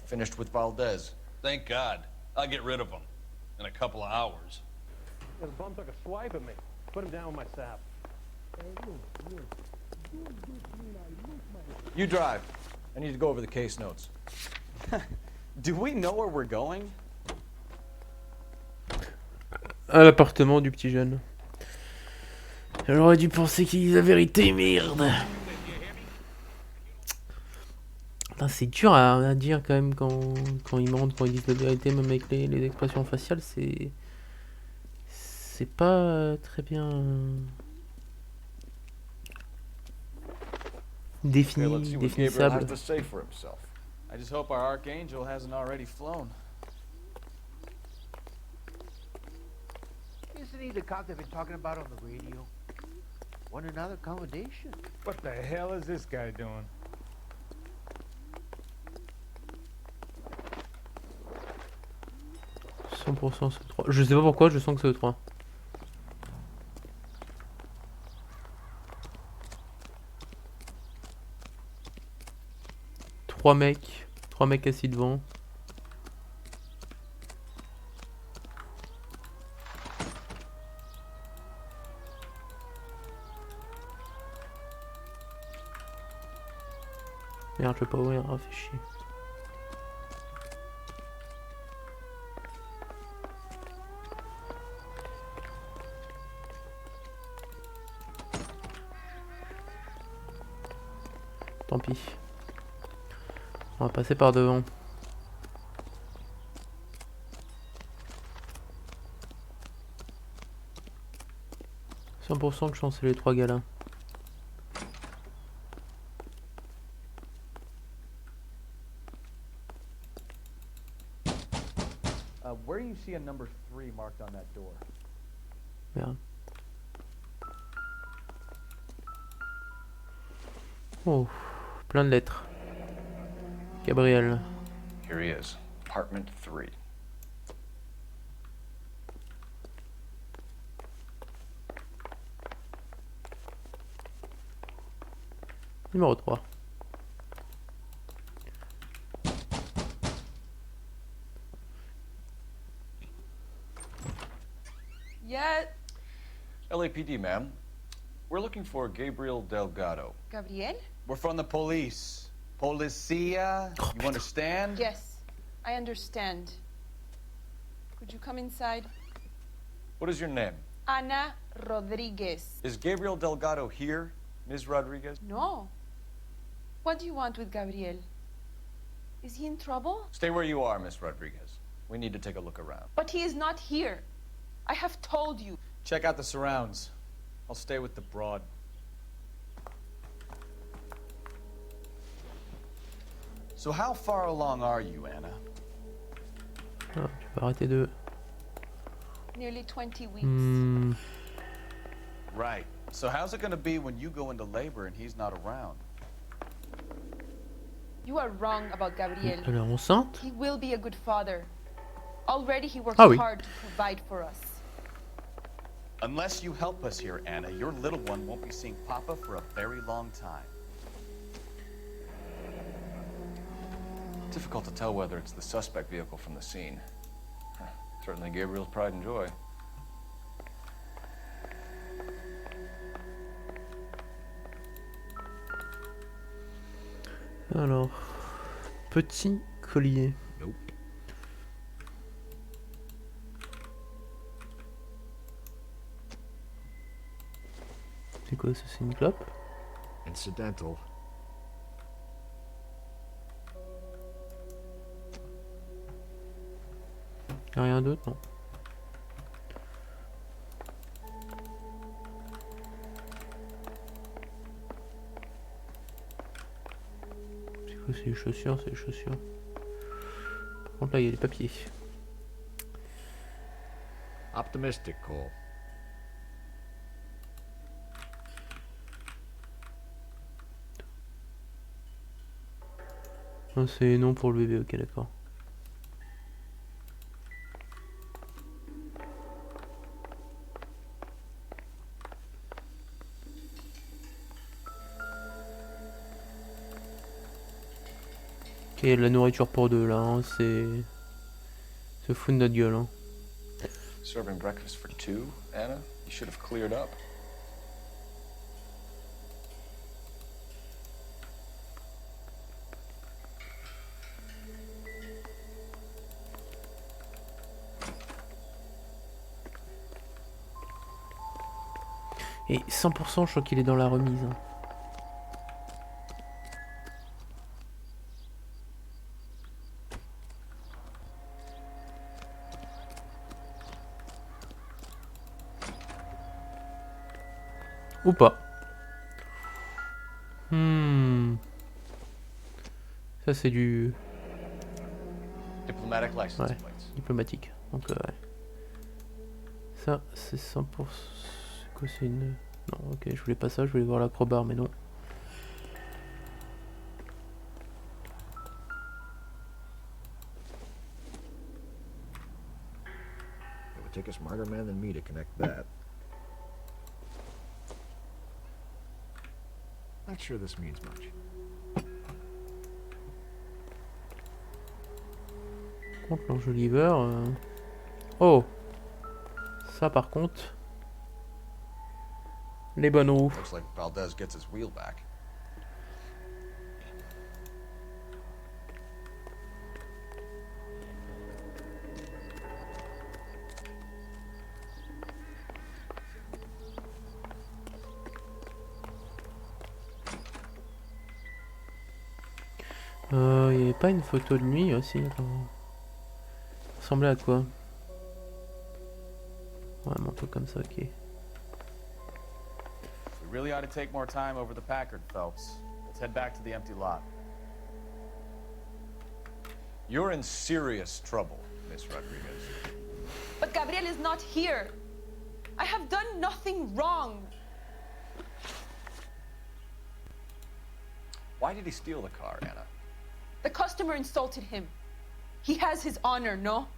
Finished with Valdez. Thank God. I'll get rid of him in a couple of hours. The bum took a swipe at me. Put him down with my sap. You drive. I need to go over the case notes. Do we know where we're going? À l'appartement du petit jeune. J'aurais dû penser qu'il dit la vérité, merde. C'est dur à dire quand même quand ils mentent, quand ils disent la vérité, même avec les expressions faciales, c'est pas très bien défini, définissable. I just hope our archangel hasn't already flown. Isn't he the cop they've been talking about on the radio? Want another accommodation? What the hell is this guy doing? « 100% c'est 3. Je sais pas pourquoi, je sens que c'est 3. Trois mecs assis devant. Merde, je peux pas ouvrir, ah, fait chier. Tant pis. On va passer par devant. « 100% de chance, c'est les 3 gars là. » Where do you see a number 3 marked on that door? Merde. Oh, plein de lettres. Gabriel. Here he is, apartment 3. Numéro 3. Yeah. LAPD, ma'am. We're looking for Gabriel Delgado. Gabriel? We're from the police. Policia, you understand? Yes, I understand. Could you come inside? What is your name? Ana Rodriguez. Is Gabriel Delgado here, Ms. Rodriguez? No. What do you want with Gabriel? Is he in trouble? Stay where you are, Ms. Rodriguez. We need to take a look around. But he is not here. I have told you. Check out the surrounds. I'll stay with the broad. So how far along are you, Anna? Ah, tu peux arrêter de... Nearly 20 weeks. Right. So how's it gonna be when you go into labor and he's not around? You are wrong about Gabriel. Elle est enceinte? He will be a good father. Already he works Ah oui. hard to provide for us. Unless you help us here, Anna, your little one won't be seeing Papa for a very long time. Difficult to tell whether it's the suspect vehicle from the scene. Certainly Gabriel's pride and joy. Alors, petit collier. Nope. C'est quoi ça? C'est une clope? Incidental. Y'a rien d'autre, non? C'est quoi? C'est les chaussures? C'est les chaussures. Par contre là il y a les papiers. Optimistic, Cole. Ah, c'est non pour le bébé, ok d'accord. Ok, il y a de la nourriture pour deux là, hein. C'est... Se fout de notre gueule, hein. Serving breakfast for two, Anna? You should have cleared up. Et 100% je crois qu'il est dans la remise, hein. Ou pas. Ça c'est du... Diplomatic license Ouais, plates. diplomatique. Donc ouais. Ça c'est 100%... C'est quoi, c'est une... Non, ok, je voulais pas ça, je voulais voir l'acrobar, mais non. It would take a smarter man than me to connect that. Not sure this means much. Contre l'enjoliveur... Oh! Ça par contre... Les bonnes roues. Looks like Valdez gets his wheel back. Il n'y avait pas une photo de lui aussi? Attends. Ça ressemblait à quoi? Ouais, un manteau comme ça, ok. We really ought to take more time over the Packard, Phelps. Let's head back to the empty lot. You're in serious trouble, Miss Rodriguez. But Gabriel is not here. I have done nothing wrong. Why did he steal the car, Anna? The customer insulted him. He has his honor, no?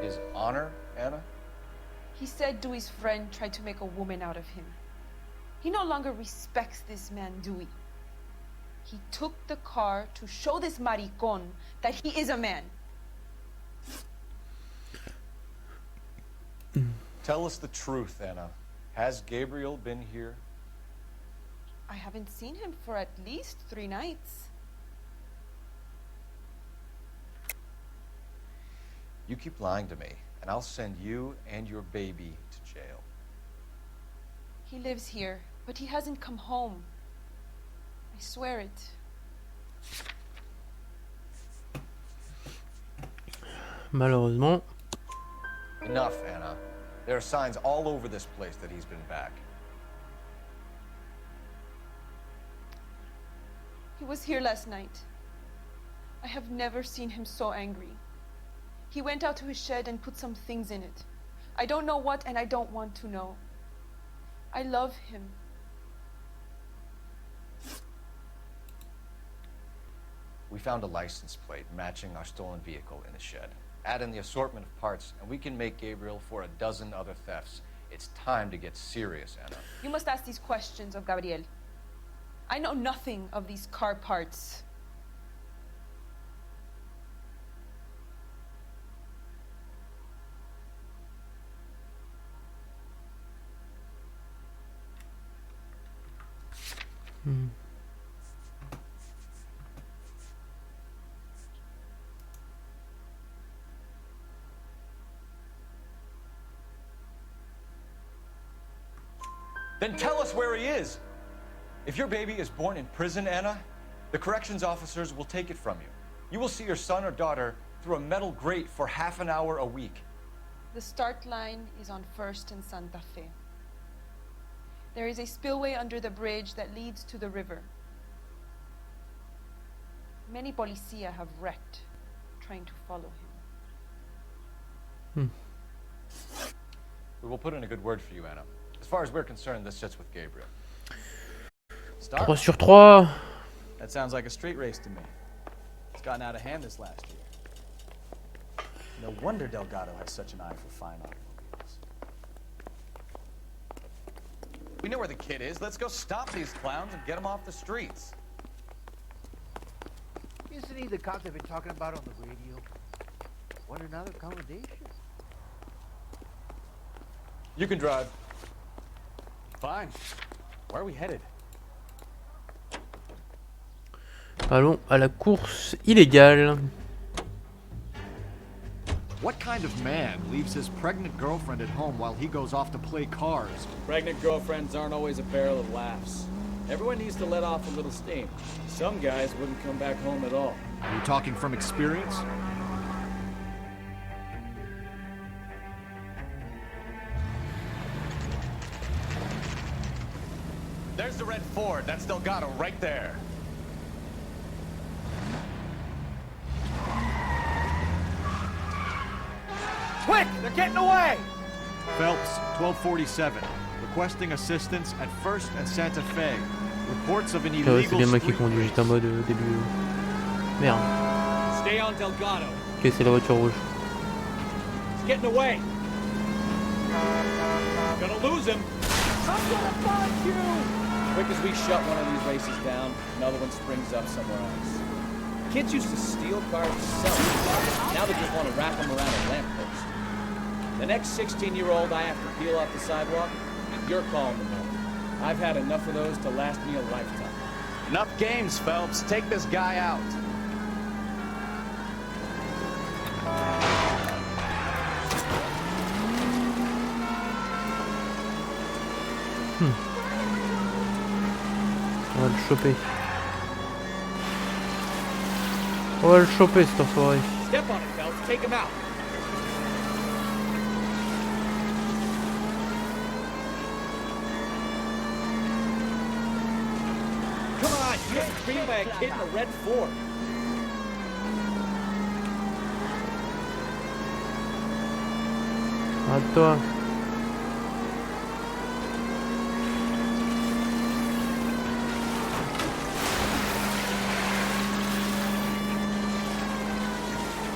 His honor, Anna? He said Dewey's friend tried to make a woman out of him. He no longer respects this man, Dewey. He took the car to show this maricon that he is a man. Tell us the truth, Anna. Has Gabriel been here? I haven't seen him for at least 3 nights. You keep lying to me, and I'll send you and your baby to jail. He lives here, but he hasn't come home. I swear it. Malheureusement. Enough, Anna. There are signs all over this place that he's been back. He was here last night. I have never seen him so angry. He went out to his shed and put some things in it. I don't know what, and I don't want to know. I love him. We found a license plate matching our stolen vehicle in the shed. Add in the assortment of parts, and we can make Gabriel for a dozen other thefts. It's time to get serious, Anna. You must ask these questions of Gabriel. I know nothing of these car parts. Then tell us where he is. If your baby is born in prison, Anna, the corrections officers will take it from you. You will see your son or daughter through a metal grate for half an hour a week. The start line is on 1st and Santa Fe. There is a spillway under the bridge that leads to the river. Many policia have wrecked trying to follow him. We will put in a good word for you, Anna. As far as we're concerned, this sits with Gabriel. 3 sur 3. That sounds like a street race to me. It's gotten out of hand this last year. No wonder Delgado has such an eye for fine automobiles. We know where the kid is. Let's go stop these clowns and get him off the streets. Isn't he the cop they've been talking about on the radio? Want another accommodation? You can drive. Fine. Where are we headed? Allons à la course illégale. What kind of man leaves his pregnant girlfriend at home while he goes off to play cars? Pregnant girlfriends aren't always a barrel of laughs. Everyone needs to let off a little steam. Some guys wouldn't come back home at all. Are you talking from experience? There's the red Ford. That's Delgado right there. Quick! They're getting away! Phelps, 1247. Requesting assistance at 1st and Santa Fe. Reports of an Ouais, illegal c'est bien moi qui street conduis, j'étais en mode début. Merde. Stay on Delgado. Ok, c'est la voiture rouge. It's getting away. Gonna lose him. I'm gonna find you! Quick as we shut one of these races down, another one springs up somewhere else. Kids used to steal cars to sell them. Now they just want to wrap them around a lamppost. The next 16-year-old I have to peel off the sidewalk, you're calling them home. I've had enough of those to last me a lifetime. Enough games, Phelps. Take this guy out. On va le choper. On va le choper cet enfoiré. Step on it, Phelps. Take him out. Come on, you get treated by a kid in a red Ford. Arrête-toi.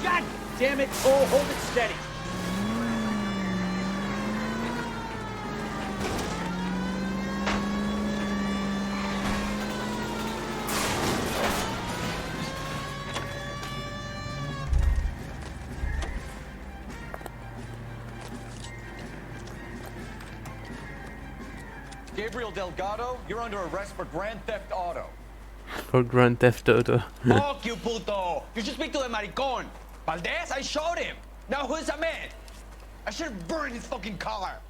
God damn it, Cole, hold it steady. Gabriel Delgado, you're under arrest for Grand Theft Auto. For Grand Theft Auto. Fuck you, puto! You should speak to the maricon. Valdez, I showed him. Now who's the man? I should have burned his fucking car.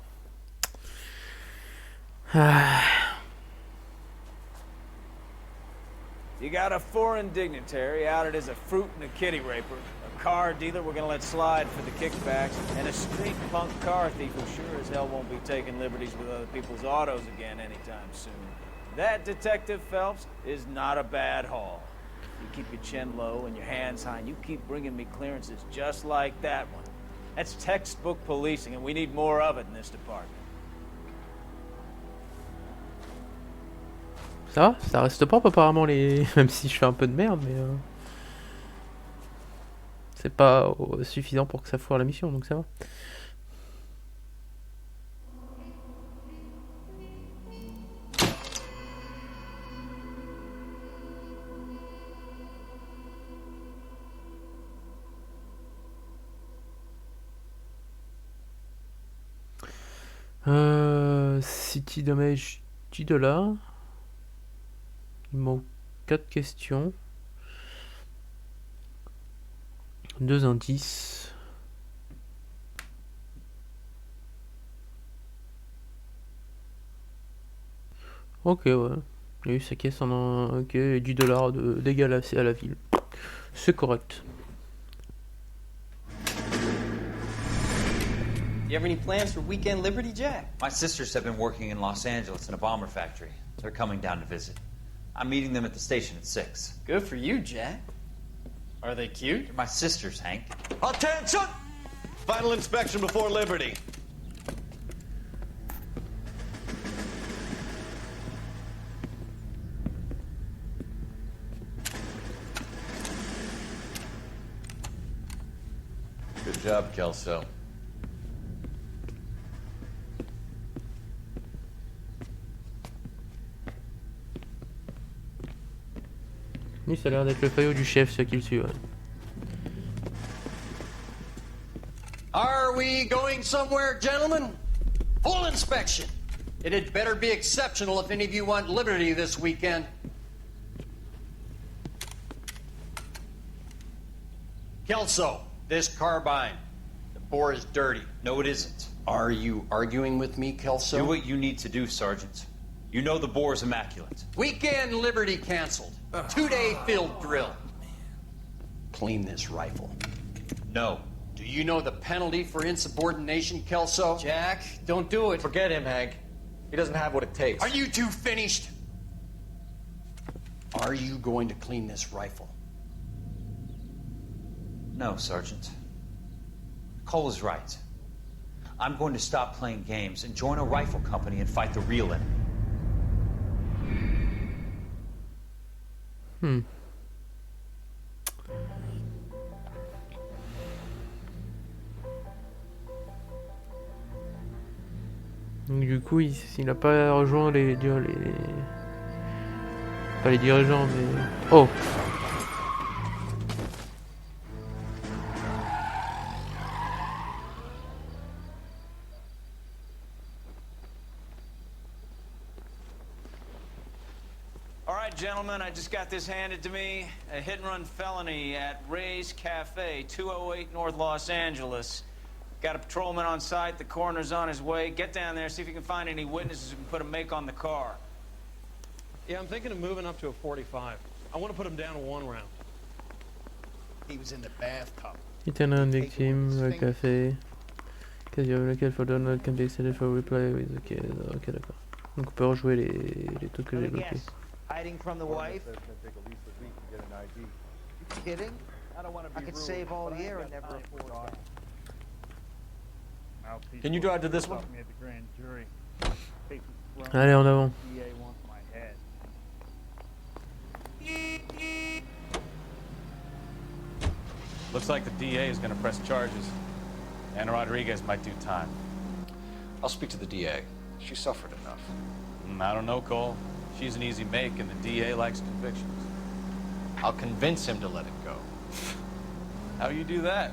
You got a foreign dignitary outed as a fruit and a kitty raper, a car dealer we're gonna let slide for the kickbacks, and a street punk car thief who sure as hell won't be taking liberties with other people's autos again anytime soon. That, Detective Phelps, is not a bad haul. You keep your chin low and your hands high, and you keep bringing me clearances just like that one. That's textbook policing, and we need more of it in this department. Ça reste propre apparemment les. Même si je fais un peu de merde, mais c'est pas suffisant pour que ça foire la mission, donc ça va. City Damage $10. Il manque 4 questions. 2 indices. Ok, ouais. Il y a eu sa caisse en un. Ok, et $10 de dégâts à la ville. C'est correct. You have any plans for weekend Liberty, Jack? My sisters have been working in Los Angeles in a bomber factory. They're coming down to visit. I'm meeting them at the station at 6. Good for you, Jack. Are they cute? They're my sisters, Hank. Attention! Final inspection before Liberty. Good job, Kelso. Lui, ça a l'air d'être le faillot du chef, ce qu'il suit. Ouais. Are we going somewhere, gentlemen? Full inspection. It had better be exceptional if any of you want liberty this weekend. Kelso, this carbine. The bore is dirty. No, it isn't. Are you arguing with me, Kelso? Do what you need to do, Sergeant. You know the bore is immaculate. Weekend liberty canceled. 2-day field drill. Clean this rifle. No. Do you know the penalty for insubordination, Kelso? Jack, don't do it. Forget him, Hank. He doesn't have what it takes. Are you two finished? Are you going to clean this rifle? No, Sergeant. Cole is right. I'm going to stop playing games and join a rifle company and fight the real enemy. Donc du coup, il n'a pas rejoint les... Pas les dirigeants, mais... Oh! Gentlemen, I just got this handed to me. A hit-and-run felony at Ray's Cafe, 208 North Los Angeles. Got a patrolman on site. The coroner's on his way. Get down there, see if you can find any witnesses who can put a make on the car. Yeah, I'm thinking of moving up to a 45. I want to put him down to 1 round. He was in the bathtub. Internal victim, le café. Quasi lequel for download can be extended for replay with... Ok, d'accord. Donc on peut rejouer les trucs que j'ai bloqués. Hiding from the wife? You kidding? I could save all year and never afford that. Can you drive to this one? Allez, en avant. Looks like the DA is going to press charges. Anna Rodriguez might do time. I'll speak to the DA. She suffered enough. I don't know, Cole. She's an easy make, and the DA likes convictions. I'll convince him to let it go. How you do that?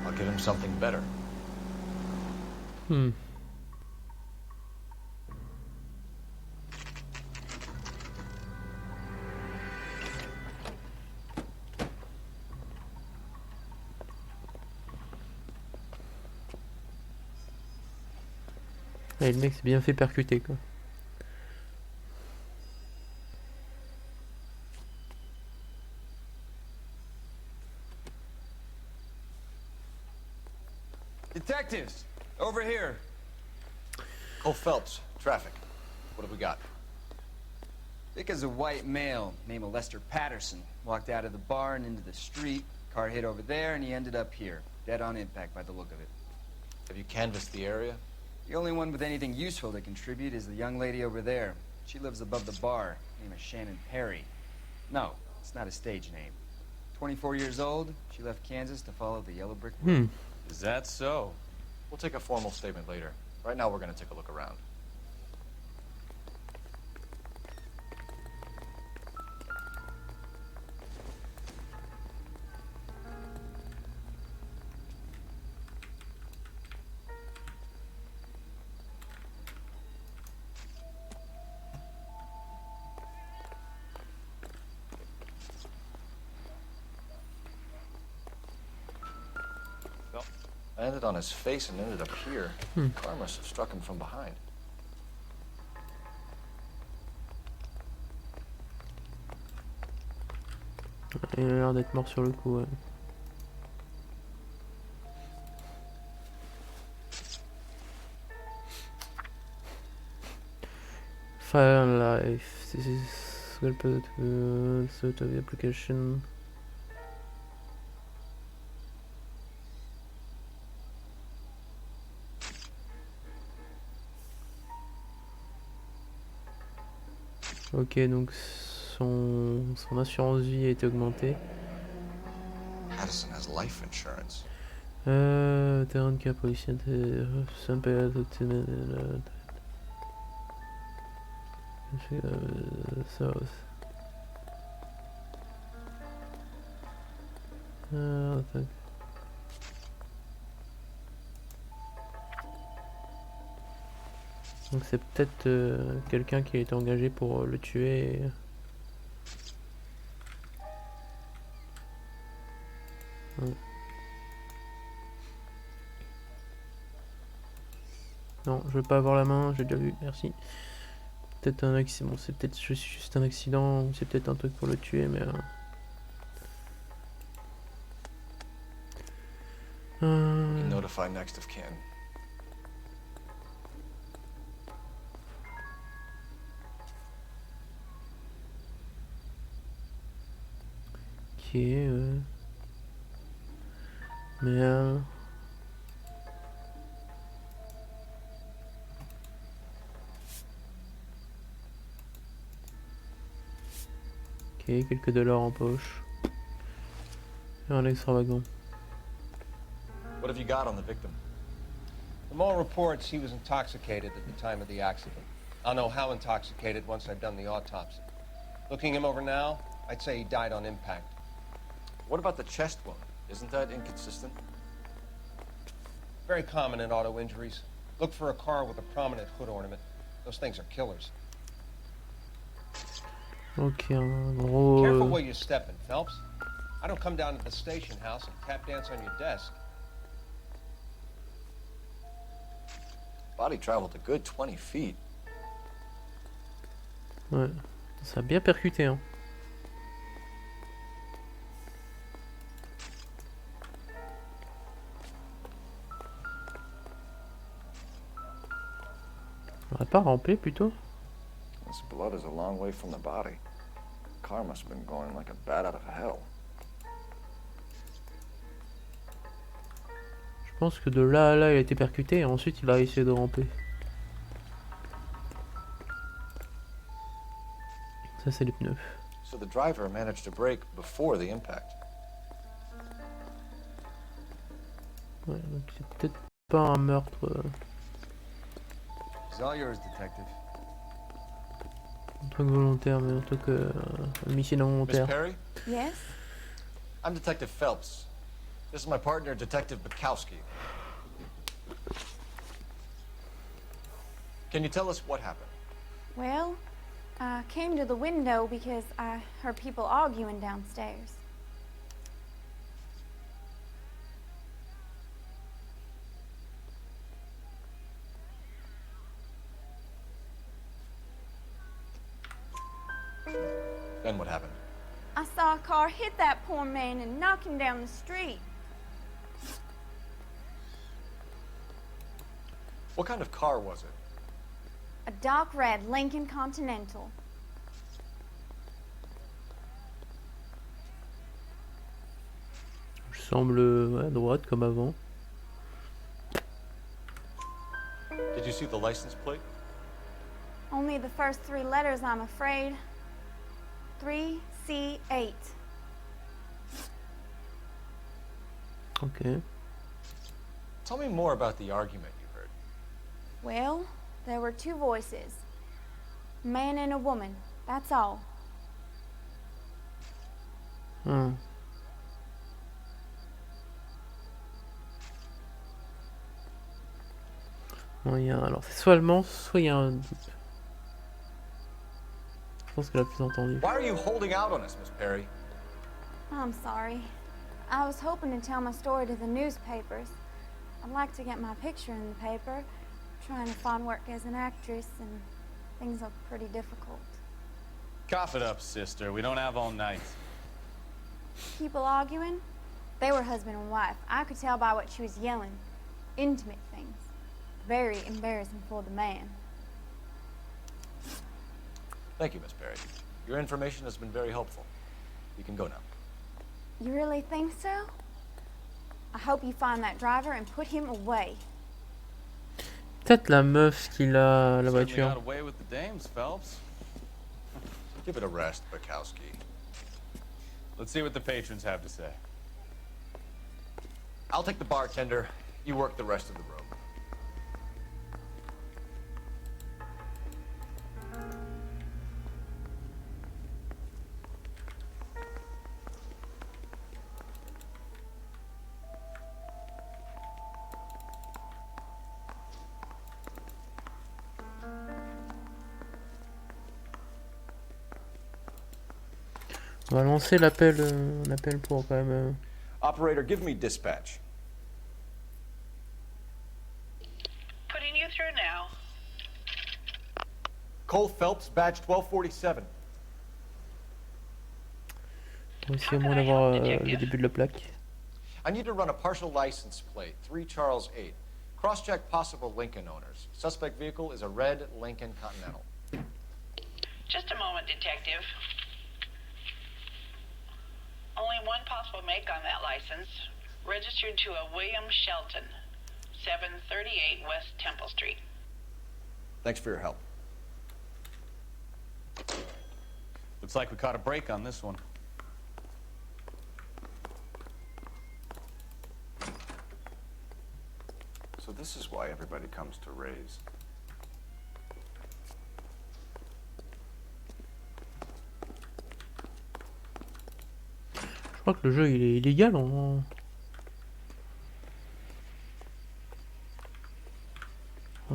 I'll give him something better. Et le mec s'est bien fait percuter, quoi. Detectives, over here. Cole Phelps, traffic. What have we got? Vic is a white male named Lester Patterson. Walked out of the bar and into the street. Car hit over there, and he ended up here. Dead on impact by the look of it. Have you canvassed the area? The only one with anything useful to contribute is the young lady over there. She lives above the bar. Name is Shannon Perry. No, it's not a stage name. 24 years old, she left Kansas to follow the yellow brick road. Is that so? We'll take a formal statement later. Right now, we're going to take a look around. Landed on his face and ended up here. Car must have struck him from behind. Il a l'air d'être mort sur le coup, ouais. Fire life. This is well put to sort of the application. Ok, donc son assurance vie a été augmentée. Addison has life insurance. Terrain de policier South. Donc c'est peut-être quelqu'un qui a été engagé pour le tuer. Ouais. Non, je veux pas avoir la main, j'ai déjà vu, merci. Peut-être un accident, bon, c'est peut-être juste un accident, ou c'est peut-être un truc pour le tuer, mais... We can notify next of kin. Ok, mais... Ok, quelques dollars en poche. Et un extravagant. What have you got on the victim? From all reports, he was intoxicated at the time of the accident. I'll know how intoxicated once I've done the autopsy. Looking him over now, I'd say he died on impact. What about the chest wound? Isn't that inconsistent? Very common in auto injuries. Look for a car with a prominent hood ornament. Those things are killers. Ok, un gros... Careful where you're stepping, Phelps. I don't come down to the station house and tap dance on your desk. Body traveled a good 20 feet. Ouais, ça a bien percuté, hein. On va pas ramper plutôt? This blood is a long way from the body. The car must have been going like a bat out of hell. Je pense que de là à là il a été percuté et ensuite il a essayé de ramper. Ça c'est les pneus. So the driver managed to brake before the impact. Ouais, donc c'est peut-être pas un meurtre. It's all yours, detective. Un truc volontaire, mais un truc homicide involontaire. Miss Perry? Yes? I'm Detective Phelps. This is my partner, Detective Bukowski. Can you tell us what happened? Well, I came to the window because I heard people arguing downstairs. Then what happened? I saw a car hit that poor man and knock him down the street. What kind of car was it? A dark red Lincoln Continental. Je semble à droite comme avant. Did you see the license plate? Only the first 3 letters, I'm afraid. 3C8. Ok. Tell me more about the argument you heard. Well, there were 2 voices. A man and a woman, that's all. Hmm. Bon, alors c'est soit allemand, soit il y a un doute. Je pense que la plus entendue. Why are you holding out on us, Miss Perry? I'm sorry. I was hoping to tell my story to the newspapers. I'd like to get my picture in the paper. Trying to find work as an actress, and things look pretty difficult. Cough it up, sister. We don't have all night. People arguing? They were husband and wife. I could tell by what she was yelling. Intimate things. Very embarrassing for the man. Thank you, Miss Perry. Your information has been very helpful. You can go now. You really think so? I hope you find that driver and put him away. Peut-être la meuf qui a la Certainly voiture. got away with the dames, Phelps. Give it a rest, Bukowski. Let's see what the patrons have to say. I'll take the bartender. You work the rest of the room. On va lancer l'appel pour quand même. Operator, give me dispatch. Putting you through now. Cole Phelps, badge 1247. On va essayer au moins d'avoir le début de la plaque. I need to run a partial license plate, 3 Charles 8. Cross-check possible Lincoln owners. Suspect vehicle is a red Lincoln Continental. Just a moment, detective. Only one possible make on that license. Registered to a William Shelton, 738 West Temple Street. Thanks for your help. Looks like we caught a break on this one. So this is why everybody comes to Ray's. Je crois que le jeu il est illégal en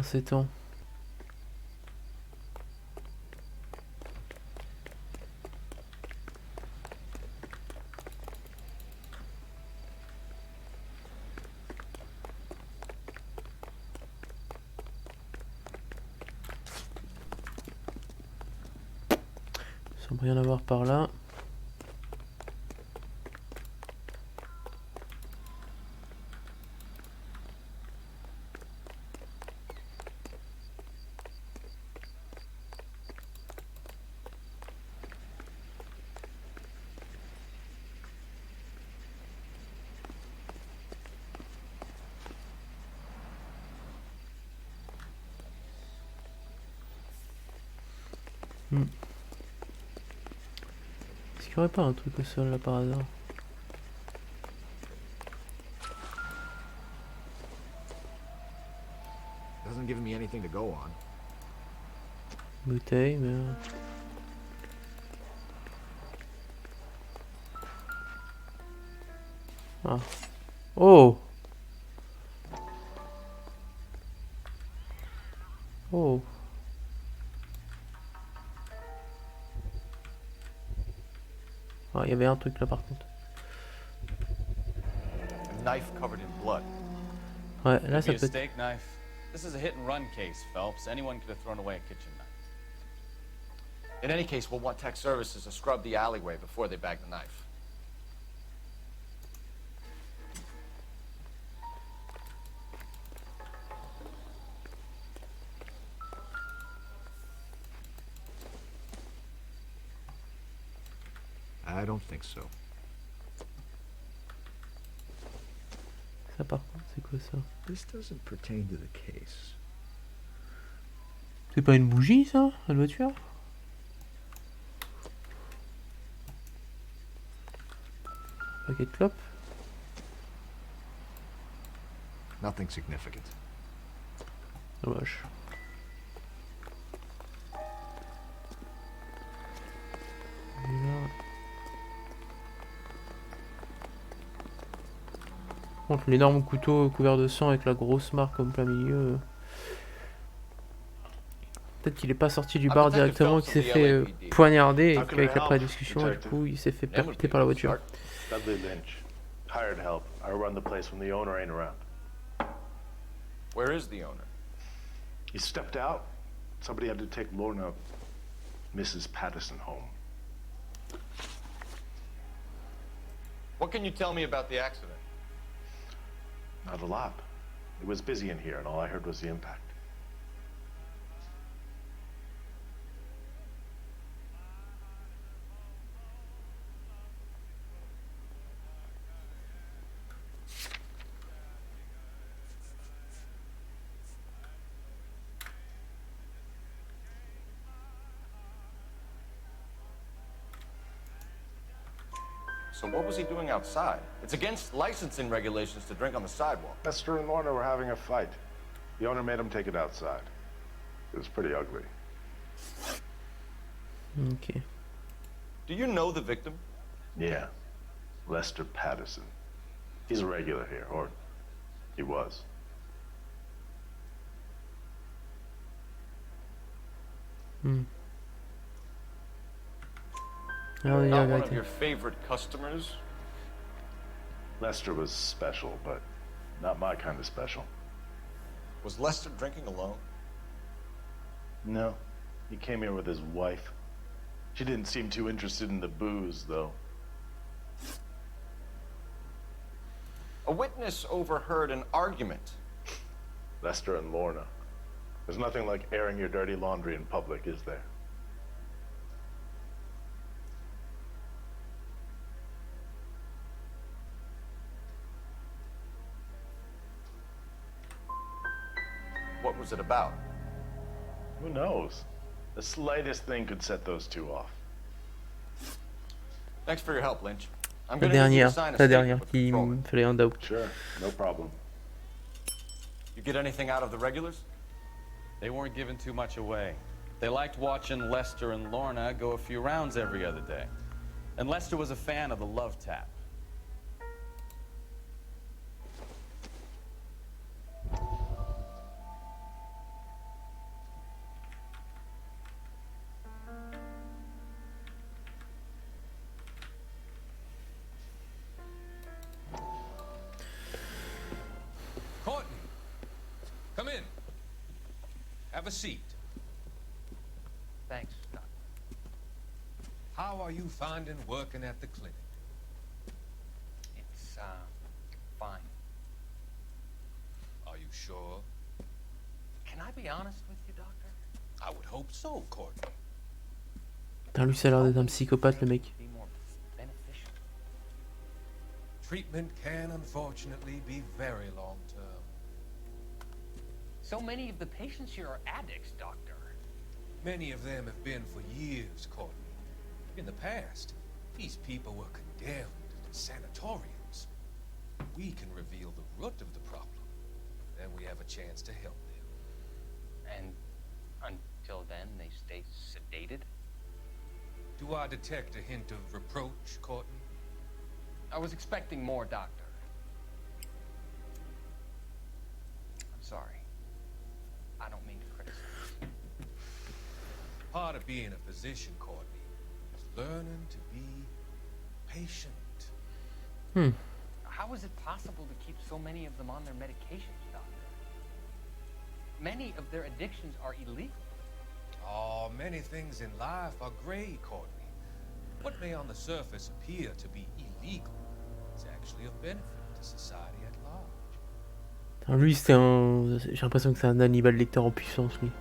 ces temps. Il semble rien avoir par là. Est-ce qu'il n'y aurait pas un truc au sol là par hasard? Doesn't give me anything to go on. Bouteille, mais. Ah. Oh! Oh! Ah, il y avait un truc là par contre. A knife covered in blood. Ouais, là ça Could be peut a être. steak knife. This is a hit and run case, Phelps. Anyone could have thrown away a kitchen knife. In any case, we'll want tech services to scrub the alleyway before they bag the knife. I don't think so. Ça par contre, c'est quoi ça? This doesn't pertain to the case. C'est pas une bougie ça, la voiture? Paquet de clopes? Nothing significant. Dommage. Et là... Par contre, l'énorme couteau couvert de sang avec la grosse marque en plein milieu. Peut-être qu'il est pas sorti du bar directement, qu'il s'est fait poignarder et qu'avec la discussion, du coup, il s'est fait percuter par la voiture. Dudley Lynch. Hired help. I run the place when the owner ain't around. Where is the owner? He stepped out. Somebody had to take Lorna, Mrs. Patterson, home. What can you tell me about the accident? Not a lot. It was busy in here, and all I heard was the impact. So what was he doing outside? It's against licensing regulations to drink on the sidewalk. Lester and Lorna were having a fight. The owner made him take it outside. It was pretty ugly. Okay. Do you know the victim? Yeah. Lester Patterson. He's a regular here, or he was. Oh, Not One of your favorite customers? Lester was special, but not my kind of special. Was Lester drinking alone? No. He came here with his wife. She didn't seem too interested in the booze, though. A witness overheard an argument. Lester and Lorna. There's nothing like airing your dirty laundry in public, is there? What was it about? Who knows? The slightest thing could set those two off. Thanks for your help, Lynch. I'm La gonna need you to dernière, sign a la statement dernière with qui Patrolman. me fallait un doubt. Sure, no problem. You get anything out of the regulars? They weren't giving too much away. They liked watching Lester and Lorna go a few rounds every other day. And Lester was a fan of the love tap. Courtney, come in. Have a seat. Thanks, Doc. How are you finding working at the clinic? It's, fine. Are you sure? Can I be honest with you, Doctor? I would hope so, Courtney. Putain, lui, ça a l'air d'être un psychopathe, le mec. Be more beneficial. Treatment can unfortunately be very long-term. So many of the patients here are addicts, Doctor. Many of them have been for years, Courtney. In the past, these people were condemned to sanatoriums. We can reveal the root of the problem. Then we have a chance to help them. And until then, they stay sedated? Do I detect a hint of reproach, Courtney? I was expecting more, Doctor. I'm sorry. I don't mean to criticize. Part of being a physician, Courtney, is learning to be patient. How is it possible to keep so many of them on their medications, Doctor? Many of their addictions are illegal. Oh, many things in life are gray, Courtney. What may on the surface appear to be illegal is actually of benefit to society at large. Putain, lui, c'est un... J'ai l'impression que c'est un Hannibal Lecter en puissance, lui.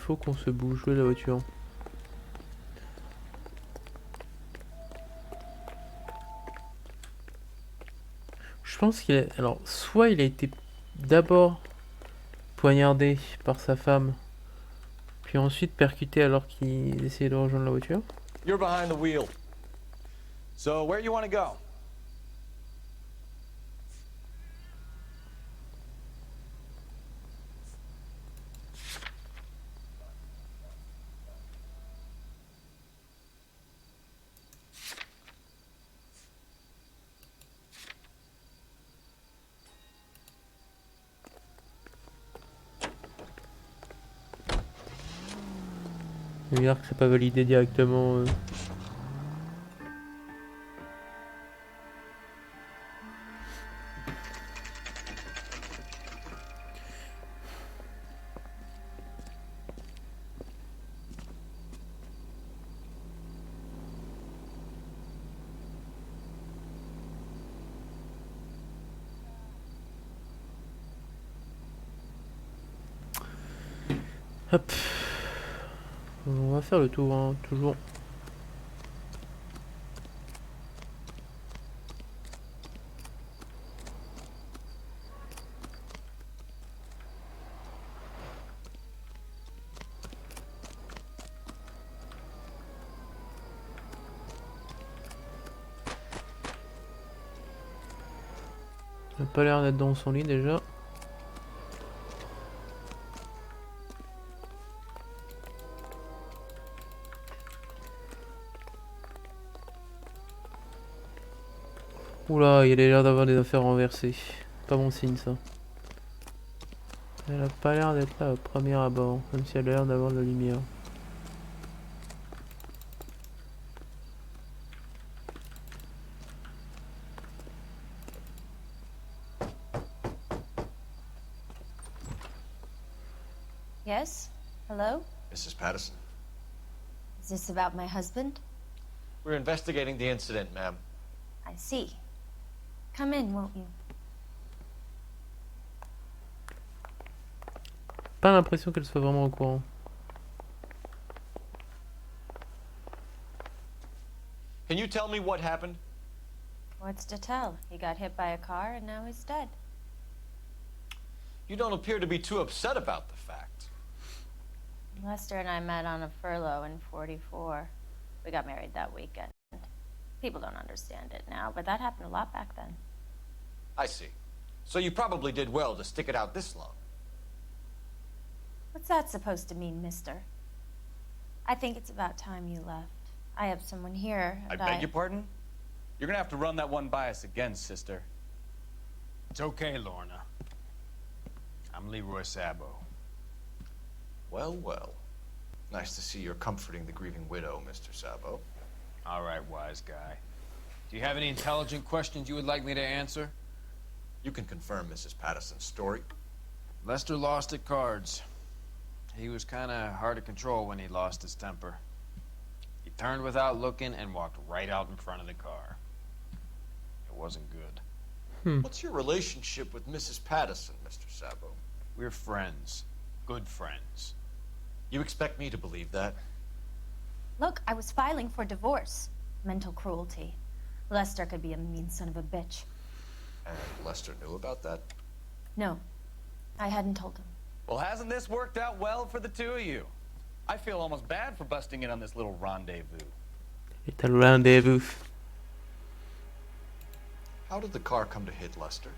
faut qu'on se bouge. Où est la voiture? Je pense qu'il a... Alors, soit il a été d'abord poignardé par sa femme, puis ensuite percuté alors qu'il essayait de rejoindre la voiture. You're behind the wheel. So, where you want to go? Il veut dire que c'est pas validé directement. Hop. On va faire le tour, hein, toujours. Il n'a pas l'air d'être dans son lit déjà. Oula, il a l'air d'avoir des affaires renversées. Pas bon signe ça. Elle a pas l'air d'être là au premier abord, même si elle a l'air d'avoir de la lumière. Yes? Hello? Mrs. Patterson. Is this about my husband? We're investigating the incident, ma'am. I see. Come in, won't you? Pas l'impression qu'elle soit vraiment au courant. Can you tell me what happened? What's to tell? He got hit by a car and now he's dead. You don't appear to be too upset about the fact. Lester and I met on a furlough in '44. We got married that weekend. People don't understand it now, but that happened a lot back then. I see. So you probably did well to stick it out this long. What's that supposed to mean, mister? I think it's about time you left. I have someone here, I and beg your pardon? You're gonna have to run that one by us again, sister. It's okay, Lorna. I'm Leroy Sabo. Well, well. Nice to see you're comforting the grieving widow, Mr. Sabo. All right, wise guy. Do you have any intelligent questions you would like me to answer? You can confirm Mrs. Patterson's story. Lester lost at cards. He was kind of hard to control when he lost his temper. He turned without looking and walked right out in front of the car. It wasn't good. What's your relationship with Mrs. Patterson, Mr. Sabo? We're friends. Good friends. You expect me to believe that? Look, I was filing for divorce. Mental cruelty. Lester could be a mean son of a bitch. And Lester knew about that? No, I hadn't told him. Well, hasn't this worked out well for the two of you? I feel almost bad for busting in on this little rendezvous. Little rendezvous. How did the car come to hit Lester?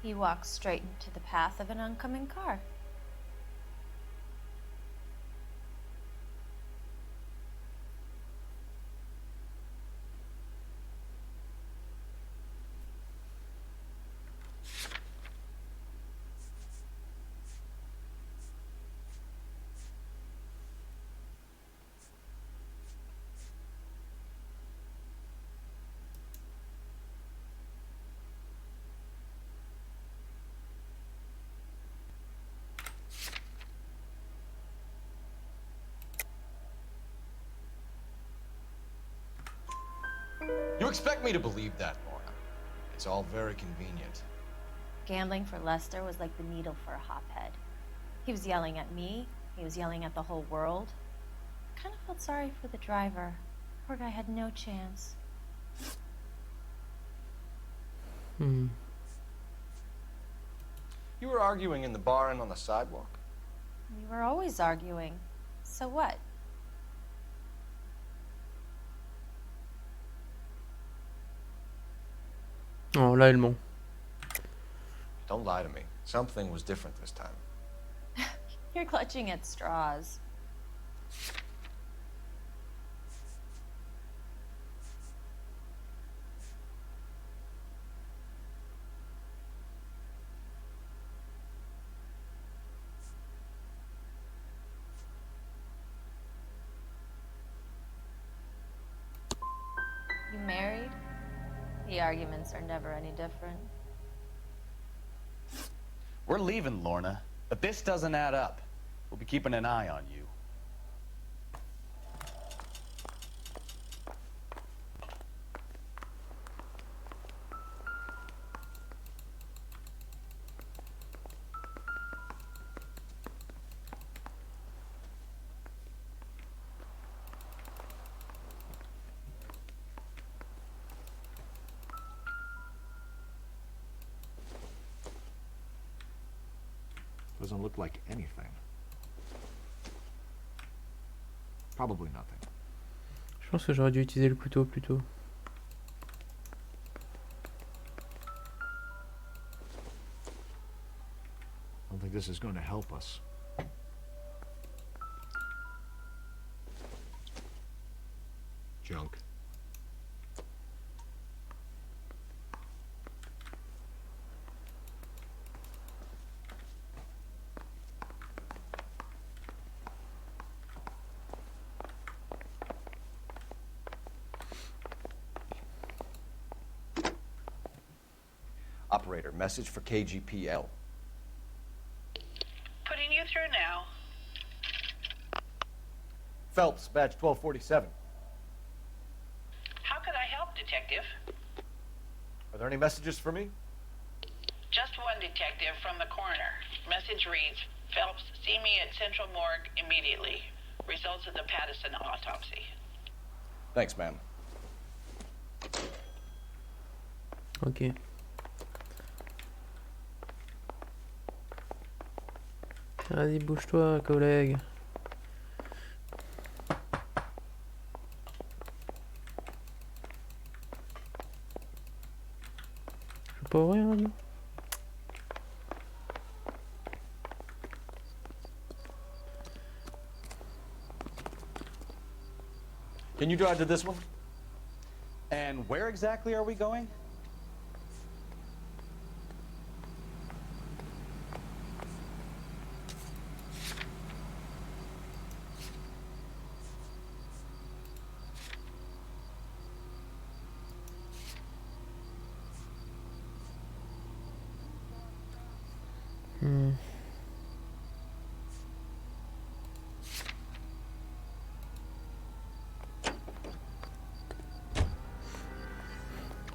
He walked straight into the path of an oncoming car. You expect me to believe that, Lorna? It's all very convenient. Gambling for Lester was like the needle for a hophead. He was yelling at me, He was yelling at the whole world. I kind of felt sorry for the driver. Poor guy had no chance. Hmm. You were arguing in the bar and on the sidewalk? We were always arguing. So what? Oh, là, elle ment. Don't lie to me. Something was different this time. You're clutching at straws. You married? The arguments are never any different. We're leaving, Lorna, but this doesn't add up. We'll be keeping an eye on you. Doesn't look like anything. Probably nothing. Je pense que j'aurais dû utiliser le couteau plus tôt. I don't think this is going to help us. Junk. Operator, message for KGPL. Putting you through now. Phelps, badge 1247. How could I help, Detective? Are there any messages for me? Just one detective from the coroner. Message reads, Phelps, see me at Central Morgue immediately. Results of the Pattison autopsy. Thanks, ma'am. Ok. Vas-y, bouge-toi, collègue. Je peux pas ouvrir maintenant? Can you drive to this one? And where exactly are we going?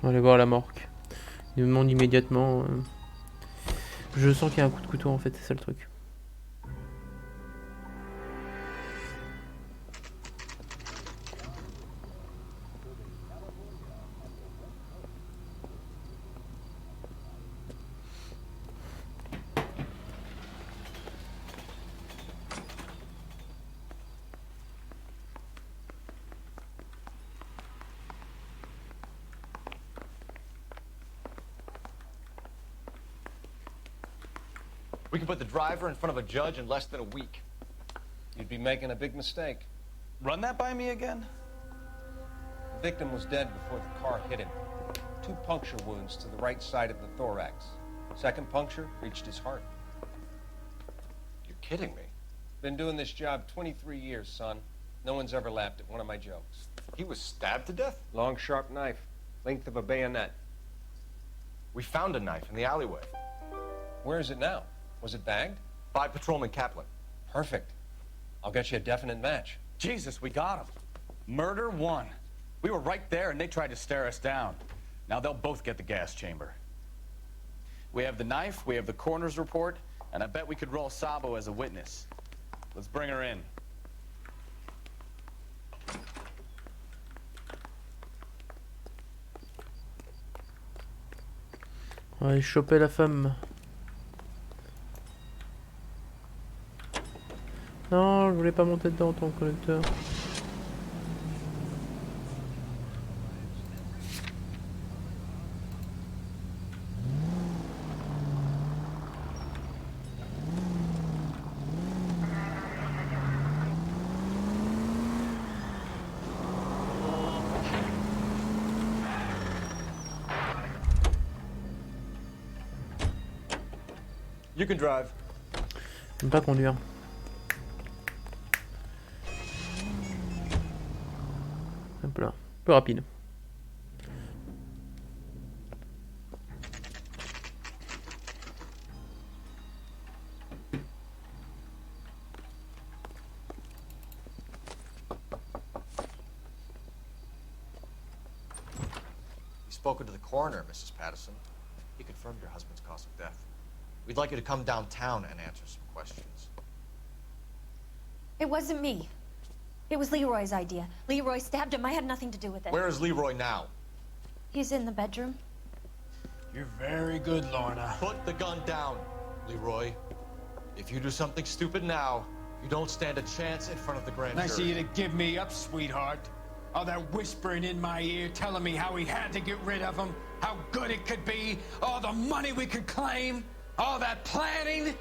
On va aller voir la morgue. Il me demande immédiatement. Je sens qu'il y a un coup de couteau en fait, c'est ça le truc. We can put the driver in front of a judge in less than a week. You'd be making a big mistake. Run that by me again? The victim was dead before the car hit him. 2 puncture wounds to the right side of the thorax. Second puncture reached his heart. You're kidding me. Been doing this job 23 years, son. No one's ever laughed at one of my jokes. He was stabbed to death? Long, sharp knife. Length of a bayonet. We found a knife in the alleyway. Where is it now? Was it bagged? By Patrolman Kaplan. Perfect. I'll get you a definite match. Jesus, we got him. Murder 1. We were right there and they tried to stare us down. Now they'll both get the gas chamber. We have the knife, we have the coroner's report, and I bet we could roll Sabo as a witness. Let's bring her in. On va aller choper la femme. Non, je voulais pas monter dedans ton connecteur. You can drive. J'aime pas conduire. Hop là, peu rapide. You've spoken to the coroner, Mrs. Patterson. He confirmed your husband's cause of death. We'd like you to come downtown and answer some questions. It wasn't me. It was Leroy's idea. Leroy stabbed him. I had nothing to do with it. Where is Leroy now? He's in the bedroom. You're very good, Lorna. Put the gun down, Leroy. If you do something stupid now, you don't stand a chance in front of the grand Nice of jury. you to give me up, sweetheart. All that whispering in my ear telling me how we had to get rid of him, how good it could be, all the money we could claim, all that planning,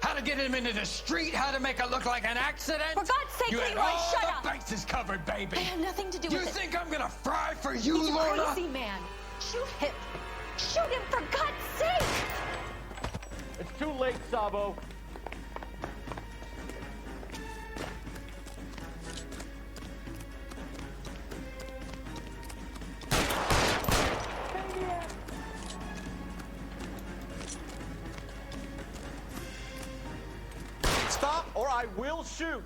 how to get him into the street, how to make it look like an accident. For God's sake, you had Leroy, all shut the up! bases covered, baby. I had nothing to do You with it. think I'm gonna fry for you, He's a Lorna? crazy man. Shoot him. Shoot him, for God's sake! It's too late, Sabo. Stop, or I will shoot.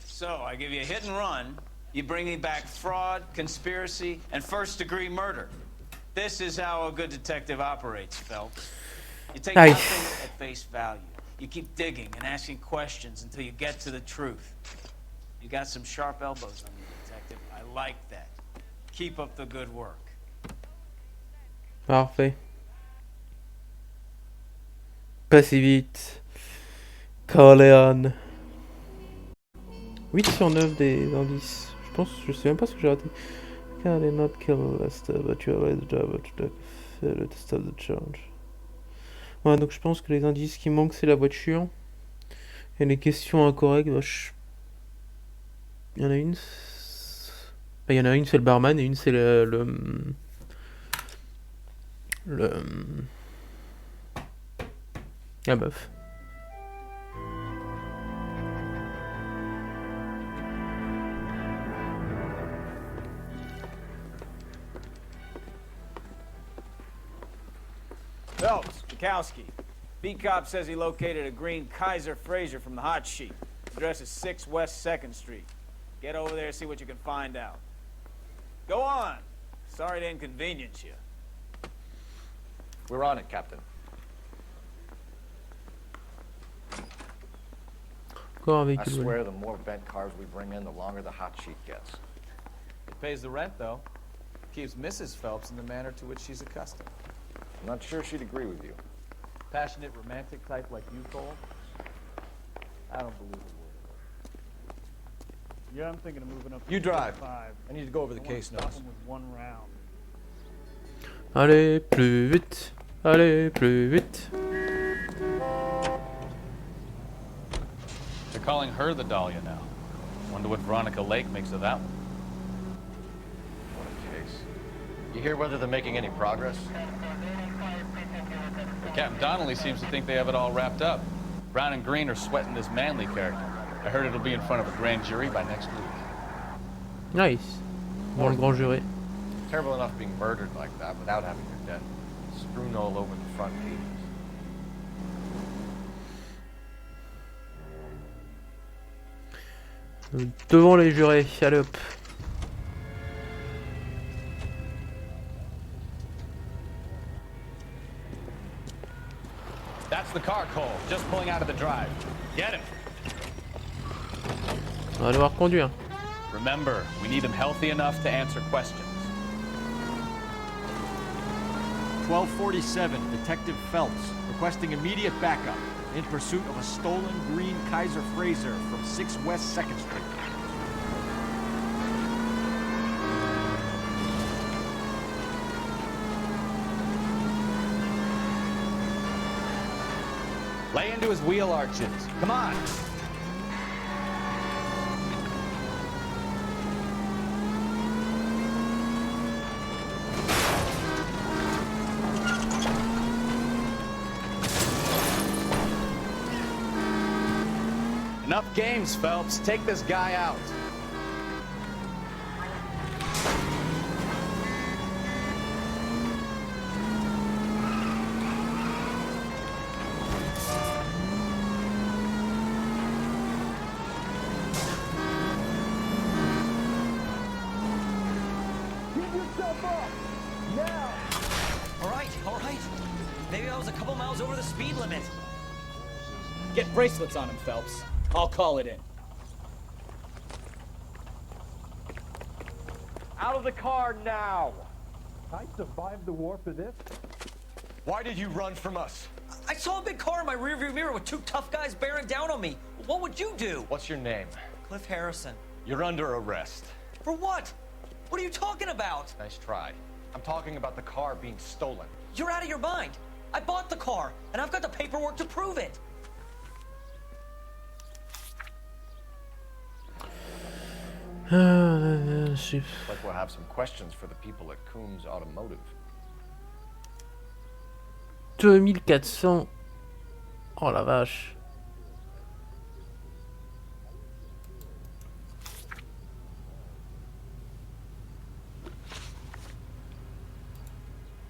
So, I give you a hit and run, you bring me back fraud, conspiracy, and first-degree murder. This is how a good detective operates, Phelps. You take Aye. nothing at face value. You keep digging and asking questions until you get to the truth. You got some sharp elbows on you, detective. I like that. Keep up the good work. Parfait. Pas si vite. Corleone. 8 sur 9 des indices. Je sais même pas ce que j'ai raté. Can they not kill Lester, but you are the driver to stop the charge. Ouais, donc je pense que les indices qui manquent, c'est la voiture. Et les questions incorrectes, bah, il y en a une. Il y en a une, c'est le barman, et une, c'est la meuf. Phelps, Bukowski. Beat cop says he located a green Kaiser Fraser from the hot sheet. Address is 6 West 2nd Street. Get over there, see what you can find out. Go on. Sorry to inconvenience you. We're on it, Captain. I swear the more bent cars we bring in, the longer the hot sheet gets. It pays the rent, though. Keeps Mrs. Phelps in the manner to which she's accustomed. I'm not sure she'd agree with you. Passionate, romantic type like you, Cole? I don't believe a word. Yeah, I'm thinking of moving up. You to drive. 5. I need to go over the I wanna case stop notes. him with one round. Allez, plus vite. Allez, plus vite. They're calling her the Dahlia now. Wonder what Veronica Lake makes of that one. What a case. You hear whether they're making any progress? Captain Donnelly seems to think they have it all wrapped up. Brown and Green are sweating this Manley character. I heard it'll be in front of a grand jury by next week. Nice. Bon, le grand juré. Terrible enough being murdered like that without having your death strewn all over the front pages. Devant les jurés, allez hop. That's the car, Cole. Just pulling out of the drive. Get him. On va devoir conduire. Remember, we need him healthy enough to answer questions. 1247, Detective Phelps, requesting immediate backup in pursuit of a stolen green Kaiser Frazer from 6 West 2nd Street. Lay into his wheel arches. Come on. Enough games, Phelps. Take this guy out. All right. Maybe I was a couple miles over the speed limit. Get bracelets on him, Phelps. I'll call it in. Out of the car now! I survived the war for this? Why did you run from us? I saw a big car in my rearview mirror with 2 tough guys bearing down on me. What would you do? What's your name? Cliff Harrison. You're under arrest. For what? What are you talking about? Nice try. I'm talking about the car being stolen. You're out of your mind. I bought the car, and I've got the paperwork to prove it. Like we'll have some questions for the people at Coombs Automotive. 2400. Oh la vache.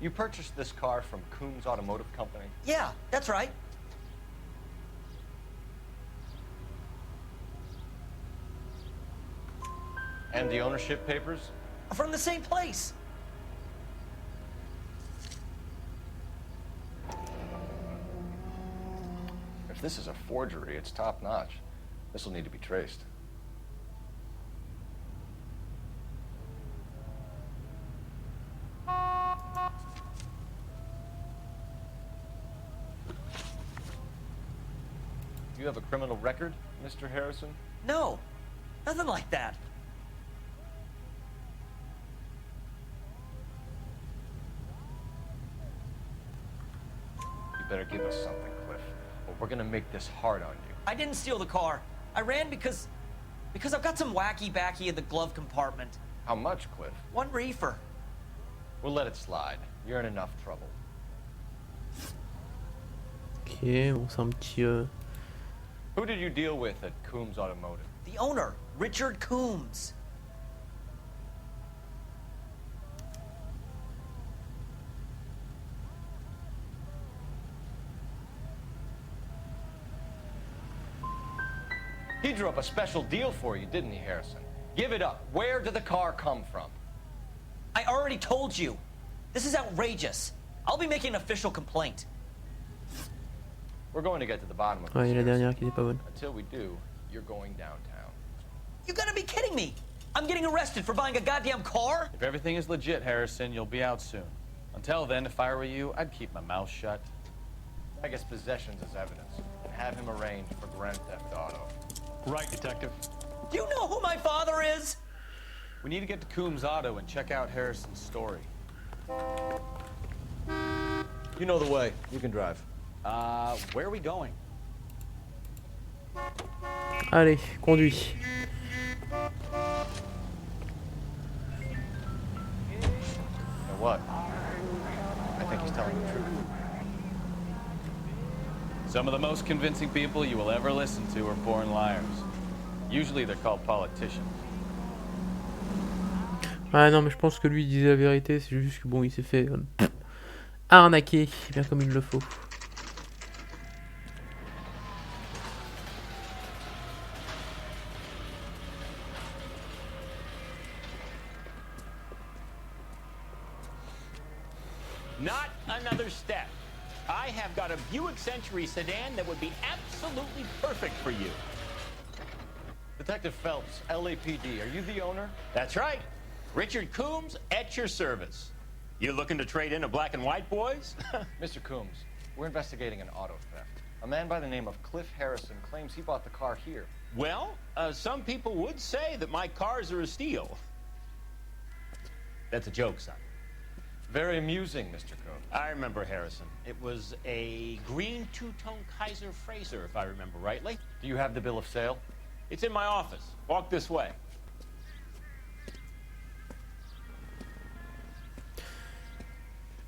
You purchased this car from Coombs Automotive Company? Yeah, that's right. And the ownership papers? From the same place. If this is a forgery, it's top-notch. This will need to be traced. You have a criminal record, Mr. Harrison? No, nothing like that. You better give us something, Cliff, or we're gonna make this hard on you. I didn't steal the car. I ran because I've got some wacky backy in the glove compartment. How much, Cliff? 1 reefer. We'll let it slide. You're in enough trouble. Ok, bon c'est un petit... Who did you deal with at Coombs Automotive? The owner, Richard Coombs. He drew up a special deal for you, didn't he, Harrison? Give it up. Where did the car come from? I already told you. This is outrageous. I'll be making an official complaint. We're going to get to the bottom of Ouais, this. la dernière qui était pas bonne. Until we do, you're going downtown. You gotta be kidding me. I'm getting arrested for buying a goddamn car? If everything is legit, Harrison, you'll be out soon. Until then, if I were you, I'd keep my mouth shut. I guess possessions as evidence and have him arraigned for Grand Theft Auto. Right, Detective. Do you know who my father is? We need to get to Coombs Auto and check out Harrison's story. You know the way. You can drive. Where are we going? Allez, conduis. And what? I think he's telling the truth. Some of the most convincing people you will ever listen to are born liars. Usually they're called politicians. Ah non, mais je pense que lui il disait la vérité, c'est juste que bon, il s'est fait arnaquer, bien comme il le faut. Not another step. I have got a Buick Century sedan that would be absolutely perfect for you. Detective Phelps, LAPD, are you the owner? That's right. Richard Coombs at your service. You looking to trade in a black and white, boys? Mr. Coombs, we're investigating an auto theft. A man by the name of Cliff Harrison claims he bought the car here. Well, some people would say that my cars are a steal. That's a joke, son. Very amusing, Mr. Coombs. I remember Harrison. It was a green two-tone Kaiser Frazer, if I remember rightly. Do you have the bill of sale? It's in my office. Walk this way.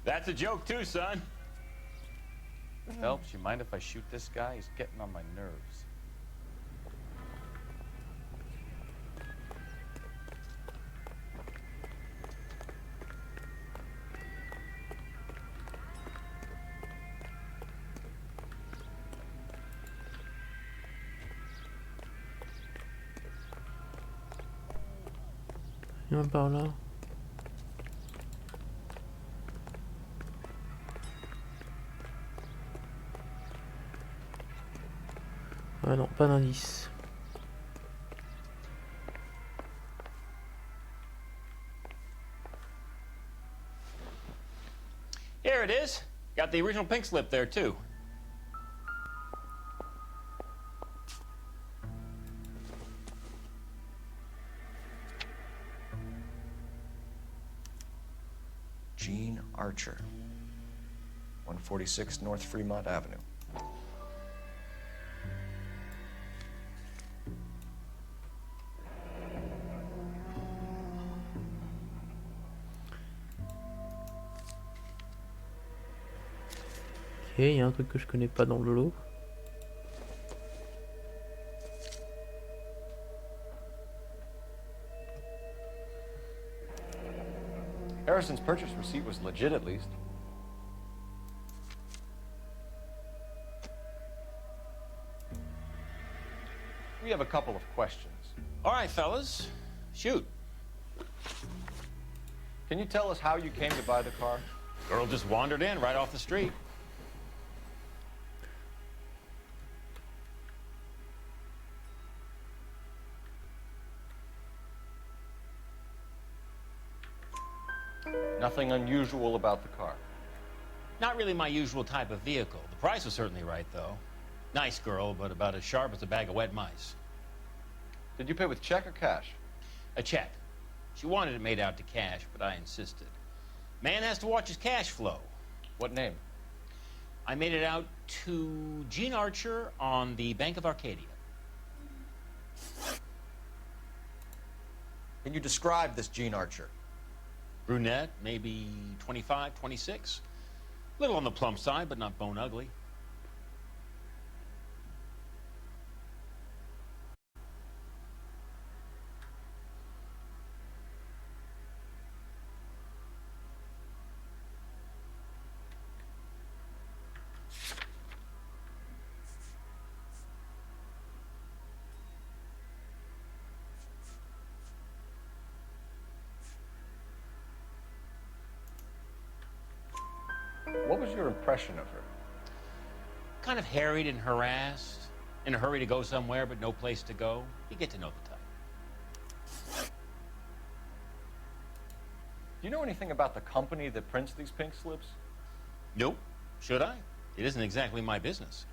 That's a joke too, son. Phelps, you mind if I shoot this guy? He's getting on my nerves. Viens par là. Ah non, pas d'indice. Here it is. Got the original pink slip there, too. Gene Archer, 146 North Fremont Avenue. Ok, il y a un truc que je connais pas dans le lot. Harrison's purchase receipt was legit, at least. We have a couple of questions. All right, fellas. Shoot. Can you tell us how you came to buy the car? Girl just wandered in right off the street. Nothing unusual about the car. Not really my usual type of vehicle. The price was certainly right, though. Nice girl, but about as sharp as a bag of wet mice. Did you pay with check or cash? A check. She wanted it made out to cash, but I insisted. Man has to watch his cash flow. What name? I made it out to Gene Archer on the Bank of Arcadia. Can you describe this Gene Archer? Brunette, maybe 25, 26. Little on the plump side, but not bone ugly. What was your impression of her? Kind of harried and harassed, in a hurry to go somewhere, but no place to go. You get to know the type. Do you know anything about the company that prints these pink slips? Nope. Should I? It isn't exactly my business.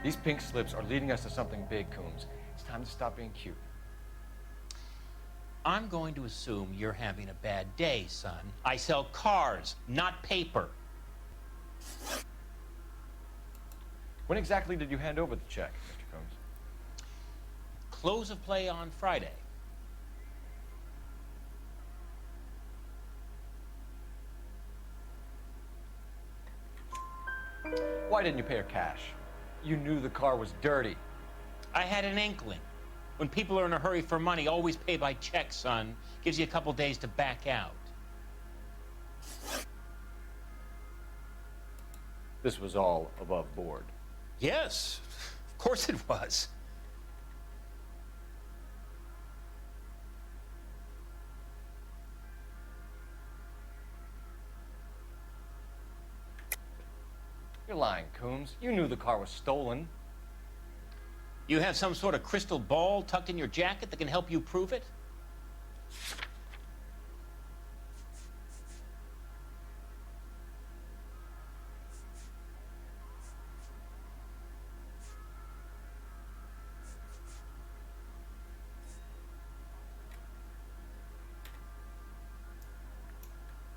These pink slips are leading us to something big, Coombs. It's time to stop being cute. I'm going to assume you're having a bad day, son. I sell cars, not paper. When exactly did you hand over the check, Mr. Coombs? Close of play on Friday. Why didn't you pay her cash? You knew the car was dirty. I had an inkling. When people are in a hurry for money, always pay by check, son. Gives you a couple days to back out. This was all above board. Yes, of course it was. You're lying, Coombs. You knew the car was stolen. You have some sort of crystal ball tucked in your jacket that can help you prove it?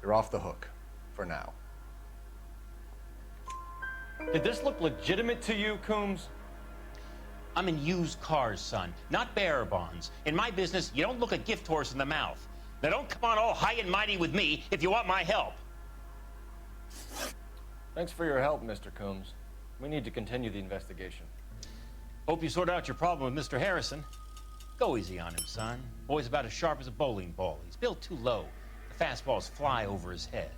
You're off the hook. For now. Did this look legitimate to you, Coombs? I'm in used cars, son, not bearer bonds. In my business, you don't look a gift horse in the mouth. Now don't come on all high and mighty with me if you want my help. Thanks for your help, Mr. Coombs. We need to continue the investigation. Hope you sort out your problem with Mr. Harrison. Go easy on him, son. Boy's about as sharp as a bowling ball. He's built too low. The fastballs fly over his head.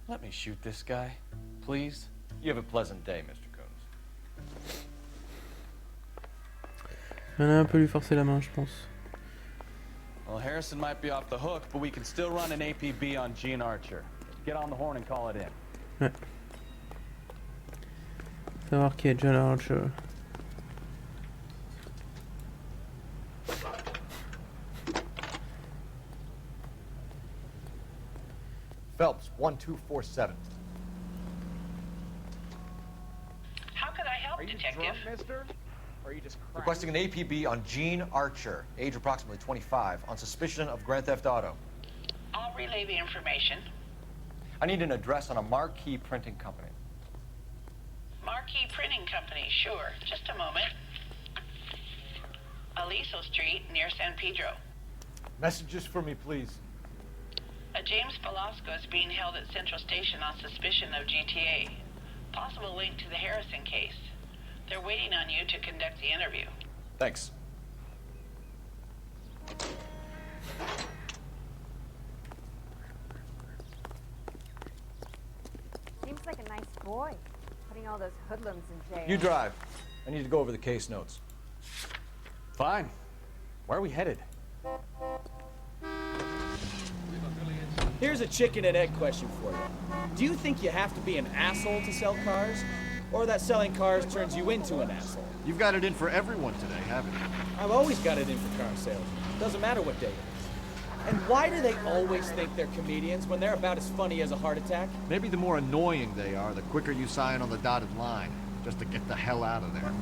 Let me shoot this guy, please. You have a pleasant day, Mr. Coombs. On a un peu lui forcer la main, je pense. Well, Harrison might be off the hook, but we can still run an APB on Gene Archer. Get on the horn and call it in. Ouais. Savoir qui est John Archer. Phelps, 1247. How could I help, Detective? mister? Or are you just cracked? Requesting an APB on Gene Archer, age approximately 25, on suspicion of Grand Theft Auto. I'll relay the information. I need an address on a Marquee Printing Company. Marquee Printing Company, sure. Just a moment. Aliso Street, near San Pedro. Messages for me, please. A James Velasco is being held at Central Station on suspicion of GTA. Possible link to the Harrison case. They're waiting on you to conduct the interview. Thanks. Seems like a nice boy, putting all those hoodlums in jail. You drive. I need to go over the case notes. Fine. Where are we headed? Here's a chicken and egg question for you. Do you think you have to be an asshole to sell cars? Or that selling cars turns you into an asshole? You've got it in for everyone today, haven't you? I've always got it in for car sales. Doesn't matter what day it is. And why do they always think they're comedians when they're about as funny as a heart attack? Maybe the more annoying they are, the quicker you sign on the dotted line, just to get the hell out of there.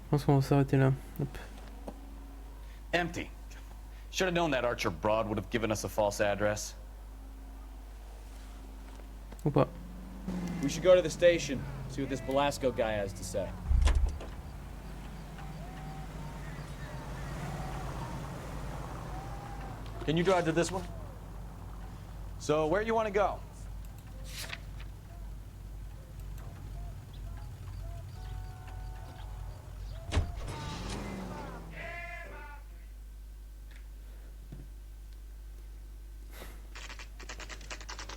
Je pense qu'on va s'arrêter là. Hop. Empty. Should have known that Archer broad would have given us a false address. Ou pas. We should go to the station, see what this Velasco guy has to say. Can you drive to this one? So, where you want to go?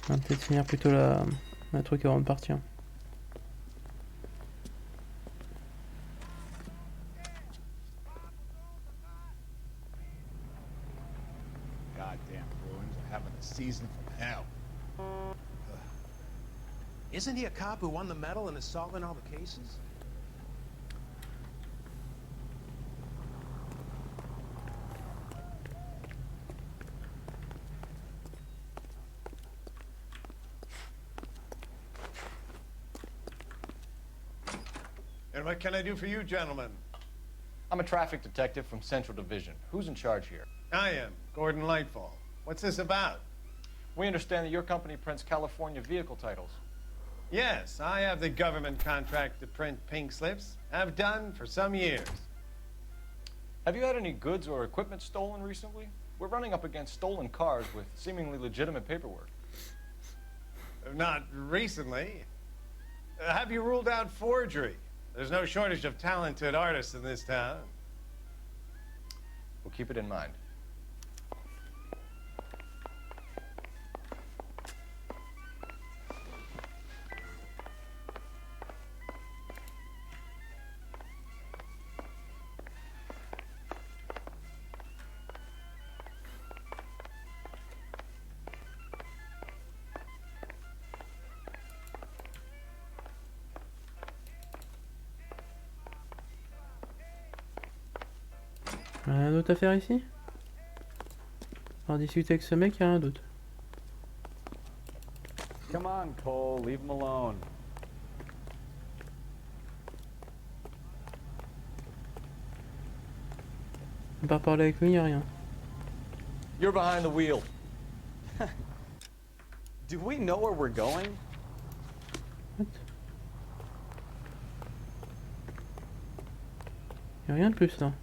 On va peut-être finir plutôt la truc avant de partir. Goddamn Bruins are having a season from hell. Isn't he a cop who won the medal and is solving all the cases? And what can I do for you, gentlemen? I'm a traffic detective from Central Division. Who's in charge here? I am, Gordon Lightfall. What's this about? We understand that your company prints California vehicle titles. Yes, I have the government contract to print pink slips. Have done for some years. Have you had any goods or equipment stolen recently? We're running up against stolen cars with seemingly legitimate paperwork. Not recently. Have you ruled out forgery? There's no shortage of talented artists in this town. We'll keep it in mind. Rien d'autre à faire ici? Alors discuter avec ce mec, y'a rien d'autre. Come on, Cole, leave him alone. À part parler avec lui, y'a rien. You're behind the wheel. Do we know where we're going? Y'a rien de plus là.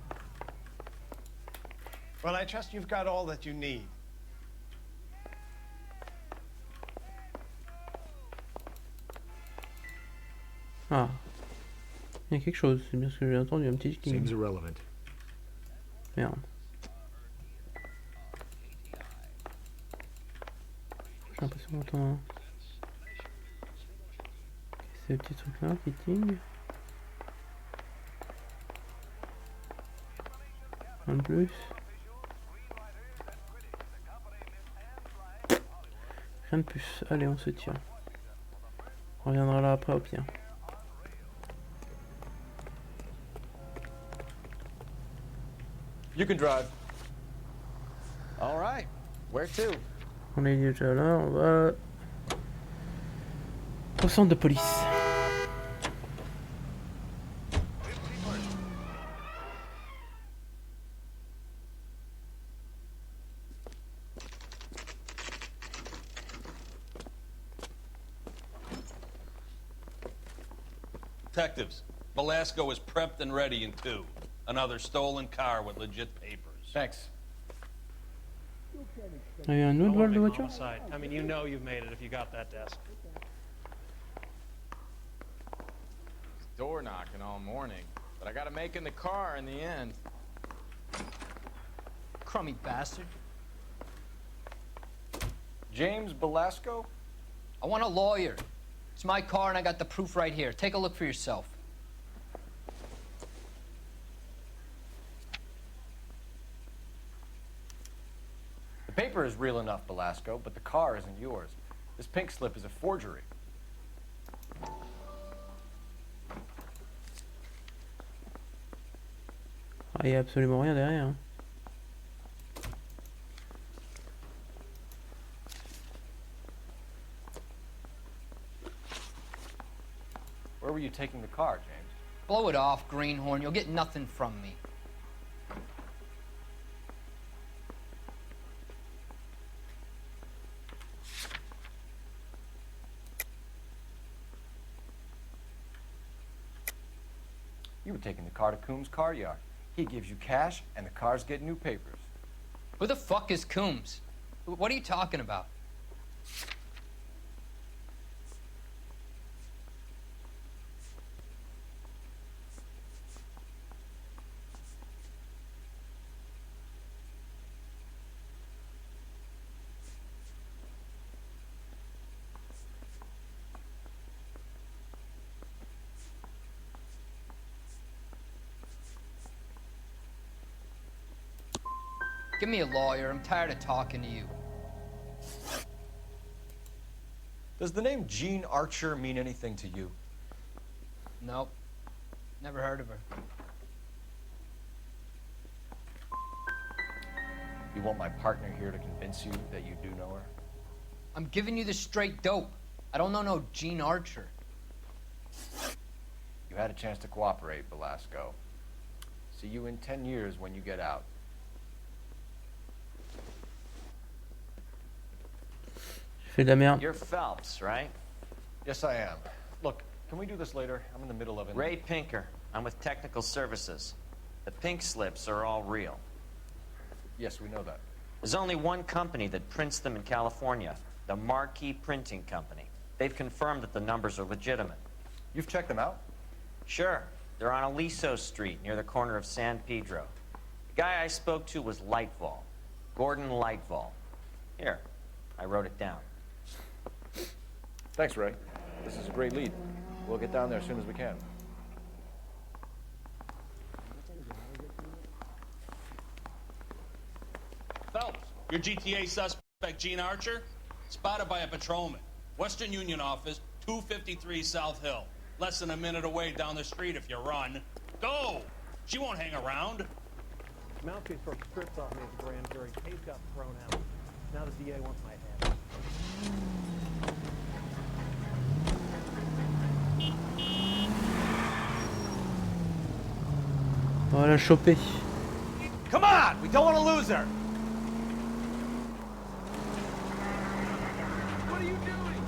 Well, I trust you've got all that you need. Ah. Il y a quelque chose, c'est bien ce que j'ai entendu, un petit king. Seems irrelevant. Merde. J'ai l'impression d'entendre. Ces petits trucs là qui tingent. Un de plus. Rien de plus. Allez, on se tire. On reviendra là après au pire. You can drive. All right. Where to? On est déjà là, on va au centre de police. Detectives, Velasco is prepped and ready in 2. Another stolen car with legit papers. Thanks. Il y a eu un autre vol de voiture? Homicide. I mean, you know you've made it if you got that desk. Door knocking all morning, but I gotta make in the car in the end. Crummy bastard. James Velasco? I want a lawyer. It's my car and I got the proof right here. Take a look for yourself. The paper is real enough, Velasco, but the car isn't yours. This pink slip is a forgery. Ah, il y a absolument rien derrière. Hein. Where were you taking the car, James? Blow it off, greenhorn. You'll get nothing from me. You were taking the car to Coombs' car yard. He gives you cash, and the cars get new papers. Who the fuck is Coombs? What are you talking about? Give me a lawyer. I'm tired of talking to you. Does the name Jean Archer mean anything to you? Nope. Never heard of her. You want my partner here to convince you that you do know her? I'm giving you the straight dope. I don't know no Jean Archer. You had a chance to cooperate, Velasco. See you in 10 years when you get out. Fais de la merde. You're Phelps, right? Yes, I am. Look, can we do this later? I'm in the middle of it. Ray Pinker. I'm with Technical Services. The pink slips are all real. Yes, we know that. There's only one company that prints them in California, the Marquee Printing Company. They've confirmed that the numbers are legitimate. You've checked them out? Sure. They're on Aliso Street, near the corner of San Pedro. The guy I spoke to was Lightfall. Gordon Lightfall. Here, I wrote it down. Thanks, Ray. This is a great lead. We'll get down there as soon as we can. Phelps, your GTA suspect, Gene Archer, spotted by a patrolman. Western Union office, 253 South Hill. Less than a minute away down the street if you run. Go! She won't hang around. Mouthpiece broke strips off me at the grand jury. Case got thrown out. Now the DA wants my head. On va la choper. Come on! We don't want to lose her! What are you doing?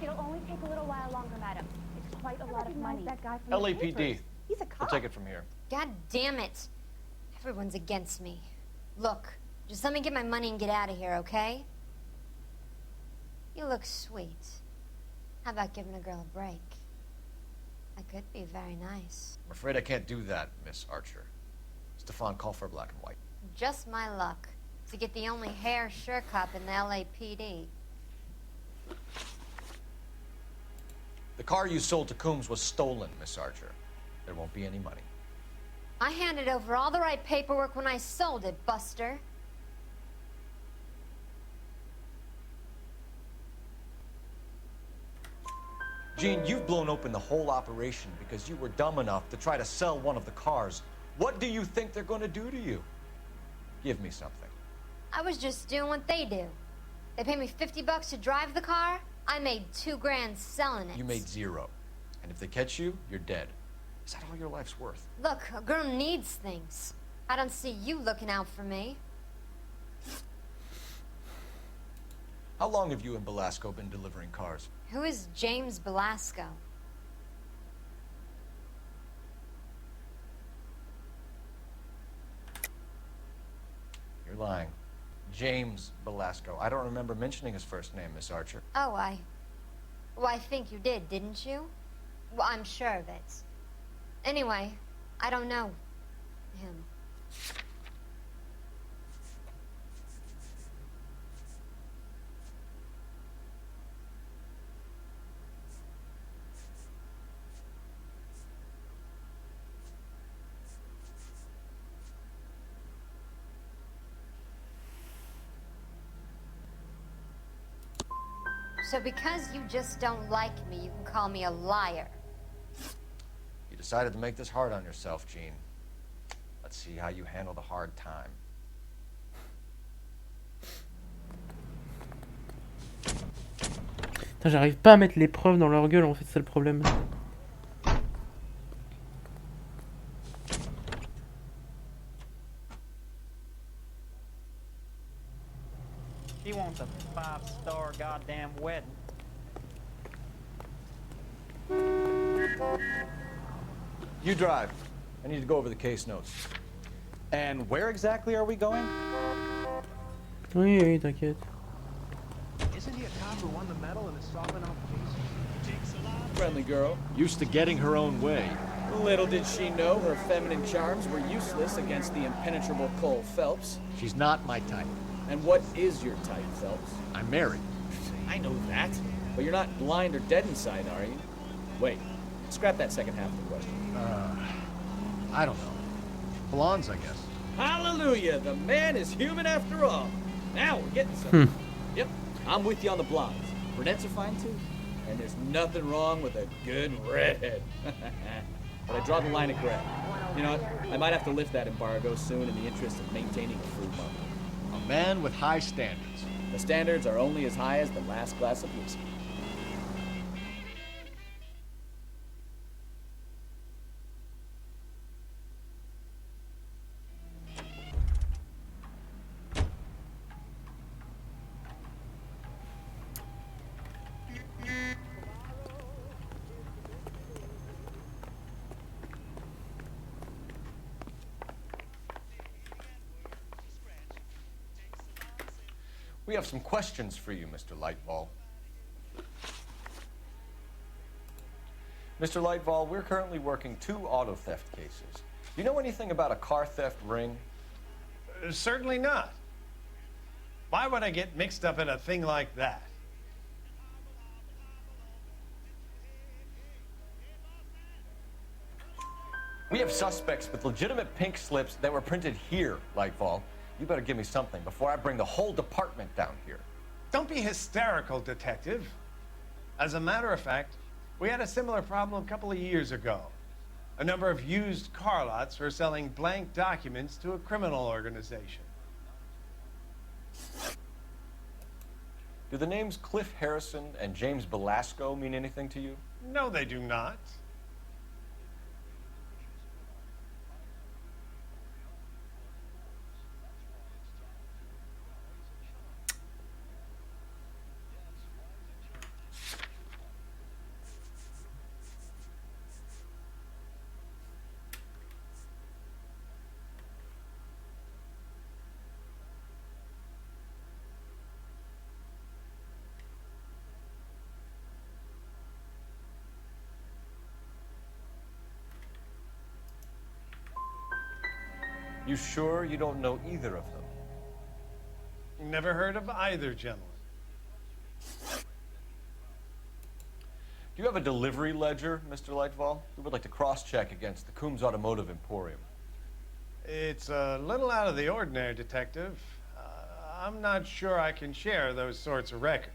It'll only take a little while longer, madam. It's quite a lot of money. That guy from the LAPD. papers. He's a cop. We'll take it from here. God damn it. Everyone's against me. Look, just let me get my money and get out of here, okay? You look sweet. How about giving a girl a break? I could be very nice. I'm afraid I can't do that, Miss Archer. Stefan, call for black and white. Just my luck to get the only hair sure cop in the LAPD. The car you sold to Coombs was stolen, Miss Archer. There won't be any money. I handed over all the right paperwork when I sold it, Buster. Gene, you've blown open the whole operation because you were dumb enough to try to sell one of the cars. What do you think they're going to do to you? Give me something. I was just doing what they do. They paid me $50 to drive the car. I made $2 grand selling it. You made zero. And if they catch you, you're dead. Is that all your life's worth? Look, a girl needs things. I don't see you looking out for me. How long have you and Belasco been delivering cars? Who is James Belasco? You're lying. James Belasco. I don't remember mentioning his first name, Miss Archer. Oh, well, I think you did, didn't you? Well, I'm sure of it. Anyway, I don't know him. So because you just don't like me, you can call me a liar. You decided to make this hard on yourself, Gene. Let's see how you handle the hard time. Putain, j'arrive pas à mettre les preuves dans leur gueule, en fait, c'est le problème. He wants a 5-star goddamn wedding. You drive. I need to go over the case notes. And where exactly are we going? Oui, oui, t'inquiète. Isn't he a cop who won the medal in a solving off case? Friendly girl. Used to getting her own way. Little did she know her feminine charms were useless against the impenetrable Cole Phelps. She's not my type. And what is your type, Phelps? I'm married. I know that. But you're not blind or dead inside, are you? Wait, scrap that second half of the question. I don't know. Blondes, I guess. Hallelujah! The man is human after all. Now we're getting something. Yep, I'm with you on the blondes. Brunettes are fine too. And there's nothing wrong with a good redhead. But I draw the line at gray. You know what? I might have to lift that embargo soon in the interest of maintaining a free market. A man with high standards. The standards are only as high as the last glass of whiskey. We have some questions for you, Mr. Lightball. Mr. Lightball, we're currently working 2 auto theft cases. Do you know anything about a car theft ring? Certainly not. Why would I get mixed up in a thing like that? We have suspects with legitimate pink slips that were printed here, Lightball. You better give me something before I bring the whole department down here. Don't be hysterical, Detective. As a matter of fact, we had a similar problem a couple of years ago. A number of used car lots were selling blank documents to a criminal organization. Do the names Cliff Harrison and James Belasco mean anything to you? No, they do not. You sure you don't know either of them? Never heard of either gentleman. Do you have a delivery ledger, Mr. Lightball? We would like to cross-check against the Coombs Automotive Emporium. It's a little out of the ordinary, Detective. I'm not sure I can share those sorts of records.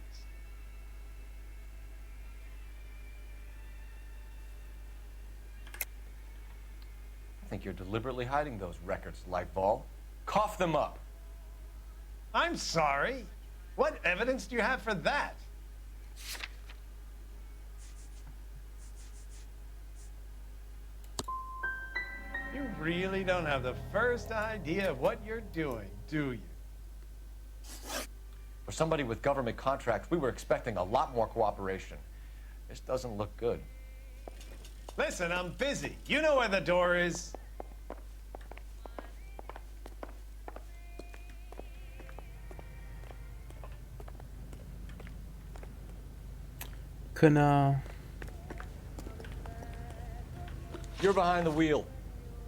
I think you're deliberately hiding those records, Lightball. Cough them up. I'm sorry. What evidence do you have for that? You really don't have the first idea of what you're doing, do you? For somebody with government contracts, we were expecting a lot more cooperation. This doesn't look good. Listen, I'm busy. You know where the door is. Connard. You're behind the wheel.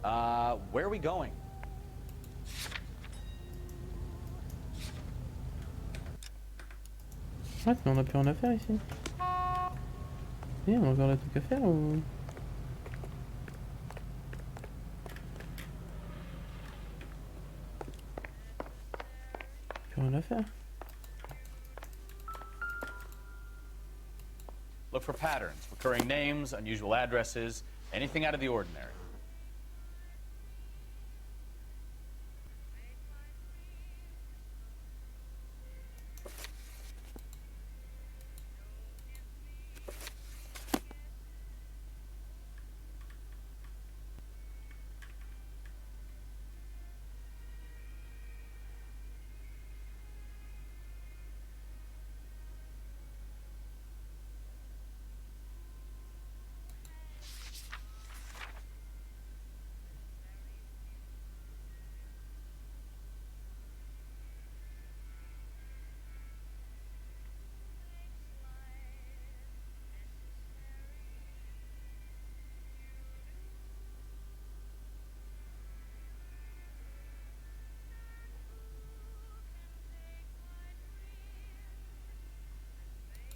Where are we going? Ouais, mais on a plus rien à faire ici. Et on a encore des trucs à faire ou... Plus rien à faire. Look for patterns, recurring names, unusual addresses, anything out of the ordinary.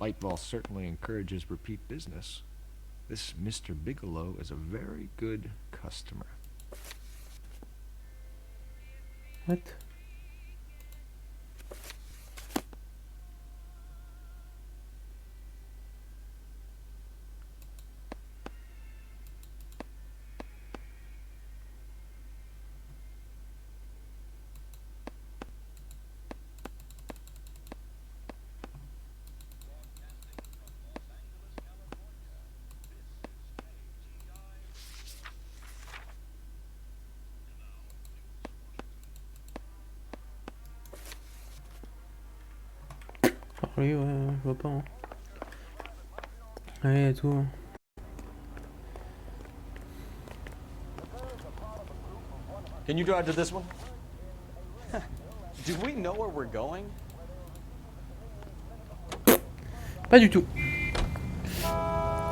Lightball certainly encourages repeat business. This Mr. Bigelow is a very good customer. What? Oui, ouais, je vois pas. Hein. Ouais, y a tout. Hein. Can you drive to this one? Do we know where we're going? Pas du tout.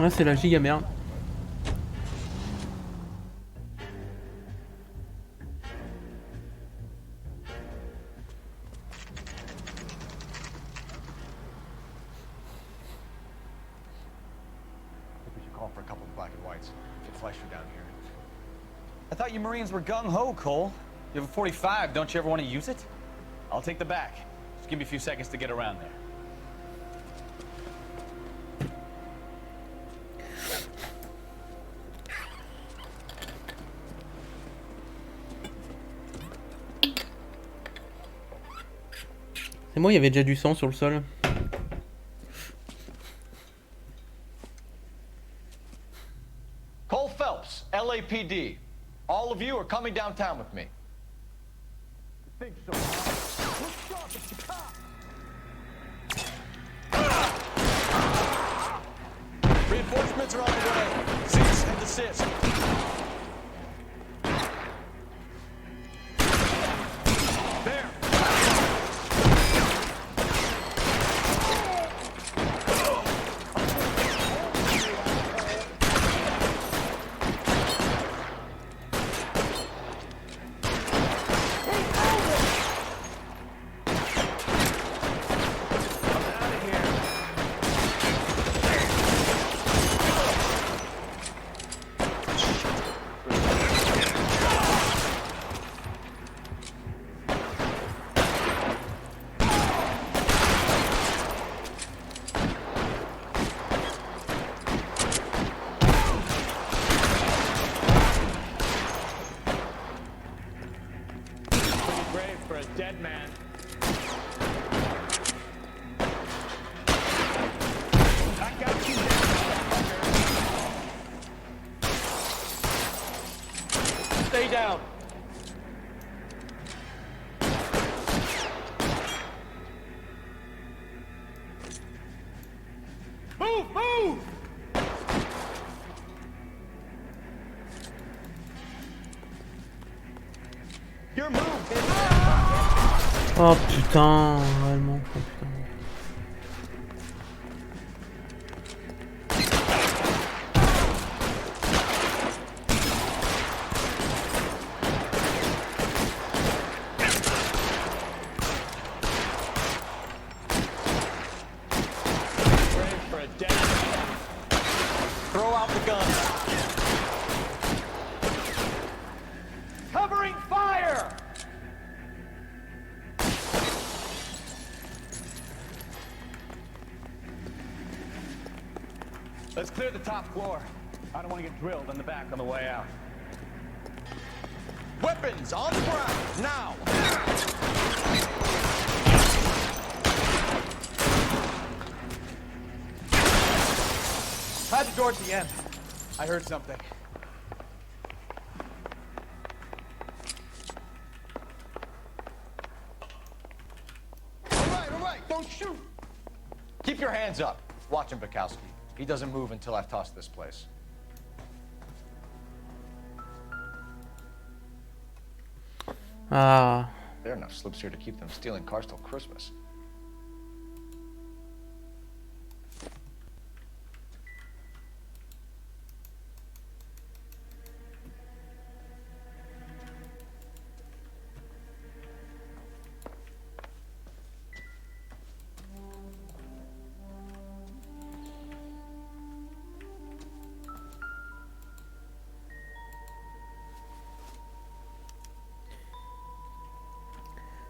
Là, c'est la giga merde. Call for a couple of black and whites. Get Fleischer down here. I thought you Marines were gung-ho, Cole. You have a 45, don't you ever want to use it? I'll take the back. Just give me a few seconds to get around there. C'est moi, il y avait déjà du sang sur le sol. Cole Phelps, LAPD. All of you are coming downtown with me. I think so. Reinforcements are on the way. Cease and desist. There. Dead man. I got you there. Stay down. Move, move! Your move, bitch. Oh putain, réellement. Oh, putain. Throw out the gun. Covering fire! Let's clear the top floor. I don't want to get drilled in the back on the way out. Weapons on the ground, now! Had the door at the end. I heard something. All right, don't shoot! Keep your hands up. Watch him, Bukowski. He doesn't move until I've tossed this place. Ah. There are enough slips here to keep them stealing cars till Christmas.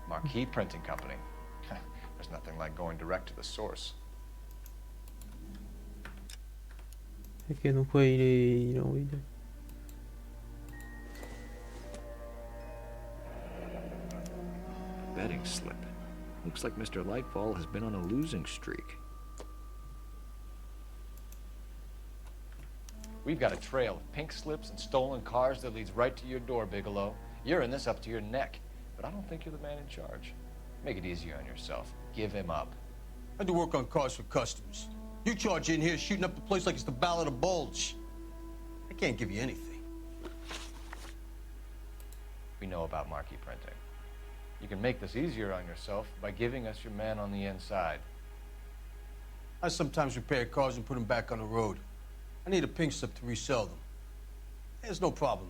Marquee Printing Company. There's nothing like going direct to the source. Ok, donc ouais, il est en vide. Betting slip. Looks like Mr. Lightfall has been on a losing streak. We've got a trail of pink slips and stolen cars that leads right to your door, Bigelow. You're in this up to your neck, but I don't think you're the man in charge. Make it easier on yourself. Give him up. I do work on cars for customers. You charge in here shooting up the place like it's the Ballad of Bulge. I can't give you anything. We know about marquee printing. You can make this easier on yourself by giving us your man on the inside. I sometimes repair cars and put them back on the road. I need a pink slip to resell them. There's no problem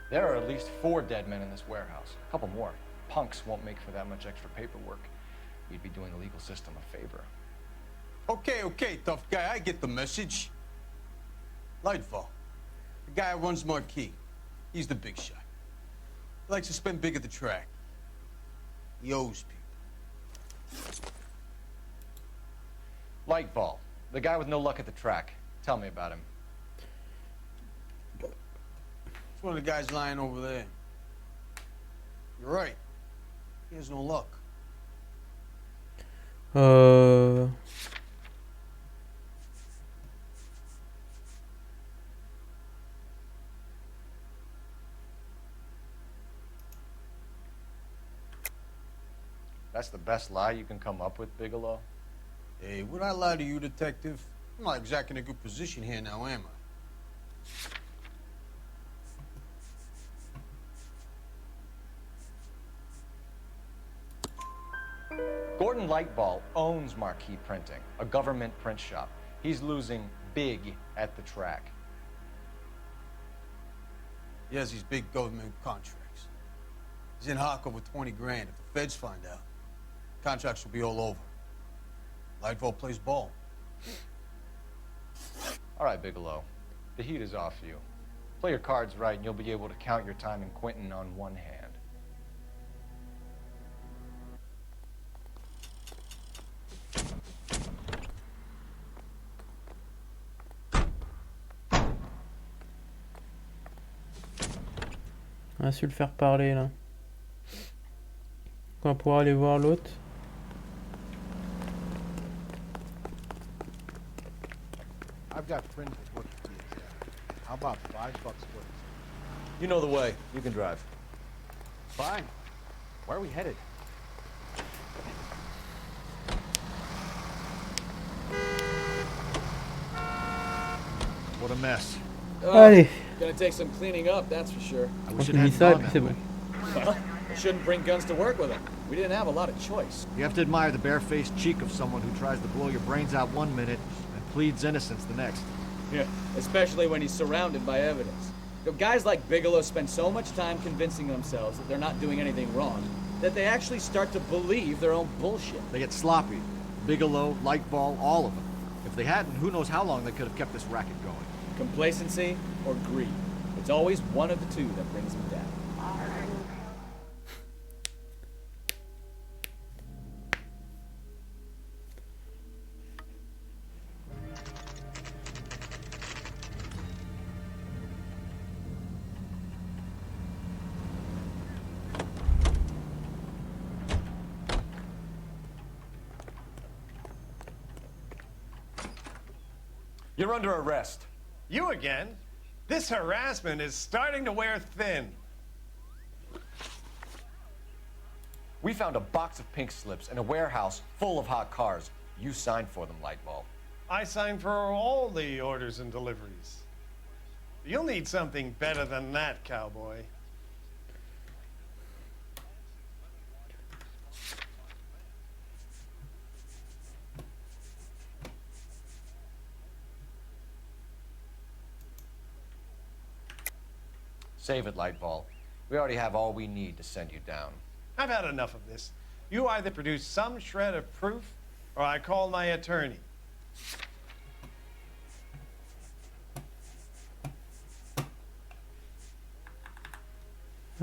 there. There are at least 4 dead men in this warehouse. A couple more. Punks won't make for that much extra paperwork. You'd be doing the legal system a favor. Okay, tough guy, I get the message. Lightfall, the guy who runs Marquis. He's the big shot. He likes to spend big at the track. He owes people. Lightfall, the guy with no luck at the track. Tell me about him. It's one of the guys lying over there. You're right. He has no luck. That's the best lie you can come up with, Bigelow? Hey, would I lie to you, detective? I'm not exactly in a good position here now, am I? Gordon Lightball owns Marquis Printing, a government print shop. He's losing big at the track. He has these big government contracts. He's in hock over 20 grand. If the feds find out, contracts will be all over. Lightfall plays ball. All right, Bigelow. The heat is off you. Play your cards right and you'll be able to count your time in Quentin on one hand. On a su le faire parler là. On va pouvoir aller voir l'autre. I've got friends that work at the How about $5 for it? You know the way. You can drive. Fine. Where are we headed? What a mess. Allez. Gonna take some cleaning up, that's for sure. I On wish it finit hadn't ça et gone puis that c'est way. bon. Well, we shouldn't bring guns to work with them. We didn't have a lot of choice. You have to admire the barefaced cheek of someone who tries to blow your brains out one minute and pleads innocence the next. Yeah, especially when he's surrounded by evidence. You know, guys like Bigelow spend so much time convincing themselves that they're not doing anything wrong that they actually start to believe their own bullshit. They get sloppy. Bigelow, Lightball, all of them. If they hadn't, who knows how long they could have kept this racket going. Complacency or greed. It's always one of the two that brings them down. You're under arrest. You again? This harassment is starting to wear thin. We found a box of pink slips in a warehouse full of hot cars. You signed for them, Lightball. I signed for all the orders and deliveries. You'll need something better than that, cowboy. Save it, Lightball. We already have all we need to send you down. I've had enough of this. You either produce some shred of proof, or I call my attorney.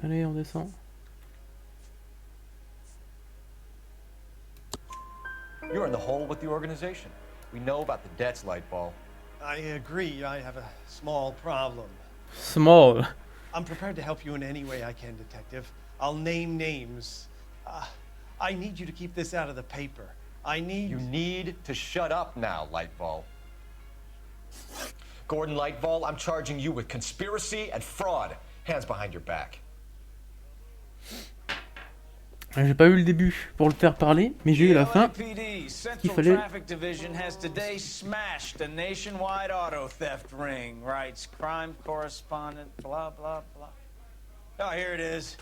Allez, on descend. You're in the hole with the organization. We know about the debts, Lightball. I agree, I have a small problem. Small. I'm prepared to help you in any way I can, Detective. I'll name names. I need you to keep this out of the paper. You need to shut up now, Lightball. Gordon Lightball, I'm charging you with conspiracy and fraud. Hands behind your back. J'ai pas eu le début pour le faire parler, mais j'ai eu la fin. LAPD Il Central fallait. Traffic Division has today smashed a nationwide auto theft ring, writes crime correspondent, blah, blah, blah. Oh, here it is.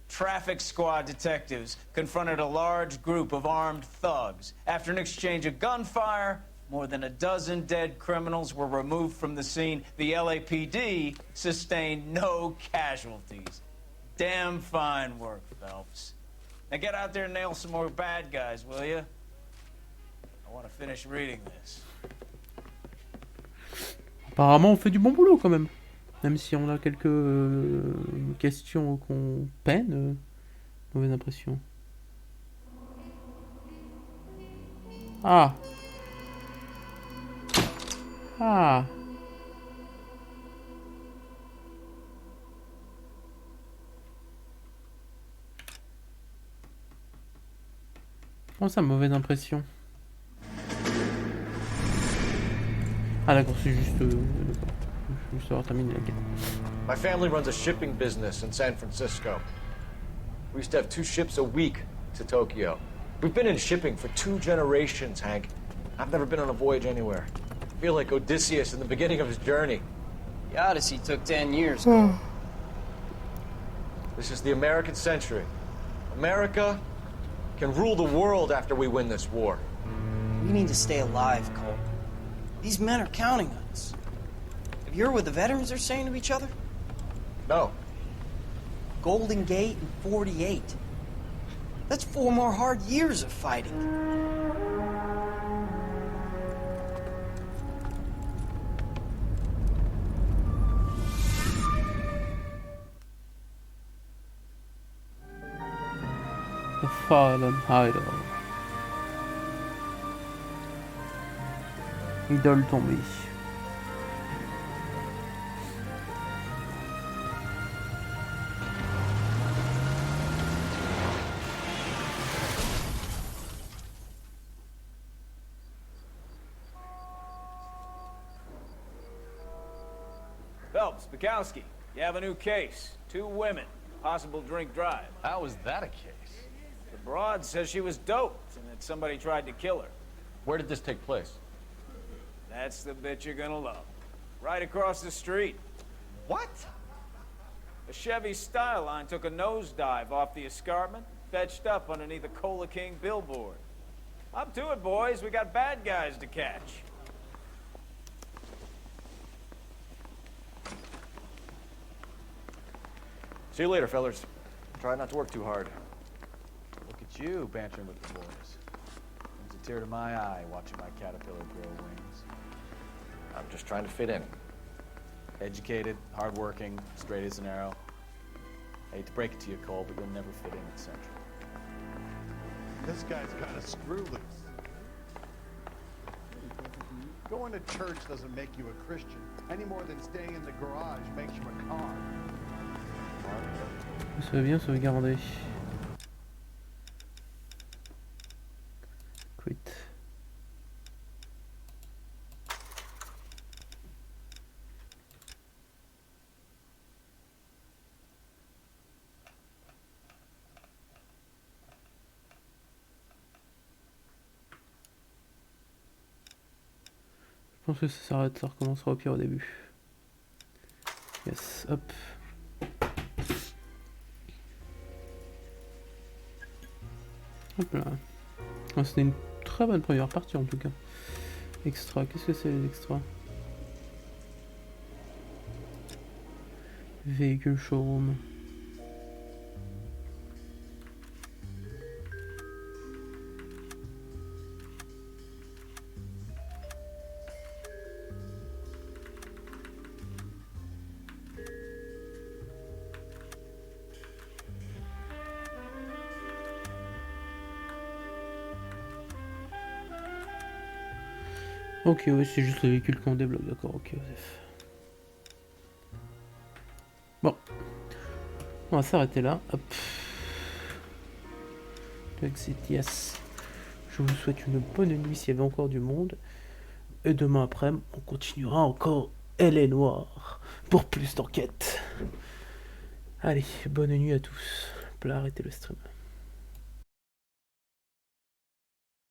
traffic squad detectives confronted a large group of armed thugs. After an exchange of gunfire, more than a dozen dead criminals were removed from the scene. The LAPD sustained no casualties. Damn fine work, Phelps. Now get out there and nail some more bad guys, will you? I want to finish reading this. Apparemment, on fait du bon boulot quand même. Même si on a quelques questions qu'on peine. Mauvaise impression. Ah. Ah. Comment ça, mauvaise impression? Ah d'accord, c'est juste... d'accord. Juste avoir terminé la quête. My family runs a shipping business in San Francisco. We used to have 2 ships a week to Tokyo. We've been in shipping for 2 generations, Hank. I've never been on a voyage anywhere. I feel like Odysseus in the beginning of his journey. The Odyssey took 10 years. Cole. This is the American century. America can rule the world after we win this war. We need to stay alive, Cole. These men are counting on us. Have you heard what the veterans are saying to each other? No. Golden Gate and 48. That's 4 more hard years of fighting. The Fallen Idol. Idole tombée. Phelps, Bukowski, you have a new case. 2 women, possible drink drive. How is that a case? The broad says she was doped and that somebody tried to kill her. Where did this take place? That's the bit you're gonna love. Right across the street. What? A Chevy Styline took a nosedive off the escarpment, fetched up underneath a Cola King billboard. Up to it, boys. We got bad guys to catch. See you later, fellers. Try not to work too hard. Look at you bantering with the boys. Brings a tear to my eye watching my caterpillar grow wings. I'm just trying to fit in. Educated, hardworking, straight as an arrow. I hate to break it to you, Cole, but you'll never fit in at Central. This guy's kind of screw loose. Going to church doesn't make you a Christian, any more than staying in the garage makes you a con. Ça va bien sauvegarder. Quit. Je pense que ça s'arrête, ça recommencera au pire au début. Yes, hop. Hop là. Oh, c'était une très bonne première partie en tout cas. Extra, qu'est-ce que c'est les extras? Véhicule showroom. Ok, ouais, c'est juste le véhicule qu'on débloque, d'accord, ok, Joseph. Bon. On va s'arrêter là, hop. Exit, yes. Je vous souhaite une bonne nuit s'il y avait encore du monde. Et demain après, on continuera encore Elle est Noire pour plus d'enquêtes. Allez, bonne nuit à tous. Arrêtez le stream.